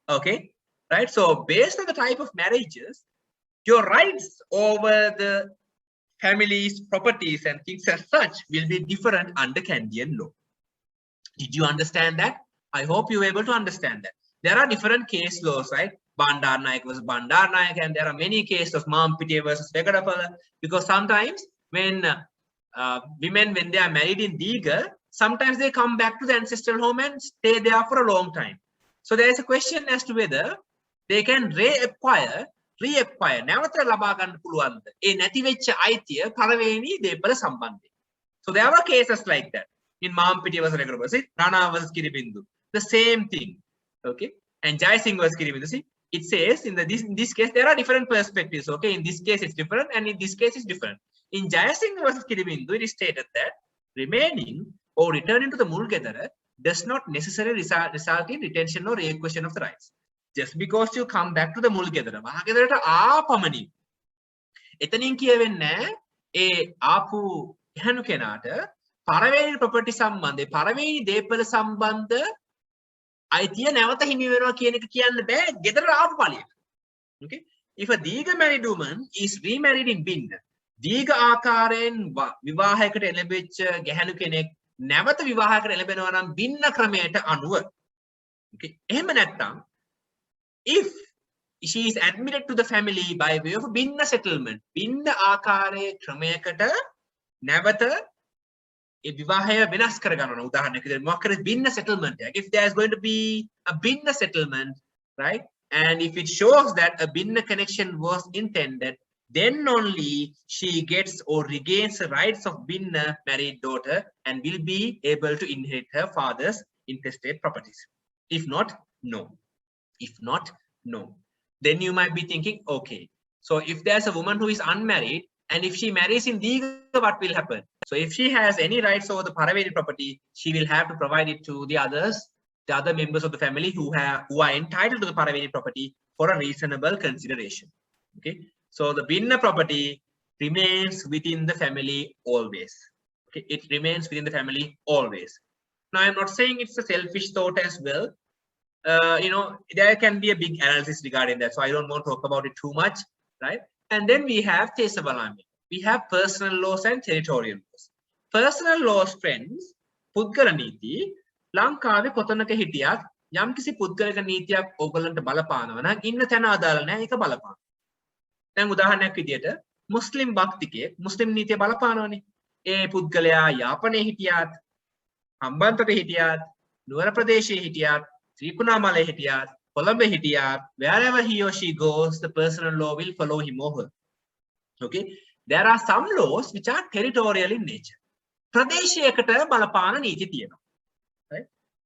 Speaker 1: Okay, right? So based on the type of marriages, your rights over the family's properties and things as such will be different under Canadian law. Did you understand that? I hope you were able to understand that. There are different case laws, right? Bandar Naik versus Bandar Naik, and there are many cases of Mampite versus Vegadapala, because sometimes when women, when they are married in Diga, sometimes they come back to the ancestral home and stay there for a long time. So there is a question as to whether they can reacquire නැවත ලබා ගන්න පුළුවන්ද ඒ නැති වෙච්ච අයිතිය පළවෙනි දේපල සම්බන්ධයෙන්. So there were cases like that in Mampiti versus Revocation, see, Rana versus Kiribindu, the same thing. Okay, and Jai Singh versus Kiribindu, see, it says in this case there are different perspectives. Okay, in this case it's different, and in this case it's different. In Jai Singh versus Kiribindu, it is stated that remaining or returning to the Mulgedara does not necessarily result in retention or reacquisition of the rights. Just because you come back to the Mulgedara, Mahagedara ආපමණි. එතනින් කියවෙන්නේ ඒ ආපු එහෙනු කෙනාට පළවෙනි property සම්බන්ධේ පළවෙනි දේපල සම්බන්ධ අයිතිය නැවත හිමි වෙනවා කියන එක කියන්න බෑ ගෙදර ආපු පළියට. Okay, if a Diga married woman is remarried in Binna, Diga ආකාරයෙන් විවාහයකට එළඹෙච්ච ගැහැණු කෙනෙක් නැවත විවාහයකට එළඹෙනවා නම් Binna ක්‍රමයට අනුව. Okay, එහෙම නැත්නම් if she is admitted to the family by way of a Binna settlement, Binna ආකාරයේ ක්‍රමයකට නැවත ඒ විවාහය වෙනස් කර ගන්නවා. උදාහරණයක් විදිහට මොකක් කරේ Binna settlement එකක්. If there is going to be a Binna settlement, right, and if it shows that a Binna connection was intended, then only she gets or regains the rights of Binna married daughter and will be able to inherit her father's intestate properties. If not, no. If not, no. Then you might be thinking, okay, so if there's a woman who is unmarried and if she marries in Diga, what will happen? So if she has any rights over the Paraveni property, she will have to provide it to the other members of the family who are entitled to the Paraveni property for a reasonable consideration. Okay, so the Binna property remains within the family always. Okay, it remains within the family always. Now I'm not saying it's a selfish thought as well. There can be a big analysis regarding that, so I don't want to talk about it too much, right? And then we have Tesavalami. We have personal laws and territorial laws. Personal laws, friends, පුද්ගල නීති ලංකාවේ කොතනක හිටියත් යම්කිසි පුද්ගලික නීතියක් ඕගොල්ලන්ට බලපානවා නම් ඉන්න තැන අදාළ නැහැ ඒක බලපාන. දැන් උදාහරණයක් විදියට මුස්ලිම් භක්තිකයෙක් මුස්ලිම් නීතිය බලපානවනේ. ඒ පුද්ගලයා යාපනයේ හිටියත්, හම්බන්තොට හිටියත්, නුවර ප්‍රදේශයේ හිටියත්, Trikunamalai hitiyat, Colombe hitiyat, wherever he or she goes, the personal law will follow him or her. Okay, there are some laws which are territorial in nature. Pradeshayakata balapana niti tiyena. Right?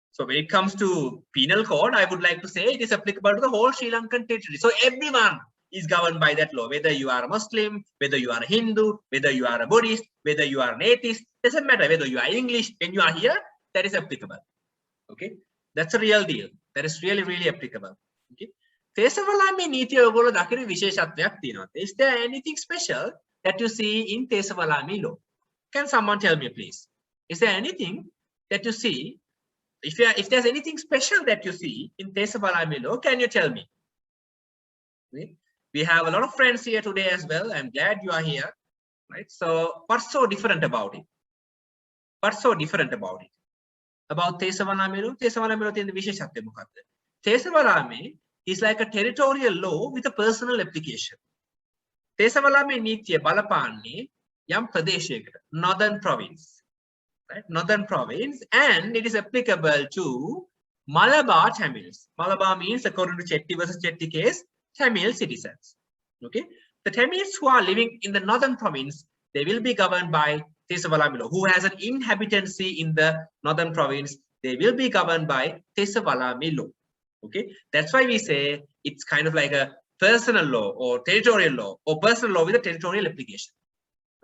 Speaker 1: So when it comes to penal code, I would like to say it is applicable to the whole Sri Lankan territory. So everyone is governed by that law, whether you are a Muslim, whether you are a Hindu, whether you are a Buddhist, whether you are an atheist, doesn't matter whether you are English, when you are here, that is applicable. Okay. That's a real deal. That is really, really applicable. Okay. Tesavalami niti ogolo dakina visheshatvයක් තියෙනවා. Is there anything special that you see in Tesavalami law? Can someone tell me, please? Is there anything that you see? If there's anything special that you see in Tesavalami law, can you tell me? Okay. We have a lot of friends here today as well. I'm glad you are here. Right. So what's so different about it? What's so different about it? About Tesavalami law, Tesavalami law තියෙන විශේෂත්වය මොකක්ද? Tesavalami is like a territorial law with a personal application. Tesavalami නීතිය බලපාන්නේ යම් ප්‍රදේශයකට, northern province, right? Northern province, and it is applicable to Malabar Tamils. Malabar means, according to Chetty versus Chetty case, Tamil citizens. Okay, the Tamils who are living in the northern province, they will be governed by Tesavalami law. Who has an inhabitancy in the northern province, they will be governed by Tesavalami law. Okay, that's why we say it's kind of like a personal law or territorial law or personal law with a territorial application.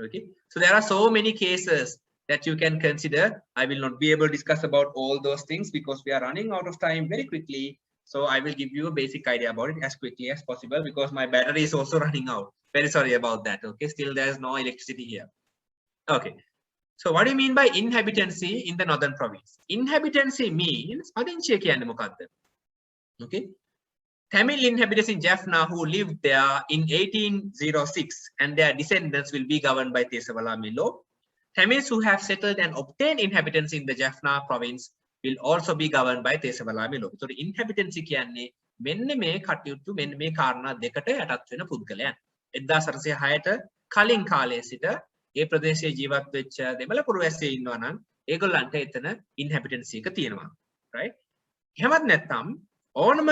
Speaker 1: Okay, so there are so many cases that you can consider. I will not be able to discuss about all those things because we are running out of time very quickly. So I will give you a basic idea about it as quickly as possible because my battery is also running out. Very sorry about that. Okay, still there's no electricity here. Okay, so what do you mean by inhabitancy in the northern province? Inhabitancy means පදිංචිය කියන්නේ මොකක්ද? Okay, Tamil inhabitants in Jaffna who lived there in 1806 and their descendants will be governed by Tesavalami law. Tamils who have settled and obtained inhabitants in the Jaffna province will also be governed by Tesavalami law. So the inhabitants කියන්නේ මෙන්න මේ කටයුතු මෙන්න මේ කාරණා දෙකට යටත් වෙන පුද්ගලයන්. 1906ට කලින් කාලයේ සිට ඒ ප්‍රදේශයේ ජීවත් වෙච්ච දෙමළ පුරවැසියෝ ඉන්නවා නම් ඒගොල්ලන්ට එතන inhabitants එක තියෙනවා. Right? එහෙමත් නැත්නම් ඕනම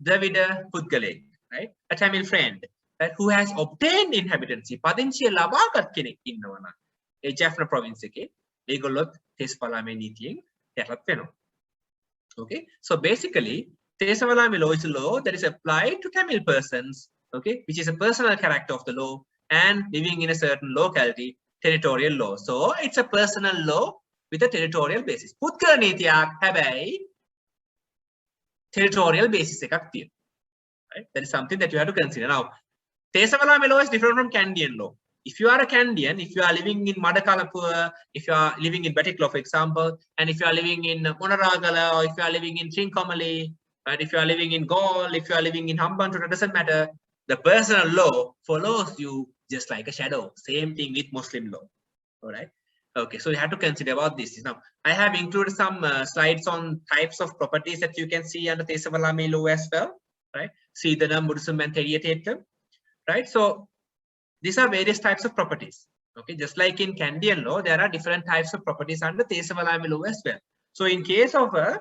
Speaker 1: Dravida පුද්ගලයෙක්, right? A Tamil friend that who has obtained inhabitancy පදිංචිය ලබාගත් කෙනෙක් ඉන්නවා නම් ඒ Jaffna province එකේ ඒගොල්ලොත් තේසවලාමේ නීතියෙන් යටත් වෙනවා. Okay, so basically Tesavalami law is a law that is applied to Tamil persons, okay, which is a personal character of the law and living in a certain locality, territorial law. So it's a personal law with a territorial basis. පුද්ගල නීතියක් හැබැයි territorial basis එකක් තියෙනවා. Right? That is something that you have to consider. Now, Tesavalami law is different from Kandian law. If you are a Kandian, if you are living in Madakalapur, if you are living in Batiklo, for example, and if you are living in Monaragala, or if you are living in Trincomalee, right? If you are living in Gaul, if you are living in Hambantota, it doesn't matter. The personal law follows you just like a shadow. Same thing with Muslim law. All right. Okay, so you have to consider about this. Now, I have included some slides on types of properties that you can see under Tesavalami law as well, right? See the Buddhism and Theriathetum, right? So these are various types of properties. Okay, just like in Kandian law, there are different types of properties under Tesavalami law as well. So in case of a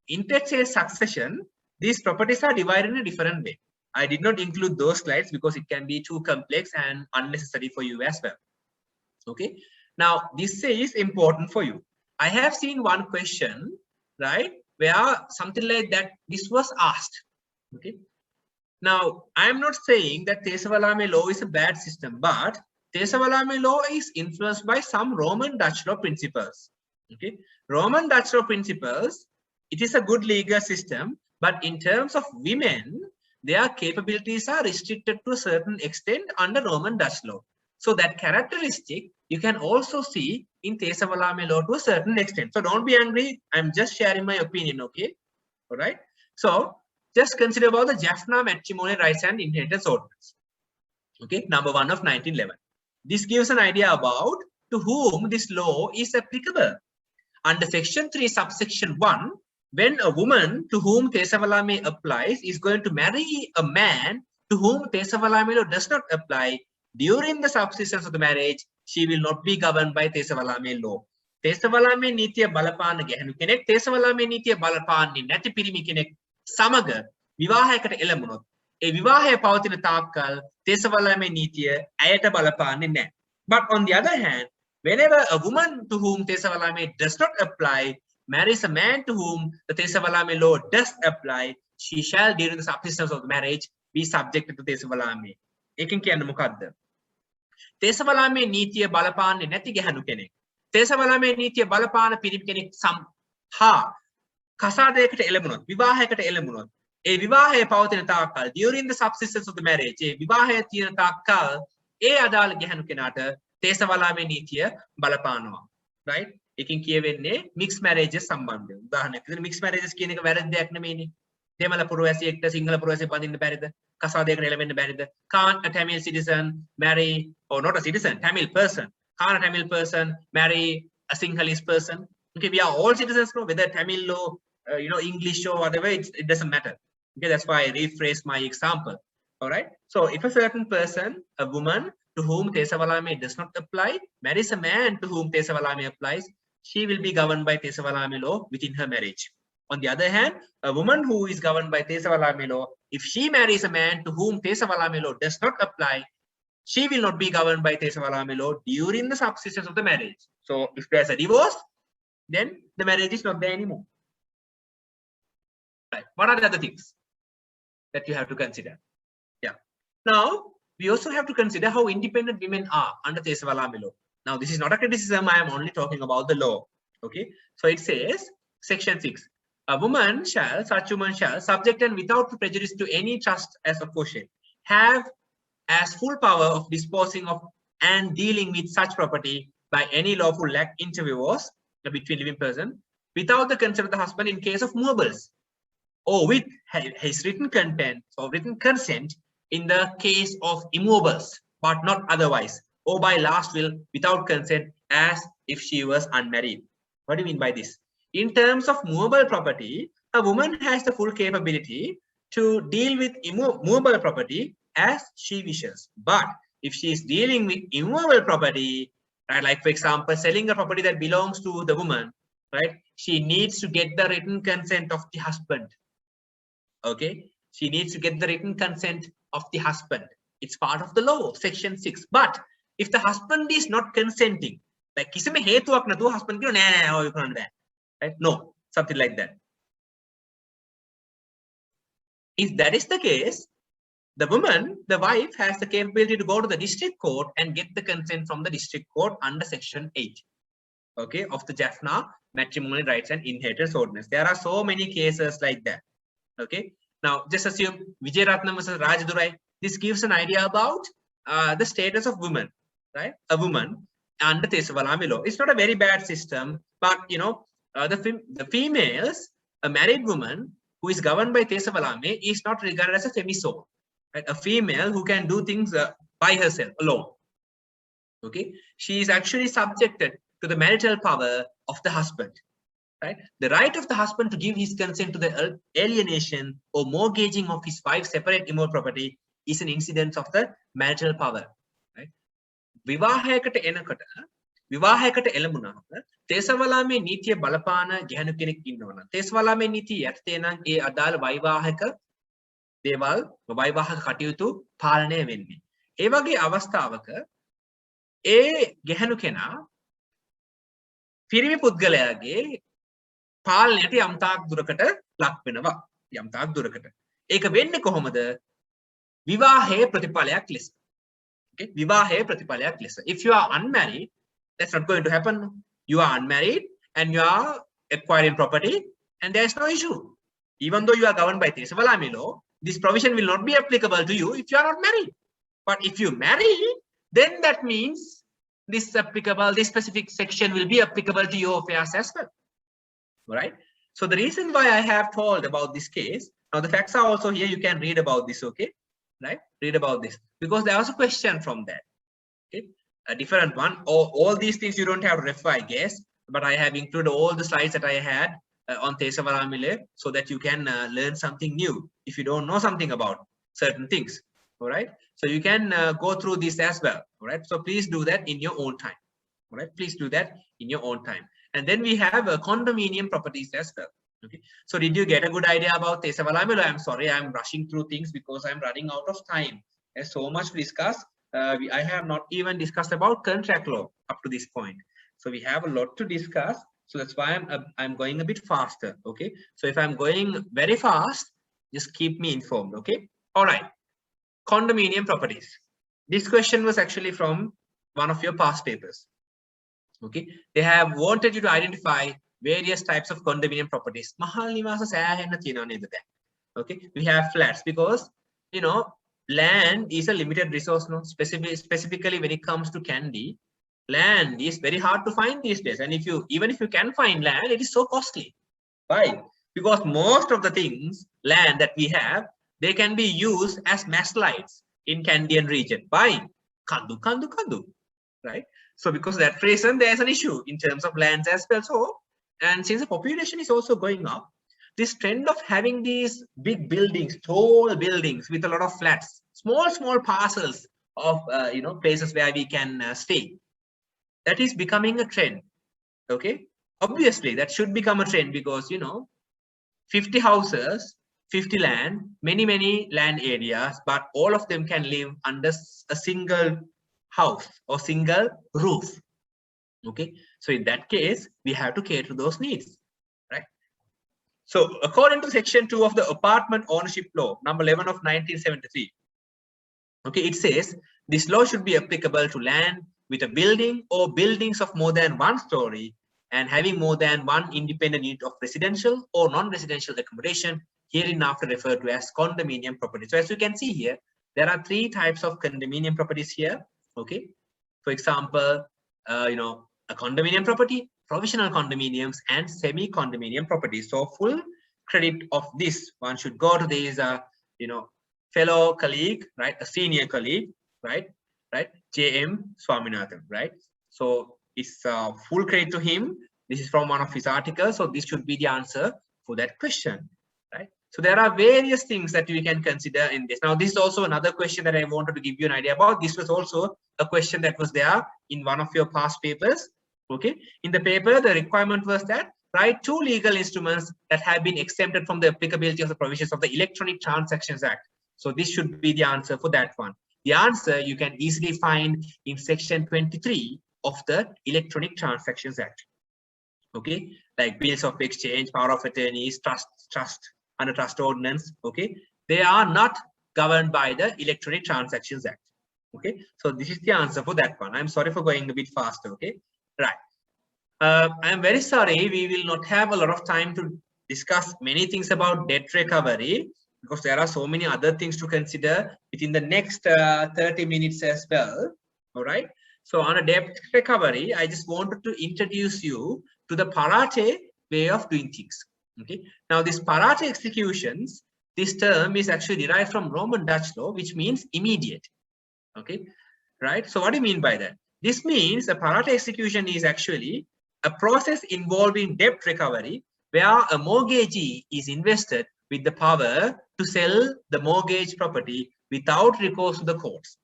Speaker 1: interchange succession, these properties are divided in a different way. I did not include those slides because it can be too complex and unnecessary for you as well. Okay, now this is important for you. I have seen one question, right, where something like that this was asked. Okay, now I am not saying that Tesavalami law is a bad system, but Tesavalami law is influenced by some Roman Dutch law principles. Okay, Roman Dutch law principles, it is a good legal system, but in terms of women, their capabilities are restricted to a certain extent under Roman Dutch law. So that characteristic you can also see in Tesavalami law to a certain extent. So don't be angry. I'm just sharing my opinion. Okay. All right. So just consider about the Jaffna Matrimony Rights and Inheritance Ordinance. Okay. Number 1 of 1911. This gives an idea about to whom this law is applicable. Under section 3 subsection 1, when a woman to whom Tesavalami applies is going to marry a man to whom Tesavalami law does not apply, during the subsistence of the marriage, she will not be governed by Tesavalami law. Tesavalami nitiya balapana ගැහැණු කෙනෙක් Tesavalami nitiya බලපාන්නේ නැති පිරිමි කෙනෙක් සමග විවාහයකට එළඹුණොත් ඒ විවාහය පවතින තාක්කල් Tesavalami nitiya ඇයට බලපාන්නේ නැහැ. But on the other hand, whenever a woman to whom Tesavalami does not apply marries a man to whom the Tesavalami law does apply, she shall during the subsistence of the marriage be subjected to Tesavalami. එකෙන් කියන්නේ මොකක්ද? Tesavalami නීතිය බලපාන්නේ නැති ගැහැණු කෙනෙක්. Tesavalami නීතිය බලපාන පිරිමි කෙනෙක් හා කසාදයකට එළඹුණොත්, විවාහයකට එළඹුණොත්, ඒ විවාහය පවතින තාක්කල් during the subsistence of the marriage, ඒ විවාහය තියෙන තාක්කල් ඒ අදාළ ගැහැණු කෙනාට Tesavalami නීතිය බලපානවා. Right? එකකින් කියවෙන්නේ mixed marriages සම්බන්ධව. උදාහරණයක් විදිහට mixed marriages කියන එක වැරදි දෙයක් නෙමෙයිනේ. දෙමළ පුරවැසියෙක්ට සිංහල පුරවැසියෙක් බඳින්න බැරිද? කසාදයකට එළඹෙන්න බැරිද? Can't a Tamil citizen marry, or not a citizen, Tamil person? Can't a Tamil person marry a Sinhalese person? Okay, we are all citizens, no? Whether Tamil law, English or whatever, it doesn't matter. Okay, that's why I rephrased my example. All right. So if a certain person, a woman to whom Tesavalami does not apply, marries a man to whom Tesavalami applies, she will be governed by Tesavalami law within her marriage. On the other hand, a woman who is governed by Tesavalami law, if she marries a man to whom Tesavalami law does not apply, she will not be governed by Tesavalami law during the subsistence of the marriage. So if there's a divorce, then the marriage is not there anymore. Right. What are the other things that you have to consider? Yeah. Now, we also have to consider how independent women are under Tesavalame law. Now, this is not a criticism. I am only talking about the law. Okay. So it says, Section 6. Such woman shall, subject and without prejudice to any trust as a quotient, have as full power of disposing of and dealing with such property by any lawful act interviewers between living person without the consent of the husband in case of movables, or with his written content or written consent in the case of immovables, but not otherwise, or by last will without consent as if she was unmarried. What do you mean by this? In terms of movable property, a woman has the full capability to deal with movable property as she wishes. But if she is dealing with immovable property, right, like for example, selling a property that belongs to the woman, right, she needs to get the written consent of the husband. Okay, she needs to get the written consent of the husband. It's part of the law, Section 6. But if the husband is not consenting, like kisame hetuwak nathuwa husband kiyana nae nae oy karana bෑ, right? No, something like that. If that is the case, the woman, the wife, has the capability to go to the district court and get the consent from the district court under Section 8, okay, of the Jaffna Matrimonial Rights and Inheritance Ordinance. There are so many cases like that. Okay, now just assume Vijay Ratnam versus Rajadurai. This gives an idea about the status of women, right? A woman under Tesavalame law. It's not a very bad system, but you know, the females, a married woman who is governed by Tesavalame is not regarded as a femiso, right? A female who can do things by herself alone. Okay, she is actually subjected to the marital power of the husband. Right? The right of the husband to give his consent to the alienation or mortgaging of his wife's separate immovable property is an incidence of the marital power. Right? විවාහයකට එනකොට විවාහයකට එළඹුණාම තේසවලාමේ නීතිය බලපාන ගැහණු කෙනෙක් ඉන්නවනම් තේසවලාමේ නීතිය යටතේ නම් ඒ අදාළ වෛවාහික දේවල් වෛවාහික කටයුතු පාලනය වෙන්නේ. ඒ වගේ අවස්ථාවක ඒ ගැහණු කෙනා පිරිමි පුද්ගලයාගේ පාලනයට යම්තාක් දුරකට ලක් වෙනවා. යම්තාක් දුරකට. ඒක වෙන්නේ කොහොමද? විවාහයේ ප්‍රතිඵලයක් ලෙස. Okay, විවාහයේ ප්‍රතිඵලයක් ලෙස. If you are unmarried, that's not going to happen. You are unmarried and you are acquiring property and there is no issue. Even though you are governed by Tesavalame law, this provision will not be applicable to you if you are not married. But if you marry, then that means this specific section will be applicable to your affairs as well. Right? So the reason why I have told about this case, now the facts are also here, you can read about this, okay? Right? Read about this. Because there was a question from that. Okay? A different one. All these things you don't have to refer, I guess, but I have included all the slides that I had on Tesavalame so that you can learn something new if you don't know something about certain things. All right? So you can go through this as well. All right? So please do that in your own time. All right? Please do that in your own time. And then we have condominium properties as well. Okay. So did you get a good idea about Tesavalame law? I'm sorry, I'm rushing through things because I'm running out of time. There's so much to discuss. I have not even discussed about contract law up to this point. So we have a lot to discuss. So that's why I'm going a bit faster. Okay. So if I'm going very fast, just keep me informed. Okay. All right. Condominium properties. This question was actually from one of your past papers. Okay, they have wanted you to identify various types of condominium properties. Okay, we have flats because you know land is a limited resource. No, specifically when it comes to Kandy, land is very hard to find these days. And even if you can find land, it is so costly. Why? Because most of the things land that we have, they can be used as maslides in Kandian region. Why? Kandu, right? So because of that reason, there's an issue in terms of lands as well. So, and since the population is also going up, this trend of having these big buildings, tall buildings with a lot of flats, small parcels of places where we can stay, that is becoming a trend. Okay, obviously that should become a trend because 50 houses, 50 land, many land areas, but all of them can live under a single house or single roof. Okay, so in that case we have to cater to those needs, right? So according to section 2 of the Apartment Ownership Law, number 11 of 1973, okay, it says this law should be applicable to land with a building or buildings of more than one story and having more than one independent unit of residential or non-residential accommodation, hereinafter referred to as condominium property. So as you can see here, there are three types of condominium properties here. Okay, for example, a condominium property, provisional condominiums, and semi-condominium properties. So full credit of this one should go to these, fellow colleague, right, a senior colleague, right, J.M. Swaminathan, right. So it's full credit to him. This is from one of his articles. So this should be the answer for that question, right. So there are various things that we can consider in this. Now, this is also another question that I wanted to give you an idea about. This was also a question that was there in one of your past papers. Okay, in the paper, the requirement was that write two legal instruments that have been exempted from the applicability of the provisions of the Electronic Transactions Act. So this should be the answer for that one. The answer you can easily find in section 23 of the Electronic Transactions Act. Okay, like bills of exchange, power of attorneys, trust under trust ordinance. Okay, they are not governed by the Electronic Transactions Act. Okay, so this is the answer for that one. I'm sorry for going a bit faster. Okay, right. I'm very sorry, we will not have a lot of time to discuss many things about debt recovery because there are so many other things to consider within the next 30 minutes as well. All right. So on a debt recovery, I just wanted to introduce you to the parate way of doing things. Okay. Now this parate executions, this term is actually derived from Roman Dutch law, which means immediate. Okay. Right. So what do you mean by that? This means a parate execution is actually a process involving debt recovery where a mortgagee is invested with the power to sell the mortgage property without recourse to the courts.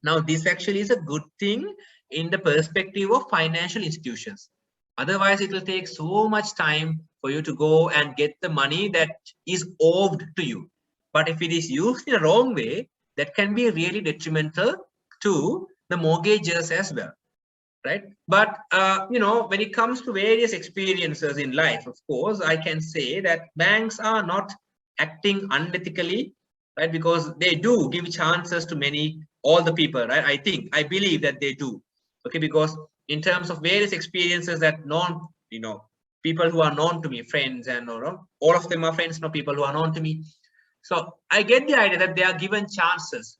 Speaker 1: Now, this actually is a good thing in the perspective of financial institutions. Otherwise, it will take so much time for you to go and get the money that is owed to you. But if it is used in a wrong way, that can be really detrimental to the mortgagors as well. Right. But, when it comes to various experiences in life, of course, I can say that banks are not acting unethically, right? Because they do give chances to all the people, right? I believe that they do. Okay. Because in terms of various experiences that people who are known to me, friends, and all of them are friends, people who are known to me. So I get the idea that they are given chances,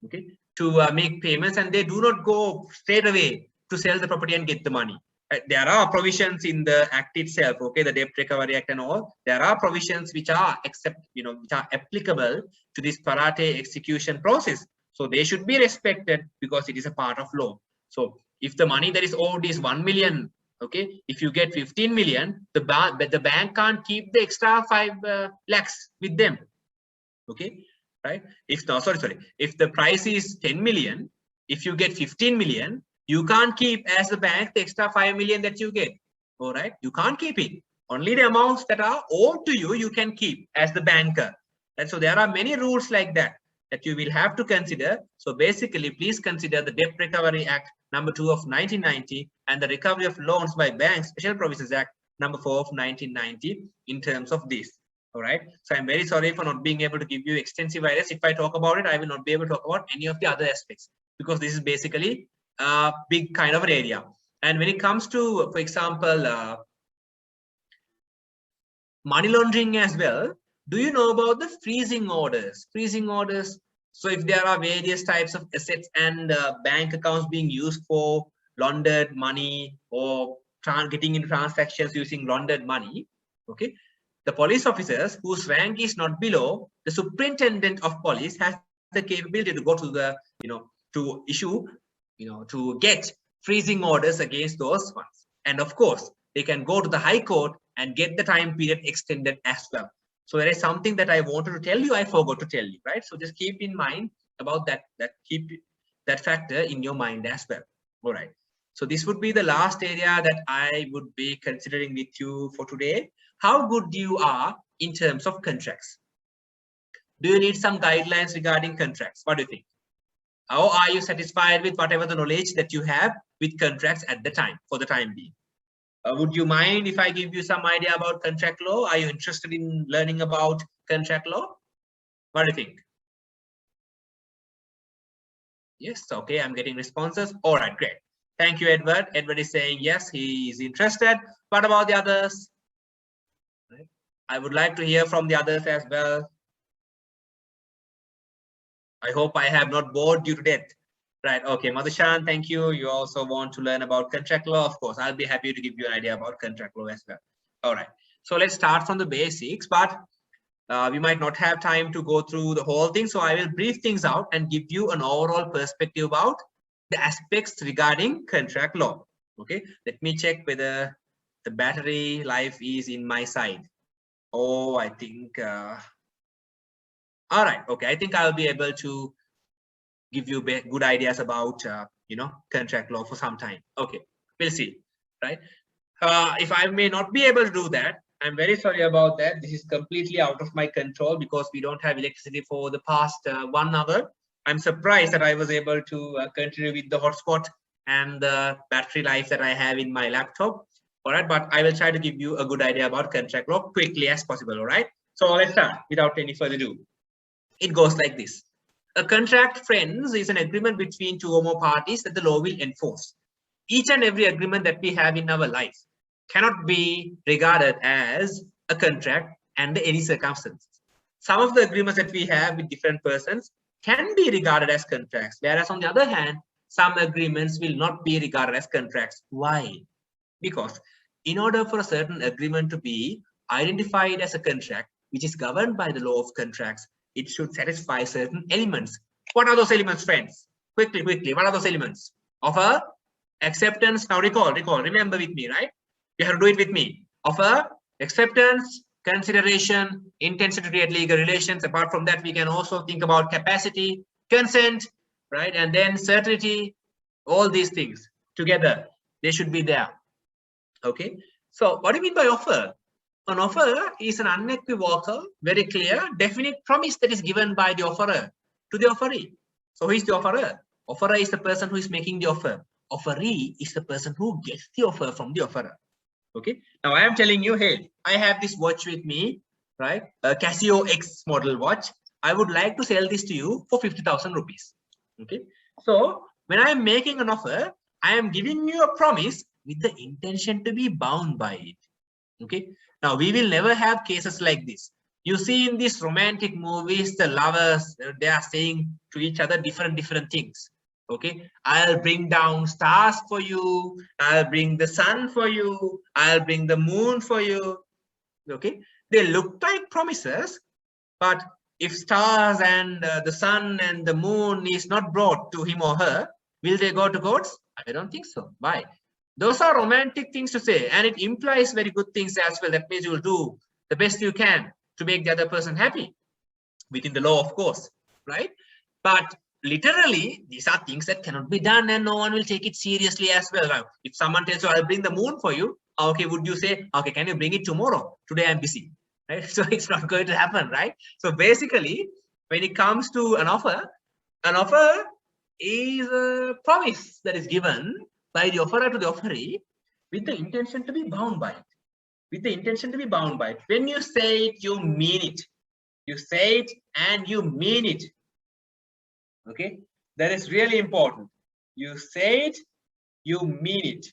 Speaker 1: okay, to make payments, and they do not go straight away to sell the property and get the money. There are provisions in the act itself, okay, the Debt Recovery Act and all. There are provisions which are which are applicable to this parate execution process. So they should be respected because it is a part of law. So if the money that is owed is 1 million, okay, if you get 15 million, the bank can't keep the extra 5 lakhs with them. Okay, right? If the price is 10 million, if you get 15 million, you can't keep as the bank the extra 5 million that you get. All right, you can't keep it. Only the amounts that are owed to you, you can keep as the banker. And so there are many rules like that you will have to consider. So basically, please consider the Debt Recovery Act number 2 of 1990 and the Recovery of Loans by Banks Special Provisions Act number 4 of 1990 in terms of this. All right. So I'm very sorry for not being able to give you extensive ideas. If I talk about it, I will not be able to talk about any of the other aspects because this is basically a big kind of an area. And when it comes to, for example, money laundering as well, do you know about the freezing orders? Freezing orders. So if there are various types of assets and bank accounts being used for laundered money or getting into transactions using laundered money, okay, the police officers whose rank is not below the superintendent of police has the capability to go to the, to issue, to get freezing orders against those ones. And of course, they can go to the High Court and get the time period extended as well. So there is something that I wanted to tell you, I forgot to tell you, right? So just keep in mind about that, keep that factor in your mind as well. All right. So this would be the last area that I would be considering with you for today. How good you are in terms of contracts. Do you need some guidelines regarding contracts? What do you think? Or are you satisfied with whatever the knowledge that you have with contracts at the time, for the time being? Would you mind if I give you some idea about contract law? Are you interested in learning about contract law? What do you think? Yes, okay, I'm getting responses. All right, great. Thank you, Edward. Edward is saying yes, he is interested. What about the others? I would like to hear from the others as well. I hope I have not bored you to death. Right, okay, Madhushan, thank you. You also want to learn about contract law? Of course, I'll be happy to give you an idea about contract law as well. All right, so let's start from the basics, but we might not have time to go through the whole thing. So I will brief things out and give you an overall perspective about the aspects regarding contract law. Okay, let me check whether the battery life is in my side. Oh, I think, all right, okay, I think I'll be able to give you good ideas about, contract law for some time. Okay, we'll see, right? If I may not be able to do that, I'm very sorry about that. This is completely out of my control because we don't have electricity for the past 1 hour. I'm surprised that I was able to continue with the hotspot and the battery life that I have in my laptop. All right, but I will try to give you a good idea about contract law quickly as possible. All right, so let's start without any further ado. It goes like this. A contract, friends, is an agreement between 2 or more parties that the law will enforce. Each and every agreement that we have in our life cannot be regarded as a contract under any circumstances. Some of the agreements that we have with different persons can be regarded as contracts, whereas on the other hand, some agreements will not be regarded as contracts. Why? Because in order for a certain agreement to be identified as a contract, which is governed by the law of contracts, it should satisfy certain elements. What are those elements, friends? Quickly, what are those elements? Offer, acceptance. Now recall, remember with me, right? You have to do it with me. Offer, acceptance, consideration, intention to create legal relations. Apart from that, we can also think about capacity, consent, right? And then certainty, all these things together, they should be there. Okay. So what do you mean by offer? An offer is an unequivocal, very clear, definite promise that is given by the offerer to the offeree. So who is the offerer? Offerer is the person who is making the offer. Offeree is the person who gets the offer from the offerer. Okay. Now I am telling you, hey, I have this watch with me, right? A Casio X model watch. I would like to sell this to you for 50,000 rupees. Okay. So when I am making an offer, I am giving you a promise with the intention to be bound by it. Okay. Now we will never have cases like this. You see in these romantic movies, the lovers, they are saying to each other different things. Okay, I'll bring down stars for you. I'll bring the sun for you. I'll bring the moon for you. Okay, they look like promises, but if stars and the sun and the moon is not brought to him or her, will they go to courts? I don't think so. Why? Those are romantic things to say, and it implies very good things as well. That means you will do the best you can to make the other person happy within the law, of course, right? But literally, these are things that cannot be done, and no one will take it seriously as well. Now, if someone tells you, I'll bring the moon for you, okay, would you say, okay, can you bring it tomorrow? Today I'm busy, right? So it's not going to happen, right? So basically, when it comes to an offer is a promise that is given by the offerer to the offeree with the intention to be bound by it. With the intention to be bound by it. When you say it, you mean it. You say it and you mean it. Okay, that is really important. You say it, you mean it.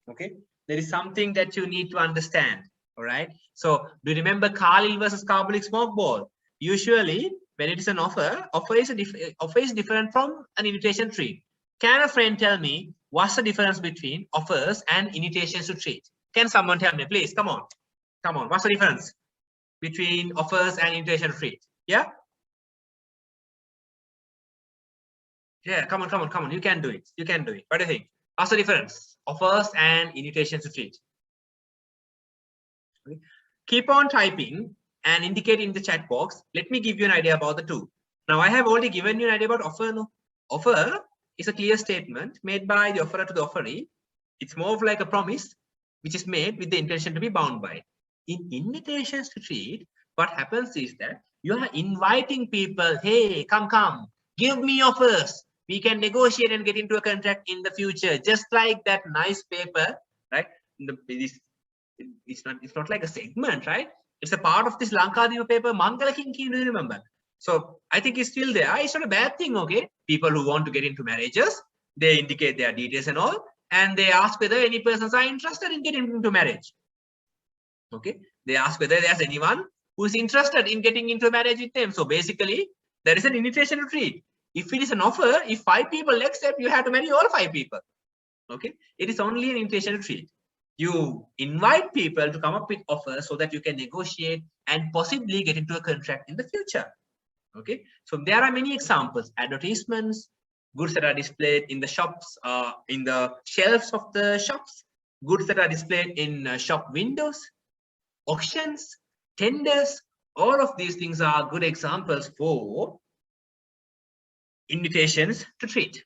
Speaker 1: Okay, there is something that you need to understand. All right, so do you remember Carlil versus Carbolic smoke ball? Usually when it is an offer is different from an invitation treat. Can a friend tell me what's the difference between offers and invitations to treat? Can someone tell me, please? Come on, what's the difference between offers and invitation to treat? Yeah, come on, you can do it. What do you think? What's the difference? Offers and invitations to treat. Okay. Keep on typing and indicate in the chat box. Let me give you an idea about the two. Now I have already given you an idea about offer. No? Offer is a clear statement made by the offerer to the offeree. It's more of like a promise which is made with the intention to be bound by it. In invitations to treat, what happens is that you are inviting people, hey, come, give me offers. We can negotiate and get into a contract in the future, just like that nice paper, right? it's not like a segment, right? It's a part of this Lanka paper, Mangala King, do you remember? So I think it's still there. It's not a bad thing, okay? People who want to get into marriages, they indicate their details and all, and they ask whether any persons are interested in getting into marriage. Okay, they ask whether there's anyone who is interested in getting into marriage with them. So basically, there is an invitation to treat. If it is an offer, if 5 people accept, you have to marry all 5 people. Okay, it is only an invitation to treat. You invite people to come up with offers so that you can negotiate and possibly get into a contract in the future. Okay, so there are many examples: advertisements, goods that are displayed in the shops, in the shelves of the shops, goods that are displayed in shop windows, auctions, tenders. All of these things are good examples for invitations to treat.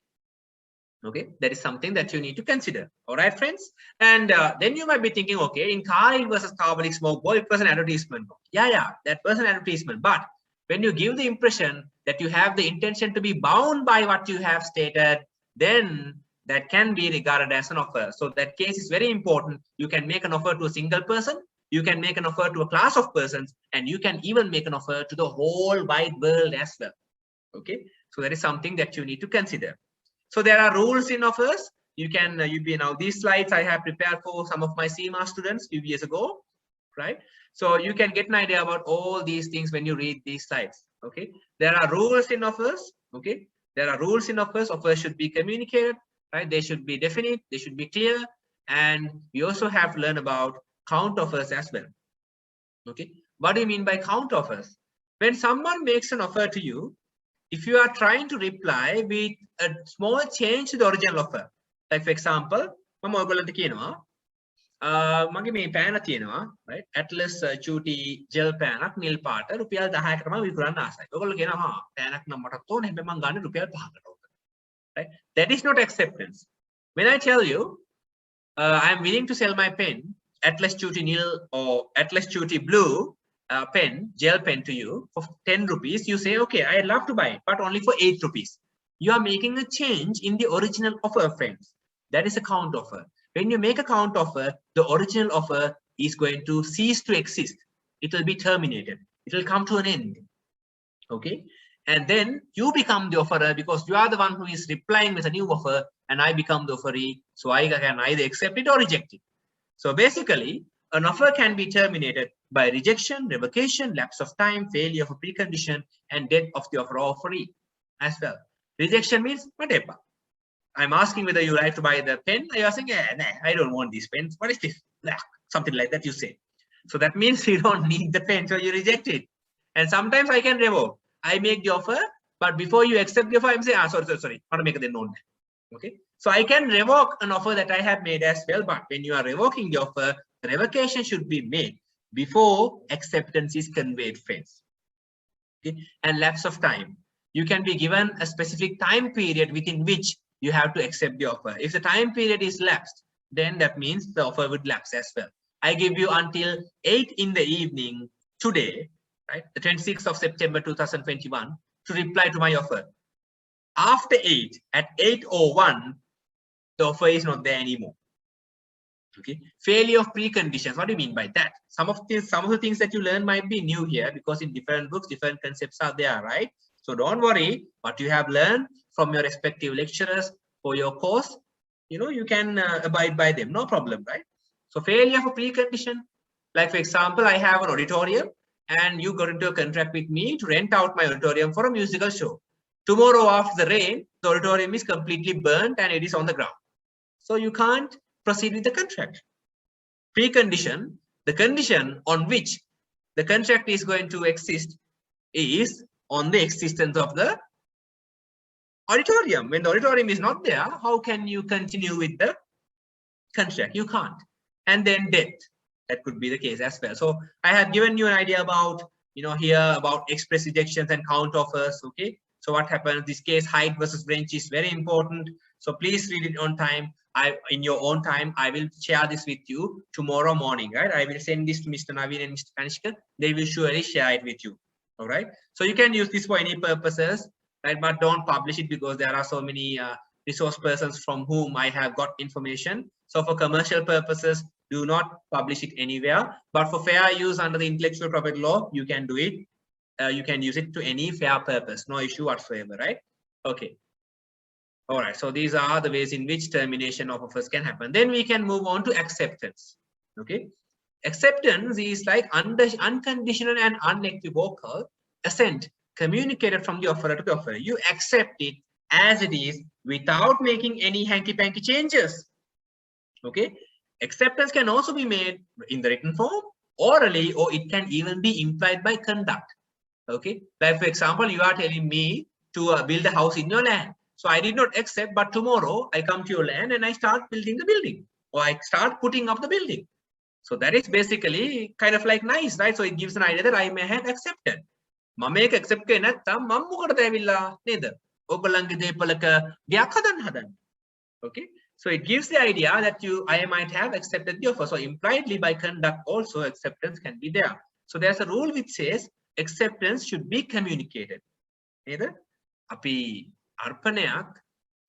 Speaker 1: Okay, that is something that you need to consider. All right, friends. And then you might be thinking, okay, in Kyle versus Carbolic Smoke, well, it was an advertisement. Yeah, that was an advertisement. But when you give the impression that you have the intention to be bound by what you have stated, then that can be regarded as an offer. So that case is very important. You can make an offer to a single person, you can make an offer to a class of persons, and you can even make an offer to the whole wide world as well. Okay, so that is something that you need to consider. So there are rules in offers. You can, now these slides I have prepared for some of my CMA students a few years ago, right? So you can get an idea about all these things when you read these slides. Okay, there are rules in offers. Okay, there are rules in offers. Offers should be communicated, right? They should be definite, they should be clear, and you also have to learn about count offers as well. Okay, what do you mean by count offers? When someone makes an offer to you, if you are trying to reply with a small change to the original offer, like for example, මගේ මේ පෑන තියෙනවා, right? Atlas චූටි gel පෑනක් නිල් පාට රුපියල් 10කට මම විකුණන්න ආසයි. ඔයගොල්ලෝ කියනවා හා පෑනක් නම් මටත් ඕනේ හැබැයි මම ගන්න රුපියල් 5කට. Right? That is not acceptance. When I tell you I am willing to sell my pen, Atlas Chuti Nil or Atlas Chuti Blue pen, gel pen to you for 10 rupees, you say, okay, I'd love to buy it, but only for 8 rupees. You are making a change in the original offer, friends. That is a count offer. When you make a count offer, the original offer is going to cease to exist. It will be terminated. It will come to an end. Okay. And then you become the offerer because you are the one who is replying with a new offer, and I become the offeree. So I can either accept it or reject it. So basically, an offer can be terminated by rejection, revocation, lapse of time, failure of a precondition, and death of the offerer or offeree as well. Rejection means whatever. I'm asking whether you like to buy the pen. You are saying, yeah, nah, I don't want these pens. What is this? Nah, something like that you say. So that means you don't need the pen, so you reject it. And sometimes I can revoke. I make the offer, but before you accept the offer, I'm saying, sorry, I want to make it known. Okay. So I can revoke an offer that I have made as well, but when you are revoking the offer, the revocation should be made before acceptance is conveyed, friends. Okay. And lapse of time. You can be given a specific time period within which you have to accept the offer. If the time period is lapsed, then that means the offer would lapse as well. I give you until 8 in the evening today, right, the 26th of September 2021, to reply to my offer. After 8, at 8:01, the offer is not there anymore. Okay, failure of preconditions. What do you mean by that? Some of the things that you learn might be new here because in different books, different concepts are there, right? So don't worry, what you have learned from your respective lecturers for your course, you can abide by them, no problem, right? So failure of a precondition, like for example, I have an auditorium and you got into a contract with me to rent out my auditorium for a musical show. Tomorrow after the rain, the auditorium is completely burnt and it is on the ground. So you can't proceed with the contract. Precondition, the condition on which the contract is going to exist is on the existence of the auditorium. When the auditorium is not there, how can you continue with the contract? You can't. And then death, that could be the case as well. So I have given you an idea about, here about express rejections and count offers. Okay. So what happens? This case, Hyde versus Wrench, is very important. So please read it on time. In your own time, I will share this with you tomorrow morning, right? I will send this to Mr. Naveen and Mr. Kanishka. They will surely share it with you. All right. So you can use this for any purposes, right? But don't publish it because there are so many resource persons from whom I have got information. So for commercial purposes, Do not publish it anywhere. But for fair use under the intellectual property law, you can do it. You can use it to any fair purpose. No issue whatsoever, right? Okay. All right. So these are the ways in which termination of offers can happen. Then we can move on to acceptance. Okay. Acceptance is like unconditional and unequivocal assent communicated from the offerer to the offerer. You accept it as it is without making any hanky-panky changes. Okay. Acceptance can also be made in the written form, orally, or it can even be implied by conduct. Okay. Like for example, you are telling me to build a house in your land. So I did not accept, but tomorrow I come to your land and I start building the building, or I start putting up the building. So that is basically kind of like nice, right? So it gives an idea that I may have accepted. මම ඒක accept කරේ නැත්නම් මම මොකටද ඇවිල්ලා නේද? ඔයගොල්ලන්ගේ දේපලක ගයක් හදන්න. Okay? So it gives the idea that I might have accepted the offer. So impliedly by conduct also acceptance can be there. So there's a rule which says acceptance should be communicated. නේද? අපි අර්පණයක්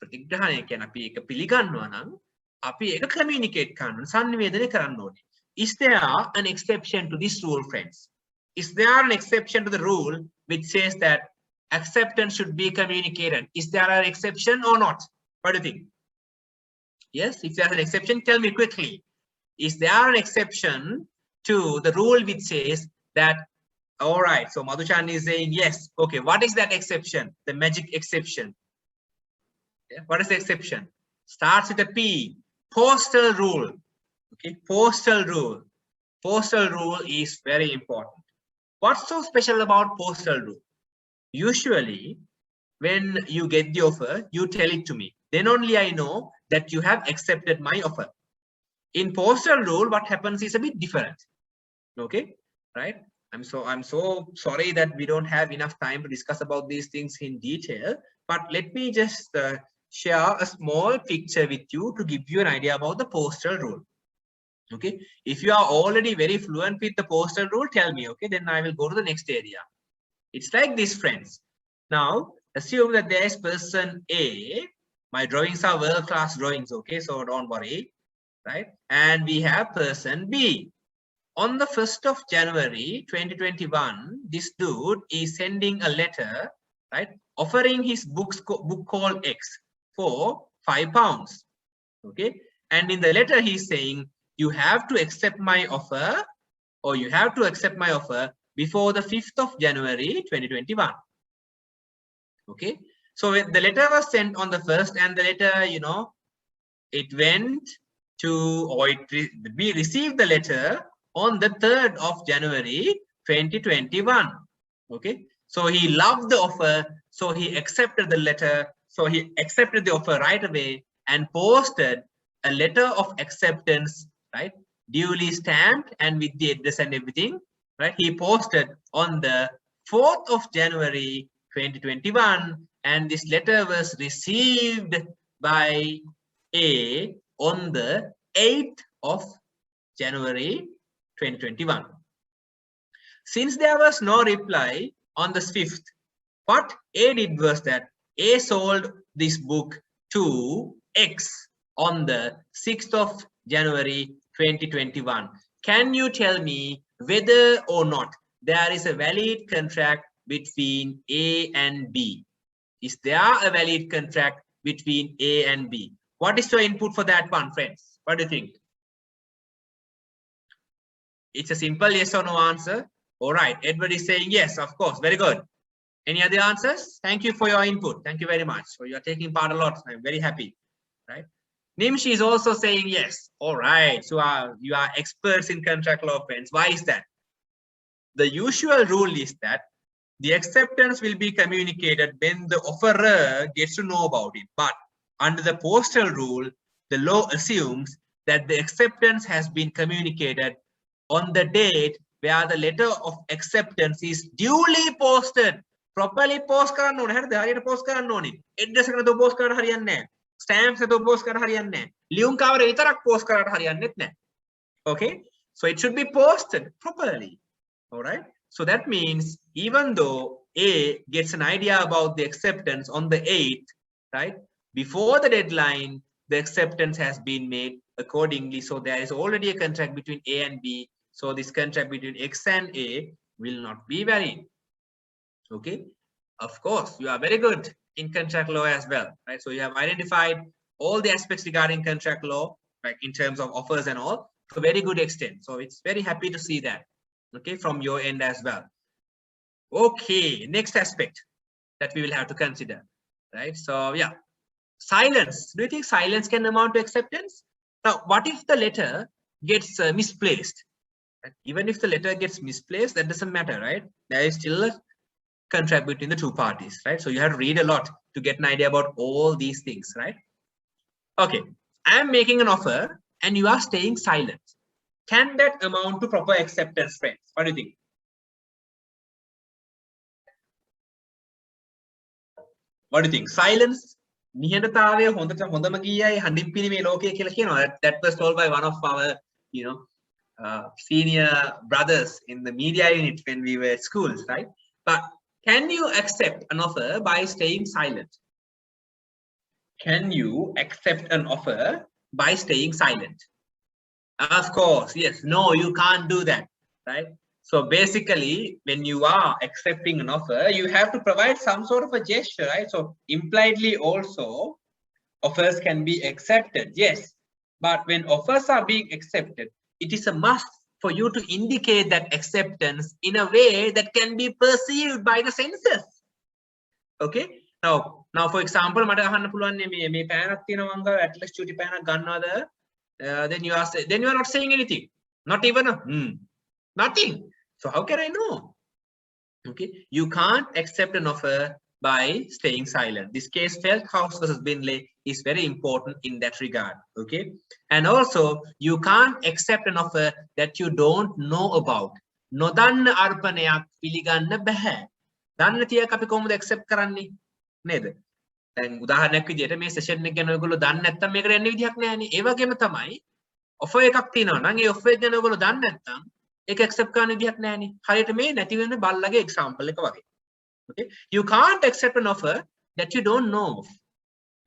Speaker 1: ප්‍රතිග්‍රහණය කියන අපි ඒක පිළිගන්නවා නම් අපි ඒක communicate කරන්න සංනිවේදනය කරන්න ඕනේ. Is there an exception to this rule, friends? Is there an exception to the rule which says that acceptance should be communicated? Is there an exception or not? What do you think? Yes, if there's an exception, tell me quickly. Is there an exception to the rule which says that, all right, so Madhuchan is saying yes. Okay, what is that exception? The magic exception. Yeah, what is the exception? Starts with a P. Postal rule. Okay, postal rule. Postal rule is very important. What's so special about postal rule? Usually, when you get the offer, you tell it to me. Then only I know that you have accepted my offer. In postal rule, what happens is a bit different. Okay, right? I'm so sorry that we don't have enough time to discuss about these things in detail. But let me just share a small picture with you to give you an idea about the postal rule. Okay, if you are already very fluent with the postal rule, tell me. Okay, then I will go to the next area. It's like this, friends. Now assume that there is person A. My drawings are world-class drawings. Okay, so don't worry, right? And we have person B. On the 1st of January 2021, this dude is sending a letter, right, offering his book called X for £5. Okay, and in the letter he's saying, you have to accept my offer, or you have to accept my offer before the 5th of January 2021. Okay, so the letter was sent on the 1st, and the letter, you know, it went to, or we received the letter on the 3rd of January 2021. Okay, so he loved the offer, so he accepted the letter, so he accepted the offer right away and posted a letter of acceptance, right, duly stamped and with the address and everything, right? He posted on the 4th of January 2021, and this letter was received by A on the 8th of January 2021. Since there was no reply on the 5th, what A did was that A sold this book to X on the 6th of January 2021. Can you tell me whether or not there is a valid contract between A and B? Is there a valid contract between A and B? What is your input for that one, friends? What do you think? It's a simple yes or no answer. All right, Edward is saying yes, of course. Very good. Any other answers? Thank you for your input. Thank you very much. So you are taking part a lot. I'm very happy, right? Nimshi is also saying yes. All right. So you are experts in contract law, friends. Why is that? The usual rule is that the acceptance will be communicated when the offerer gets to know about it. But under the postal rule, the law assumes that the acceptance has been communicated on the date where the letter of acceptance is duly posted. Properly post කරන්න ඕනේ. හරිද? හරියට post කරන්න ඕනේ. address එකට post කරන්න හරියන්නේ නැහැ. Stamps එකට post කරන්න හරියන්නේ නැහැ. ලියුම් කවරේ විතරක් post කරන්න හරියන්නේත් නැහැ. Okay? So it should be posted properly. All right? So that means even though A gets an idea about the acceptance on the 8th, right? Before the deadline, the acceptance has been made accordingly. So there is already a contract between A and B. So this contract between X and A will not be valid. Okay. Of course, you are very good in contract law as well, right? So you have identified all the aspects regarding contract law, like in terms of offers and all, to a very good extent. So it's very happy to see that, okay, from your end as well. Okay, next aspect that we will have to consider, right? So yeah, silence. Do you think silence can amount to acceptance? Now, what if the letter gets misplaced? Even if the letter gets misplaced, that doesn't matter, right? There is still a contract between the two parties, right? So you have to read a lot to get an idea about all these things, right? Okay, I am making an offer and you are staying silent. Can that amount to proper acceptance, friends? What do you think? What do you think? Silence? That was told by one of our, senior brothers in the media unit when we were at schools, right? But can you accept an offer by staying silent? Can you accept an offer by staying silent? Of course, yes. No, you can't do that, right? So basically, when you are accepting an offer, you have to provide some sort of a gesture, right? So impliedly also, offers can be accepted, yes. But when offers are being accepted, it is a must for you to indicate that acceptance in a way that can be perceived by the senses. Okay. Now, for example, then you are not saying anything, not even a nothing. So how can I know? Okay, you can't accept an offer by staying silent. This case, Feldhaus versus Binley, is very important in that regard. Okay, and also you can't accept an offer that you don't know about. Nodanna arpanayak piliganna behe. Danna tiyak api කොහොමද accept කරන්නේ නේද? දැන් උදාහරණයක් විදිහට මේ session එක ගැන ඔයගොල්ලෝ දන්නේ නැත්නම් මේකට යන්න විදිහක් නැහැනේ. ඒ වගේම තමයි offer එකක් තියෙනවා නම් ඒ offer එක ගැන ඔයගොල්ලෝ දන්නේ නැත්නම් ඒක accept කරන්න විදිහක් නැහැනේ. හරියට මේ නැති වෙන බල්ලගේ example එක වගේ. Okay, you can't accept an offer that you don't know of.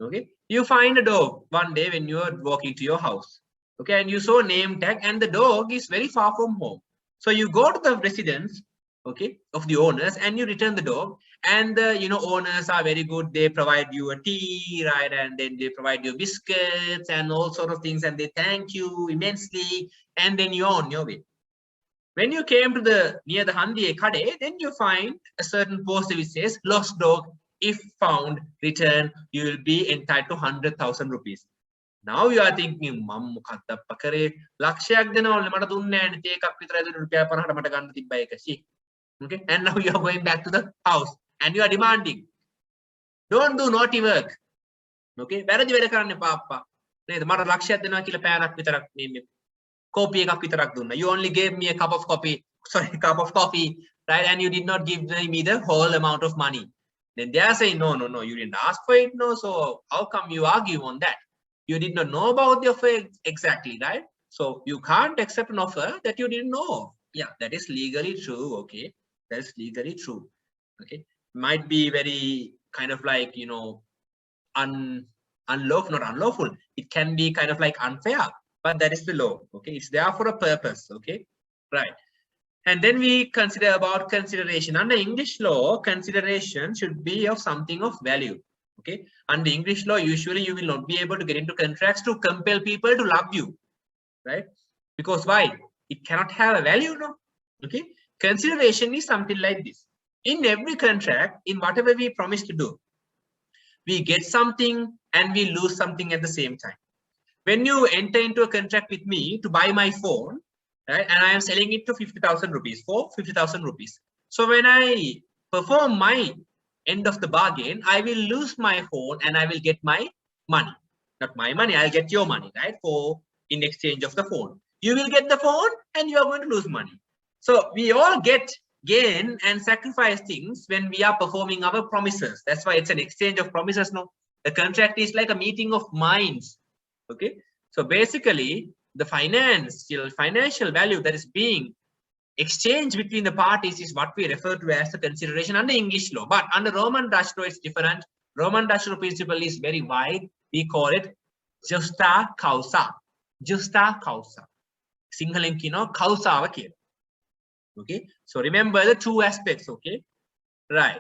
Speaker 1: Okay, you find a dog one day when you are walking to your house. Okay, and you saw a name tag and the dog is very far from home. So you go to the residence, okay, of the owners and you return the dog, and the owners are very good. They provide you a tea, right, and then they provide you biscuits and all sort of things, and they thank you immensely, and then you're on your way. When you came to near the Handiye Kade, then you find a certain poster which says lost dog, if found, return, you will be entitled to 100,000 rupees. Now you are thinking, Mam mukadda pakare lakshayak denawalle mata dunne naha ne ekak vitara dedu rupiya 50ට මට ගන්න තිබ්බා ඒක. Okay, and now you are going back to the house and you are demanding. Don't do naughty work. Okay, වැරදි වැඩ කරන්න එපා අප්පා. නේද? මට ලක්ෂයක් දෙනවා කියලා පෑනක් විතරක් මේ copy එකක් විතරක් දුන්නා. You only gave me a cup of coffee, right? And you did not give me the whole amount of money. Then they are saying, no, you didn't ask for it, no. So how come you argue on that? You did not know about the offer exactly, right? So you can't accept an offer that you didn't know. Yeah, that is legally true. Okay, that is legally true. Okay, might be very kind of like unlawful, not unlawful. It can be kind of like unfair. But that is the law. Okay, it's there for a purpose. Okay, right. And then we consider about consideration. Under English law, consideration should be of something of value. Okay, under English law, usually you will not be able to get into contracts to compel people to love you, right? Because why? It cannot have a value, no? Okay, consideration is something like this. In every contract, in whatever we promise to do, we get something and we lose something at the same time. When you enter into a contract with me to buy my phone, right, and I am selling it to 50,000 rupees for 50,000 rupees. So when I perform my end of the bargain, I will lose my phone and I will get my money. Not my money, I'll get your money, right, for in exchange of the phone. You will get the phone and you are going to lose money. So we all gain and sacrifice things when we are performing our promises. That's why it's an exchange of promises, no? The contract is like a meeting of minds. Okay, so basically the financial value that is being exchanged between the parties is what we refer to as the consideration under English law. But under Roman Dutch law, it's different. Roman Dutch law principle is very wide. We call it Justa causa. Justa causa. Singhalen kino causa wakil. Okay. So remember the two aspects. Okay. Right.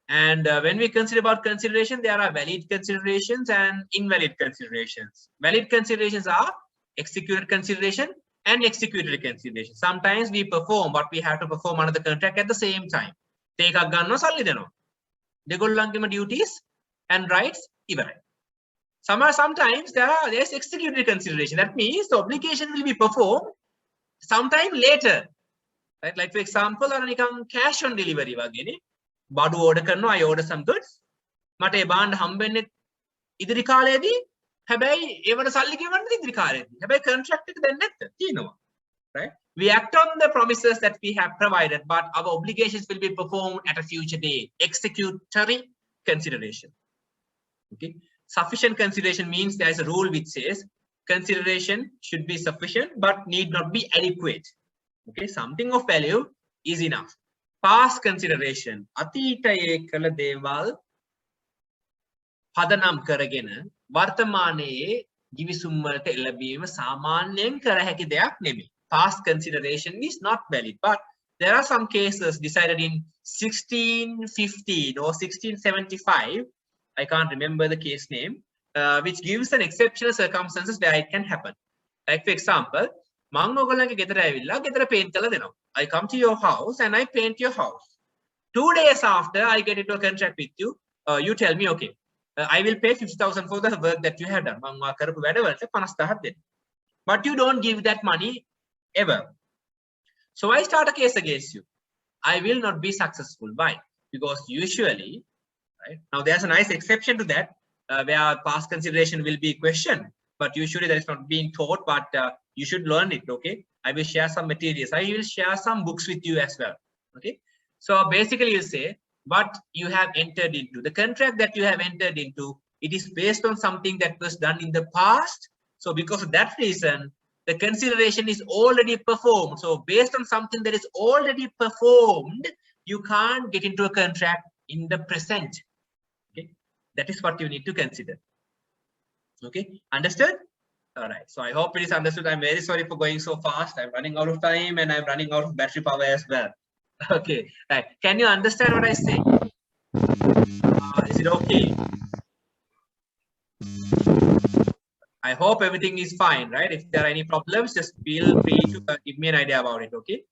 Speaker 1: And when we consider about consideration, there are valid considerations and invalid considerations. Valid considerations are executed consideration and executed consideration. Sometimes we perform what we have to perform under the contract at the same time. Take a gun or salli deno. Degollangeම duties and rights ivarai. Sometimes there's executed consideration. That means the obligation will be performed sometime later. Right? Like for example, cash on delivery wagene. Badu order කරනවා, I order some goods. මට ඒ බාණ්ඩ හම්බෙන්නේ ඉදිරි කාලේදී. හැබැයි ඒවට සල්ලි ගෙවන්නේ ඉදිරි කාලේදී. හැබැයි contract එක දැන් නැත්ද? තියෙනවා. Right? We act on the promises that we have provided, but our obligations will be performed at a future date. Executory consideration. Okay. Sufficient consideration means there is a rule which says consideration should be sufficient but need not be adequate. Okay. Something of value is enough. Past consideration. අතීතයේ කළ දේවල් පදනම් කරගෙන වර්තමානයේ ගිවිසුම් වලට එළඹීම සාමාන්‍යයෙන් කර හැකි දෙයක් නෙමෙයි. Past consideration is not valid, but there are some cases decided in 1615 or 1675. I can't remember the case name, which gives an exceptional circumstances where it can happen. Like for example, මං ඔයගොල්ලන්ගේ ගෙදර ඇවිල්ලා ගෙදර paint කරලා දෙනවා. I come to your house and I paint your house. 2 days after I get into a contract with you, you tell me, okay, I will pay 50,000 for the work that you have done. මං වා කරපු වැඩ වලට 50,000ක් දෙන්න. But you don't give that money ever. So I start a case against you. I will not be successful. Why? Because usually, right now, there's a nice exception to that, where past consideration will be questioned, but usually that is not being taught, but you should learn it. Okay. I will share some materials. I will share some books with you as well. Okay. So basically you say what you have entered into, the contract that you have entered into, it is based on something that was done in the past. So because of that reason, the consideration is already performed. So based on something that is already performed, you can't get into a contract in the present. Okay. That is what you need to consider. Okay. Understood? All right. So I hope it is understood. I'm very sorry for going so fast. I'm running out of time and I'm running out of battery power as well. Okay. Right. Can you understand what I say? Is it okay? I hope everything is fine, right? If there are any problems, just feel free to give me an idea about it. Okay.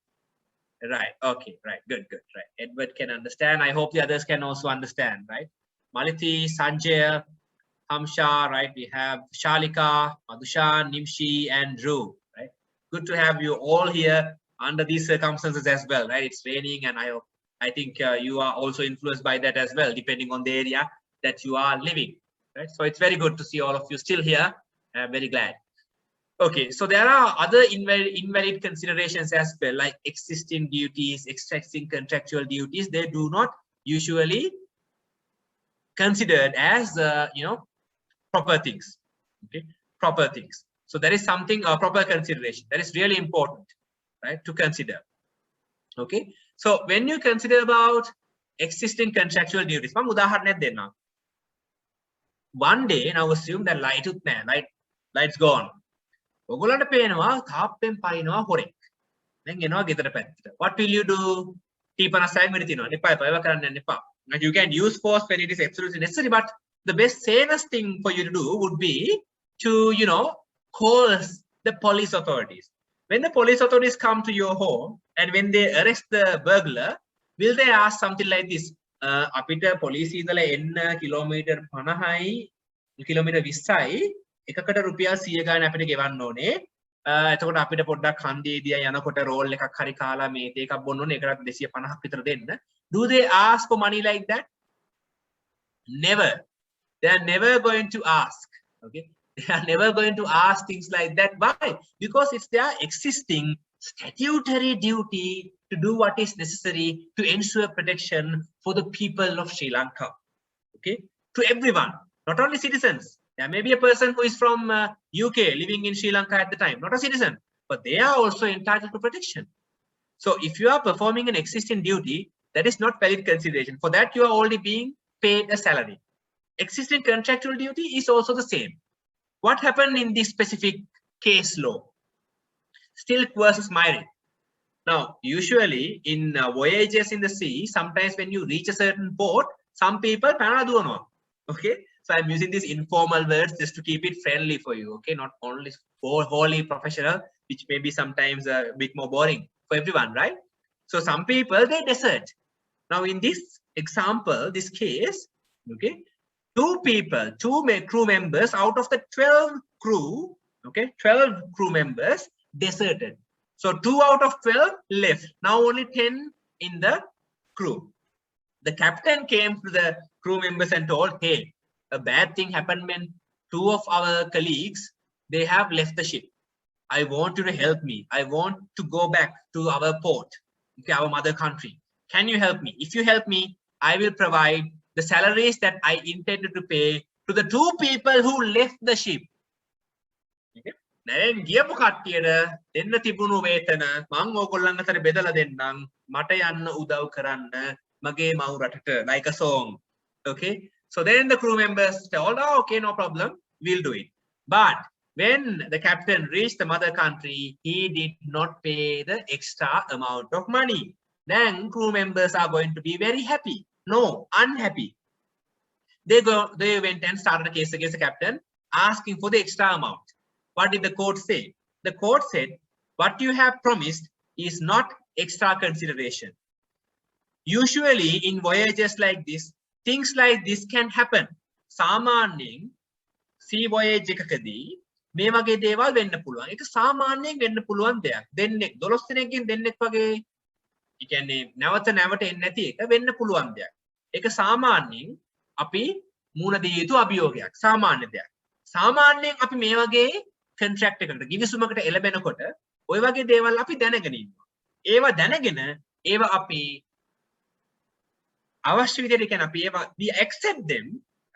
Speaker 1: Right. Okay. Right. Good. Good. Right. Edward can understand. I hope the others can also understand, right? Maliti, Sanjay, Hamsha, right? We have Shalika, Madhushan, Nimshi, and Drew, right? Good to have you all here under these circumstances as well, right? It's raining, and I think you are also influenced by that as well, depending on the area that you are living, right? So it's very good to see all of you still here. I'm very glad. Okay, so there are other invalid considerations as well, like existing duties, existing contractual duties. They do not usually considered as proper things. Okay, proper things. So there is something proper consideration that is really important, right, to consider. Okay, so when you consider about existing contractual duties, one day, now assume that light's gone. ඔගොල්ලන්ට පේනවා තාප්පෙන් පයින්නවා හොරෙක්. දැන් එනවා ගෙදර පැත්තට. What will you do? T56 වෙඩි තියනවා. එපා එපා ඒවා කරන්න යන්න එපා. You can use force when it is absolutely necessary, but the best sanest thing for you to do would be to call the police authorities. When the police authorities come to your home and when they arrest the burglar, will they ask something like this? අපිට පොලිසිය ඉඳලා එන්න kilometre 50යි kilometre 20යි එකකට රුපියල් 100 ගාන අපිට ගෙවන්න ඕනේ. එතකොට අපිට පොඩ්ඩක් හන්දියේදී යනකොට රෝල් එකක් හරි කාලා මේ එකක් බොන්න ඕනේ. ඒකට 250ක් විතර දෙන්න. Do they ask for money like that? Never. They are never going to ask. Okay. They are never going to ask things like that. Why? Because it's their existing statutory duty to do what is necessary to ensure protection for the people of Sri Lanka. Okay. To everyone, not only citizens. There may be a person who is from UK living in Sri Lanka at the time, not a citizen, but they are also entitled to protection. So if you are performing an existing duty, that is not valid consideration. For that, you are already being paid a salary. Existing contractual duty is also the same. What happened in this specific case law? Stilk versus Myrick. Now, usually in voyages in the sea, sometimes when you reach a certain port, some people panadua. Okay, so I'm using these informal words just to keep it friendly for you. Okay, not only wholly professional, which may be sometimes a bit more boring for everyone, right? So some people they desert. Now in this example, this case, okay, two crew members out of the 12 crew, okay, 12 crew members deserted. So 2 out of 12 left. Now only 10 in the crew. The captain came to the crew members and told, hey, a bad thing happened when 2 of our colleagues, they have left the ship. I want you to help me. I want to go back to our port, okay, our mother country. Can you help me? If you help me, I will provide the salaries that I intended to pay to the 2 people who left the ship. Okay? Then ගියපු කට්ටියට දෙන්න තිබුණු වේතන මං ඕගොල්ලන් අතර බෙදලා දෙන්නම් මට යන්න උදව් කරන්න මගේ මව් රටට, like a song. Okay, so then the crew members told, oh, okay, no problem, we'll do it. But when the captain reached the mother country, he did not pay the extra amount of money. Then crew members are going to be very happy. No, unhappy. They went and started a case against the captain, asking for the extra amount. What did the court say? The court said, what you have promised is not extra consideration. Usually in voyages like this, things like this can happen. සාමාන්‍යයෙන් sea voyage එකකදී මේ වගේ දේවල් වෙන්න පුළුවන්. ඒක සාමාන්‍යයෙන් වෙන්න පුළුවන් දෙයක්. දෙන්නෙක් 12 දෙනෙක්ගෙන් දෙන්නෙක් වගේ, ඒ කියන්නේ නැවත එන්නේ නැති එක වෙන්න පුළුවන් දෙයක්. ඒක සාමාන්‍යයෙන් අපි මුණ දිය යුතු අභියෝගයක්. සාමාන්‍ය දෙයක්. සාමාන්‍යයෙන් අපි මේ වගේ contract එකකට ගිවිසුමකට එළඹෙනකොට ওই වගේ දේවල් අපි දැනගෙන ඉන්නවා. ඒවා දැනගෙන ඒවා අපි අවශ්‍ය විදිහට කියන අපි ඒවා we accept them,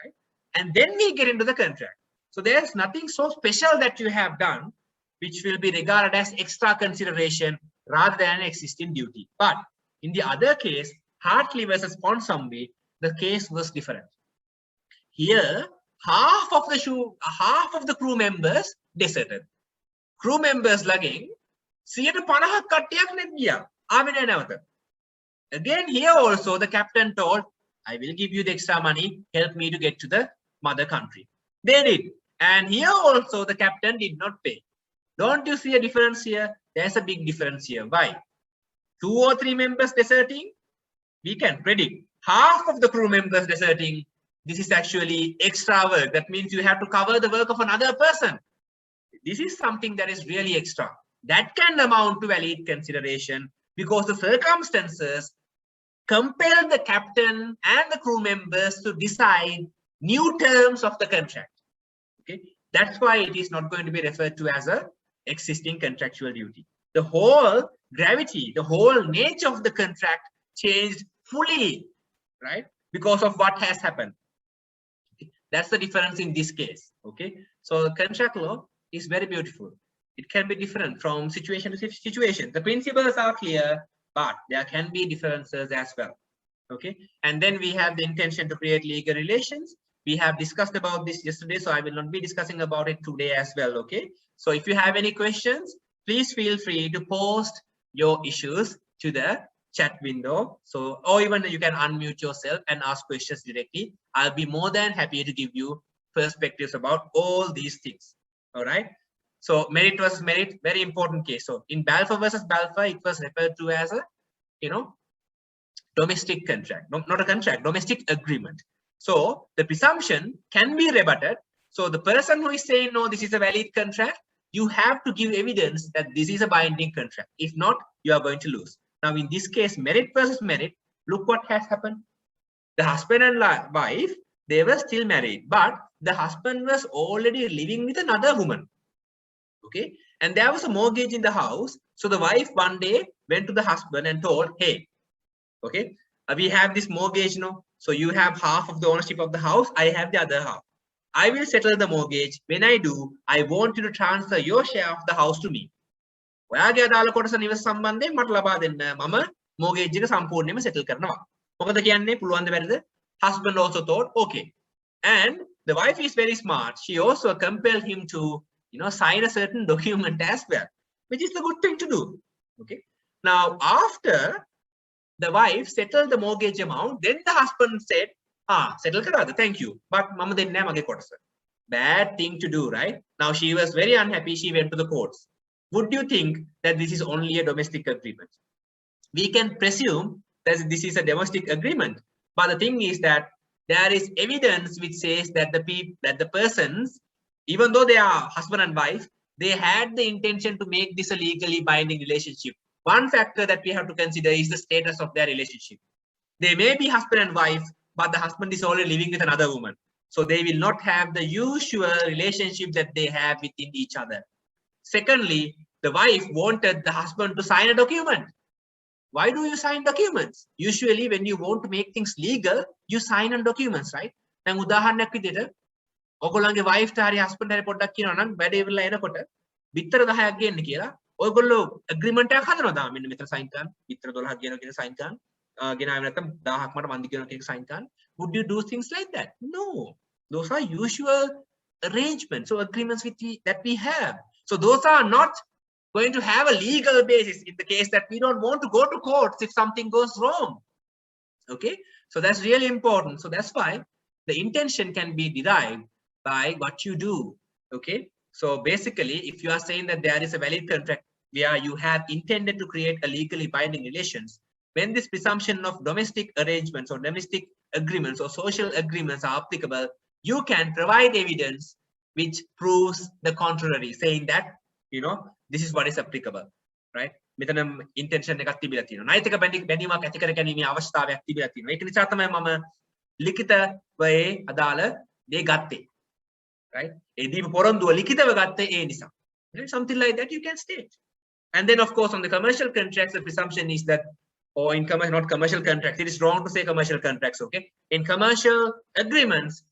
Speaker 1: right? And then we get into the contract. So there's nothing so special that you have done which will be regarded as extra consideration rather than an existing duty. But in the other case, Hartley versus Ponsonby, the case was different. Here, half of the crew members deserted. Crew members lagging 150ක් කට්ටියක් නෙත් ගියා. ආවෙ නෑ නැවත. Again, here also the captain told, I will give you the extra money, help me to get to the mother country. They did. And here also the captain did not pay. Don't you see a difference here? There's a big difference here. Why? 2 or 3 members deserting, we can predict. Half of the crew members deserting, this is actually extra work. That means you have to cover the work of another person. This is something that is really extra. That can amount to valid consideration because the circumstances compel the captain and the crew members to decide new terms of the contract. Okay, that's why it is not going to be referred to as a existing contractual duty. The whole gravity, the whole nature of the contract changed fully, right? Because of what has happened. Okay. That's the difference in this case. Okay, so contract law is very beautiful. It can be different from situation to situation. The principles are clear, but there can be differences as well. Okay, and then we have the intention to create legal relations. We have discussed about this yesterday, so I will not be discussing about it today as well. Okay, so if you have any questions, please feel free to post your issues to the chat window. So, or even you can unmute yourself and ask questions directly. I'll be more than happy to give you perspectives about all these things. All right. So merit versus merit, very important case. So in Balfour versus Balfour, it was referred to as a, domestic contract, not a contract, domestic agreement. So the presumption can be rebutted. So the person who is saying, no, this is a valid contract, you have to give evidence that this is a binding contract. If not, you are going to lose. Now, in this case, merit versus merit, look what has happened. The husband and wife, they were still married, but the husband was already living with another woman. Okay, and there was a mortgage in the house. So the wife one day went to the husband and told, hey, okay, we have this mortgage now. So you have half of the ownership of the house. I have the other half. I will settle the mortgage. When I do, I want you to transfer your share of the house to me. ඔයාගේ අදාළ කොටස නිවස සම්බන්ධයෙන් මට ලබා දෙන්න. මම mortgage එක සම්පූර්ණයෙන්ම settle කරනවා. මොකද කියන්නේ පුළුවන් ද බැරිද? Husband also thought, okay, And the wife is very smart. She also compelled him to, sign a certain document as well, which is a good thing to do. Okay. Now, after the wife settled the mortgage amount, then the husband said, settle karada, thank you. But mama denne mage kotasa. Bad thing to do, right? Now she was very unhappy. She went to the courts. Would you think that this is only a domestic agreement? We can presume that this is a domestic agreement. But the thing is that there is evidence which says that the persons, even though they are husband and wife, they had the intention to make this a legally binding relationship. One factor that we have to consider is the status of their relationship. They may be husband and wife, but the husband is already living with another woman. So they will not have the usual relationship that they have within each other. Secondly, the wife wanted the husband to sign a document. Why do you sign documents? Usually when you want to make things legal, you sign on documents, right? දැන් උදාහරණයක් විදිහට ඔයගොල්ලන්ගේ wife ට හරි husband හරි පොඩ්ඩක් කියනවා නම් වැඩ ඉවරලා එනකොට බිත්තර 10ක් ගේන්න කියලා ඔයගොල්ලෝ agreement එකක් හදනවා. මෙන්න මෙතන sign කරන්න. බිත්තර 12ක් ගේනවා කියන sign කරන්න. ගෙනාවේ නැත්නම් 1000ක් මට වන්දි කියනවා කියන sign කරන්න. Would you do things like that? No. Those are usual arrangements or agreements that we have. So those are not going to have a legal basis in the case that we don't want to go to courts if something goes wrong. Okay, so that's really important. So that's why the intention can be derived by what you do. Okay, so basically if you are saying that there is a valid contract where you have intended to create a legally binding relations, when this presumption of domestic arrangements or domestic agreements or social agreements are applicable, you can provide evidence which proves the contrary, saying that this is what is applicable, right? මෙතන intention එකක් තිබිලා තියෙනවා. නෛතික බැඳීමක් ඇති කර ගැනීමේ අවස්ථාවක් තිබිලා තියෙනවා. ඒක නිසා තමයි මම ලිඛිතවයේ අදාළ දේ ගත්තේ. Right? ඒ දීප පොරොන්දුව ලිඛිතව ගත්තේ ඒ නිසා. Something like that you can state. And then of course on the commercial contracts the presumption is that, or in not commercial contracts, it is wrong to say commercial contracts, okay? In commercial agreements,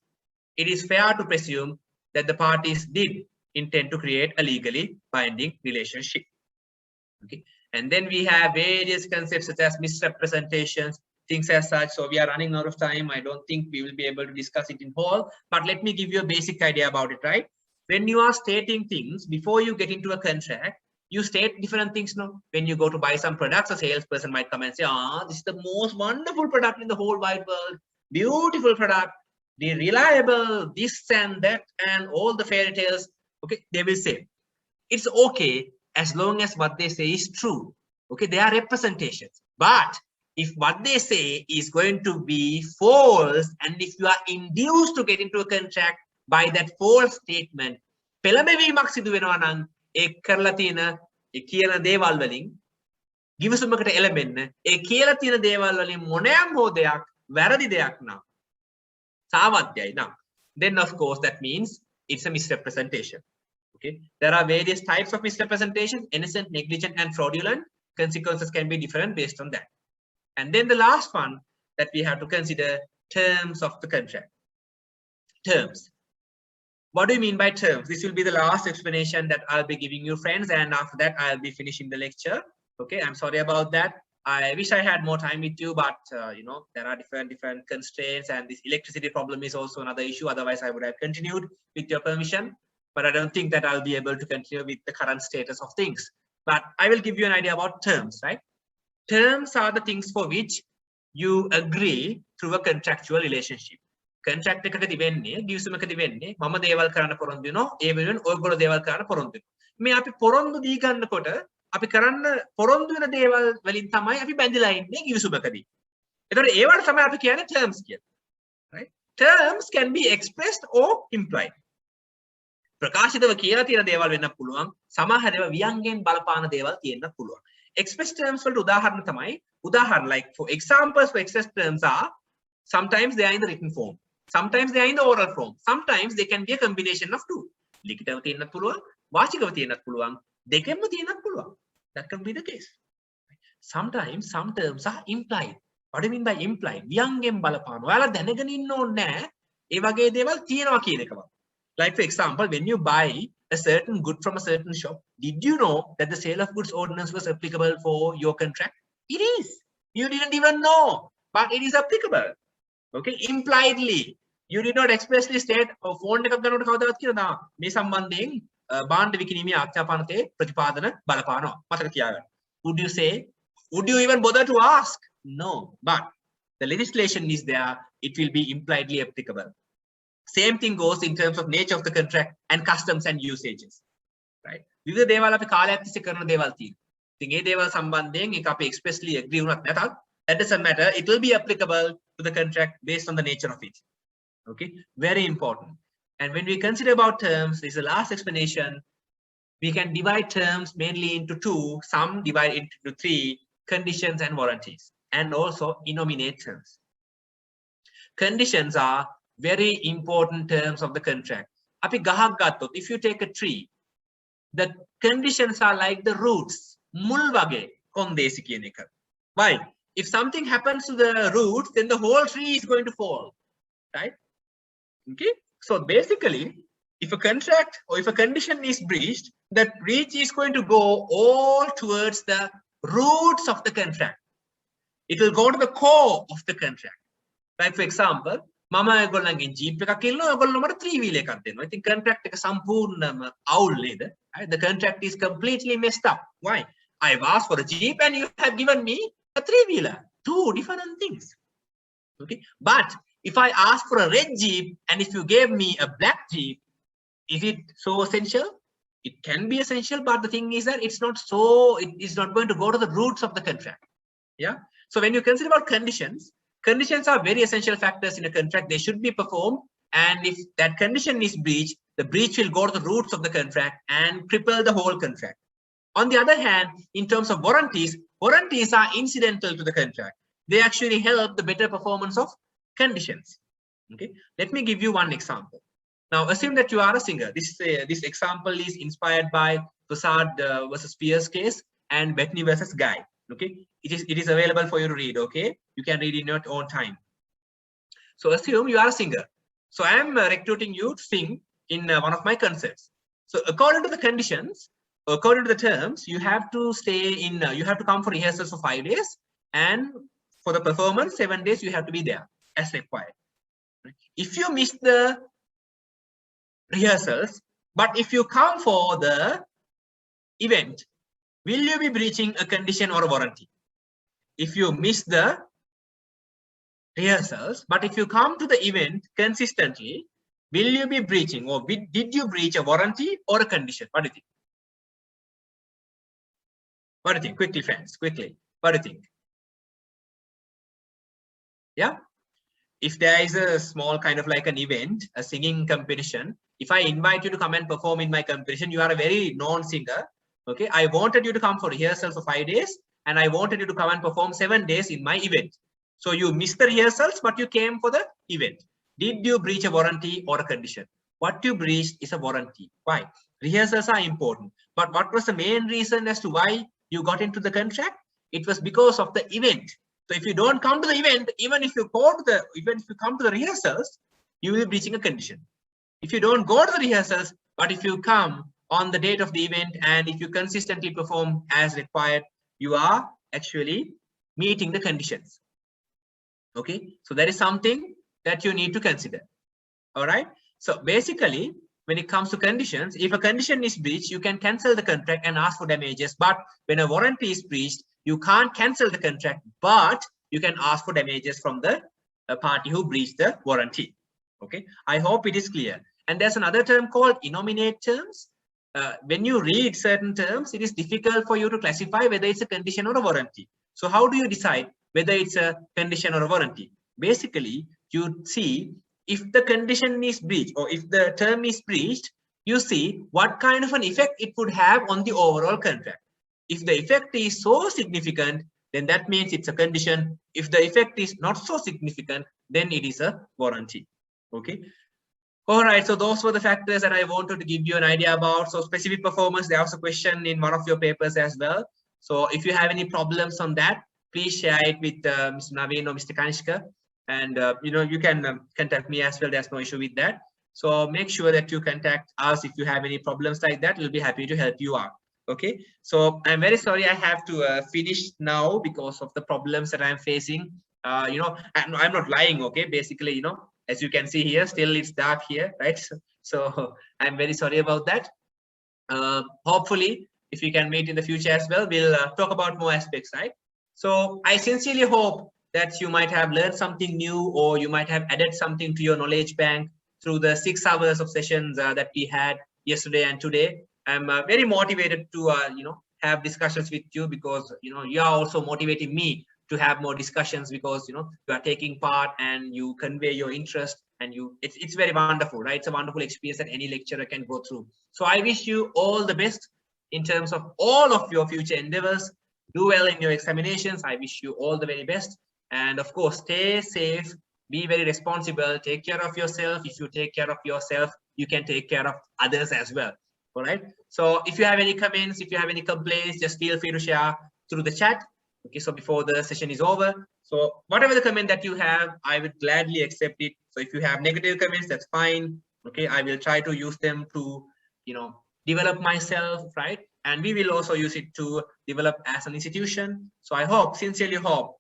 Speaker 1: it is fair to presume that the parties did intend to create a legally binding relationship. Okay, and then we have various concepts such as misrepresentations, things as such. So we are running out of time. I don't think we will be able to discuss it in whole, but let me give you a basic idea about it, right? When you are stating things before you get into a contract, you state different things. No, when you go to buy some products, a salesperson might come and say, this is the most wonderful product in the whole wide world, beautiful product, the reliable, this and that, and all the fairy tales. Okay, they will say it's okay as long as what they say is true. Okay, they are representations. But if what they say is going to be false, and if you are induced to get into a contract by that false statement, පෙළඹවීමක් සිදු වෙනවා නම් ඒ කරලා තියෙන ඒ කියන දේවල් වලින් givisumකට එළඹෙන්න ඒ කියලා තියෙන දේවල් වලින් මොනෑම් හෝ දෙයක් වැරදි දෙයක් නම් සාවද්‍යයි නම්, then of course that means it's a misrepresentation. Okay, there are various types of misrepresentation: innocent, negligent, and fraudulent. Consequences can be different based on that. And then the last one that we have to consider, terms of the contract. Terms. What do you mean by terms? This will be the last explanation that I'll be giving you, friends, and after that I'll be finishing the lecture. Okay, I'm sorry about that. I wish I had more time with you, but there are different constraints, and this electricity problem is also another issue. Otherwise I would have continued with your permission, but I don't think that I'll be able to continue with the current status of things. But I will give you an idea about terms, right? Terms are the things for which you agree through a contractual relationship. Contract එකකදී වෙන්නේ, givisumකදී වෙන්නේ මම දේවල් කරන්න පොරොන්දු වෙනවා, ඒ වෙනුවෙන් ඔයගොල්ලෝ දේවල් කරන්න පොරොන්දු වෙනවා. මේ අපි පොරොන්දු දී ගන්නකොට අපි කරන්න පොරොන්දු වෙන දේවල් වලින් තමයි අපි බැඳිලා ඉන්නේ givisumකදී. ඒතකොට ඒවට තමයි අපි කියන්නේ terms කියලා. Right? Terms can be expressed or implied. ප්‍රකාශිතව කියලා තියෙන දේවල් වෙන්න පුළුවන්, සමහර ඒවා වියංගෙන් බලපාන දේවල් තියෙන්න පුළුවන්. Express terms වලට උදාහරණ තමයි, like for examples for express terms are, sometimes they are in the written form, sometimes they are in the oral form, sometimes they can be a combination of two. ලිඛිතව තියෙන්නත් පුළුවන්, වාචිකව තියෙන්නත් පුළුවන්, දෙකෙන්ම තියෙන්නත් පුළුවන්. That can be the case. Sometimes some terms are implied. What do you mean by implied? වියංගෙන් බලපාන. ඔයාලා දැනගෙන ඉන්න ඕනේ නැහැ ඒ වගේ දේවල් තියෙනවා කියන එකම. Like for example, when you buy a certain good from a certain shop, did you know that the sale of goods ordinance was applicable for your contract? It is. You didn't even know, but it is applicable. Okay, impliedly. You did not expressly state phone එකක් ගන්නකොට කවදාවත් කියලා මේ සම්බන්ධයෙන් භාණ්ඩ විකිණීමේ ආඥාපනතේ ප්‍රතිපාදන බලපානවා. මතක තියාගන්න. Would you say? Would you even bother to ask? No. But the legislation is there. It will be impliedly applicable. Same thing goes in terms of nature of the contract and customs and usages. Right? විවිධ දේවල් අපි කාලයක් තිස්සේ කරන දේවල් තියෙනවා. ඉතින් ඒ දේවල් සම්බන්ධයෙන් ඒක අපි expressly agree වුණත් නැතත් that doesn't matter. It will be applicable to the contract based on the nature of it. Okay, very important. And when we consider about terms, this is the last explanation. We can divide terms mainly into two, some divide into three: conditions and warranties, and also innominate terms. Conditions are very important terms of the contract. Api gahak gattot, if you take a tree, the conditions are like the roots. Mul wage kondesi කියන එක. Why? If something happens to the roots, then the whole tree is going to fall, right? Okay, so basically, if a contract or if a condition is breached, that breach is going to go all towards the roots of the contract. It will go to the core of the contract. Like for example, mama ඒගොල්ලන්ගෙන් jeep එකක් ඉල්ලනවා, ඒගොල්ලෝ මට 3-wheel එකක් දෙනවා. ඉතින් contract එක සම්පූර්ණම අවුල් නේද? The contract is completely messed up. Why? I've asked for a jeep and you have given me a 3-wheeler. Two different things. Okay, but if I ask for a red jeep and if you gave me a black jeep, is it so essential? It can be essential, but the thing is that it's not so, it is not going to go to the roots of the contract. Yeah. So when you consider about conditions, conditions are very essential factors in a contract. They should be performed. And if that condition is breached, the breach will go to the roots of the contract and cripple the whole contract. On the other hand, in terms of warranties, warranties are incidental to the contract. They actually help the better performance of conditions. Okay, let me give you one example. Now assume that you are a singer. This example is inspired by Prasad versus Pierce case and Bettany versus Guy. Okay, it is available for you to read. Okay, you can read in your own time. So assume you are a singer. So I am recruiting you to sing in one of my concerts. So according to the conditions, according to the terms, you have to stay in, you have to come for rehearsals for 5 days, and for the performance 7 days you have to be there as required. If you miss the rehearsals, but if you come for the event, will you be breaching a condition or a warranty? If you miss the rehearsals, but if you come to the event consistently, will you be breaching, or did you breach a warranty or a condition? What do you think? What do you think? Quickly, friends, quickly. What do you think? Yeah. If there is a small kind of like an event, a singing competition, if I invite you to come and perform in my competition, you are a very known singer. Okay, I wanted you to come for rehearsals for 5 days, and I wanted you to come and perform 7 days in my event. So you missed the rehearsals, but you came for the event. Did you breach a warranty or a condition? What you breached is a warranty. Why? Rehearsals are important. But what was the main reason as to why you got into the contract? It was because of the event. So if you don't come to the event, even if you come to the rehearsals, you will be breaching a condition. If you don't go to the rehearsals, but if you come on the date of the event and if you consistently perform as required, you are actually meeting the conditions. Okay, so that is something that you need to consider. All right. So basically, when it comes to conditions, if a condition is breached, you can cancel the contract and ask for damages. But when a warranty is breached, you can't cancel the contract, but you can ask for damages from the party who breached the warranty. Okay, I hope it is clear. And there's another term called innominate terms. When you read certain terms, it is difficult for you to classify whether it's a condition or a warranty. So how do you decide whether it's a condition or a warranty? Basically, you see if the condition is breached or if the term is breached, you see what kind of an effect it would have on the overall contract. If the effect is so significant, then that means it's a condition. If the effect is not so significant, then it is a warranty. Okay. All right. So those were the factors that I wanted to give you an idea about. So specific performance, there was a question in one of your papers as well. So if you have any problems on that, please share it with Mr. Naveen or Mr. Kanishka. And you can contact me as well. There's no issue with that. So make sure that you contact us if you have any problems like that. We'll be happy to help you out. Okay, so I'm very sorry I have to finish now because of the problems that I'm facing. I'm not lying. Okay, basically, as you can see here, still it's dark here, right? So I'm very sorry about that. Hopefully, if we can meet in the future as well, we'll talk about more aspects, right? So I sincerely hope that you might have learned something new, or you might have added something to your knowledge bank through the 6 hours of sessions that we had yesterday and today. I'm very motivated to have discussions with you, because you are also motivating me to have more discussions, because you are taking part and you convey your interest, and it's very wonderful, right? It's a wonderful experience that any lecturer can go through. So I wish you all the best in terms of all of your future endeavors. Do well in your examinations. I wish you all the very best, and of course, stay safe, be very responsible, take care of yourself. If you take care of yourself, you can take care of others as well. All right. So if you have any comments, if you have any complaints, just feel free to share through the chat. Okay, so before the session is over, so whatever the comment that you have, I would gladly accept it. So if you have negative comments, that's fine. Okay, I will try to use them to develop myself, right? And we will also use it to develop as an institution. So I hope, sincerely hope,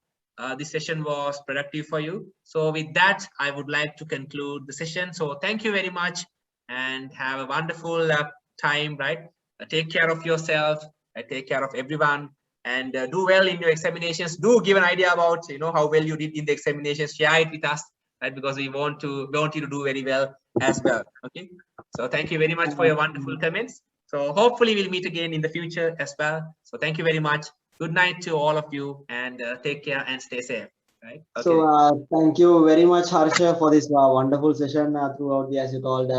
Speaker 1: this session was productive for you. So with that, I would like to conclude the session. So thank you very much, and have a wonderful time, right? Take care of yourself, take care of everyone, and do well in your examinations. Do give an idea about how well you did in the examinations. Share it with us, right? Because we want you to do very well as well. Okay. So thank you very much for your wonderful comments. So hopefully we'll meet again in the future as well. So thank you very much. Good night to all of you, and take care and stay safe. Right. Okay.
Speaker 2: So thank you very much, Harsha, for this wonderful session throughout the, as you called,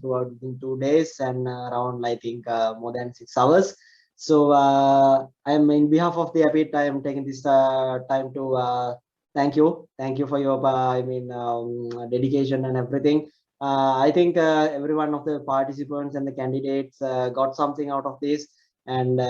Speaker 2: throughout in 2 days and around, I think, more than 6 hours. So I'm in behalf of the APIIT, I am taking this time to thank you for your dedication and everything. I think every one of the participants and the candidates got something out of this, and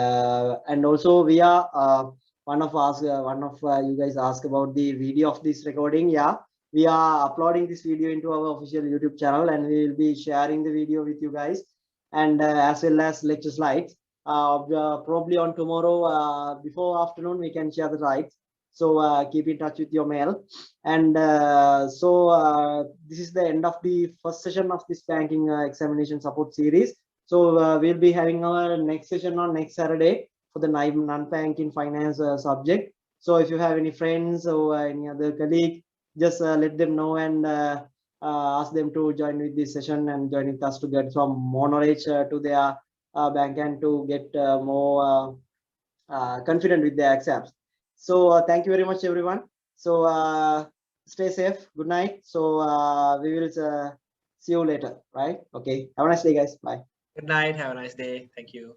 Speaker 2: also we are one of you guys asked about the video of this recording. Yeah, we are uploading this video into our official YouTube channel, and we will be sharing the video with you guys, and as well as lecture slides. Probably on tomorrow before afternoon we can share the slides. So keep in touch with your mail. And this is the end of the first session of this banking examination support series. So we'll be having our next session on next Saturday for the non-banking finance subject. So if you have any friends or any other colleague, just let them know, and ask them to join with this session and join with us to get some more knowledge to their bank, and to get more confident with their exams. So thank you very much, everyone. So stay safe. Good night. So we will see you later, right? Okay. Have a nice day, guys. Bye.
Speaker 1: Good night. Have a nice day. Thank you.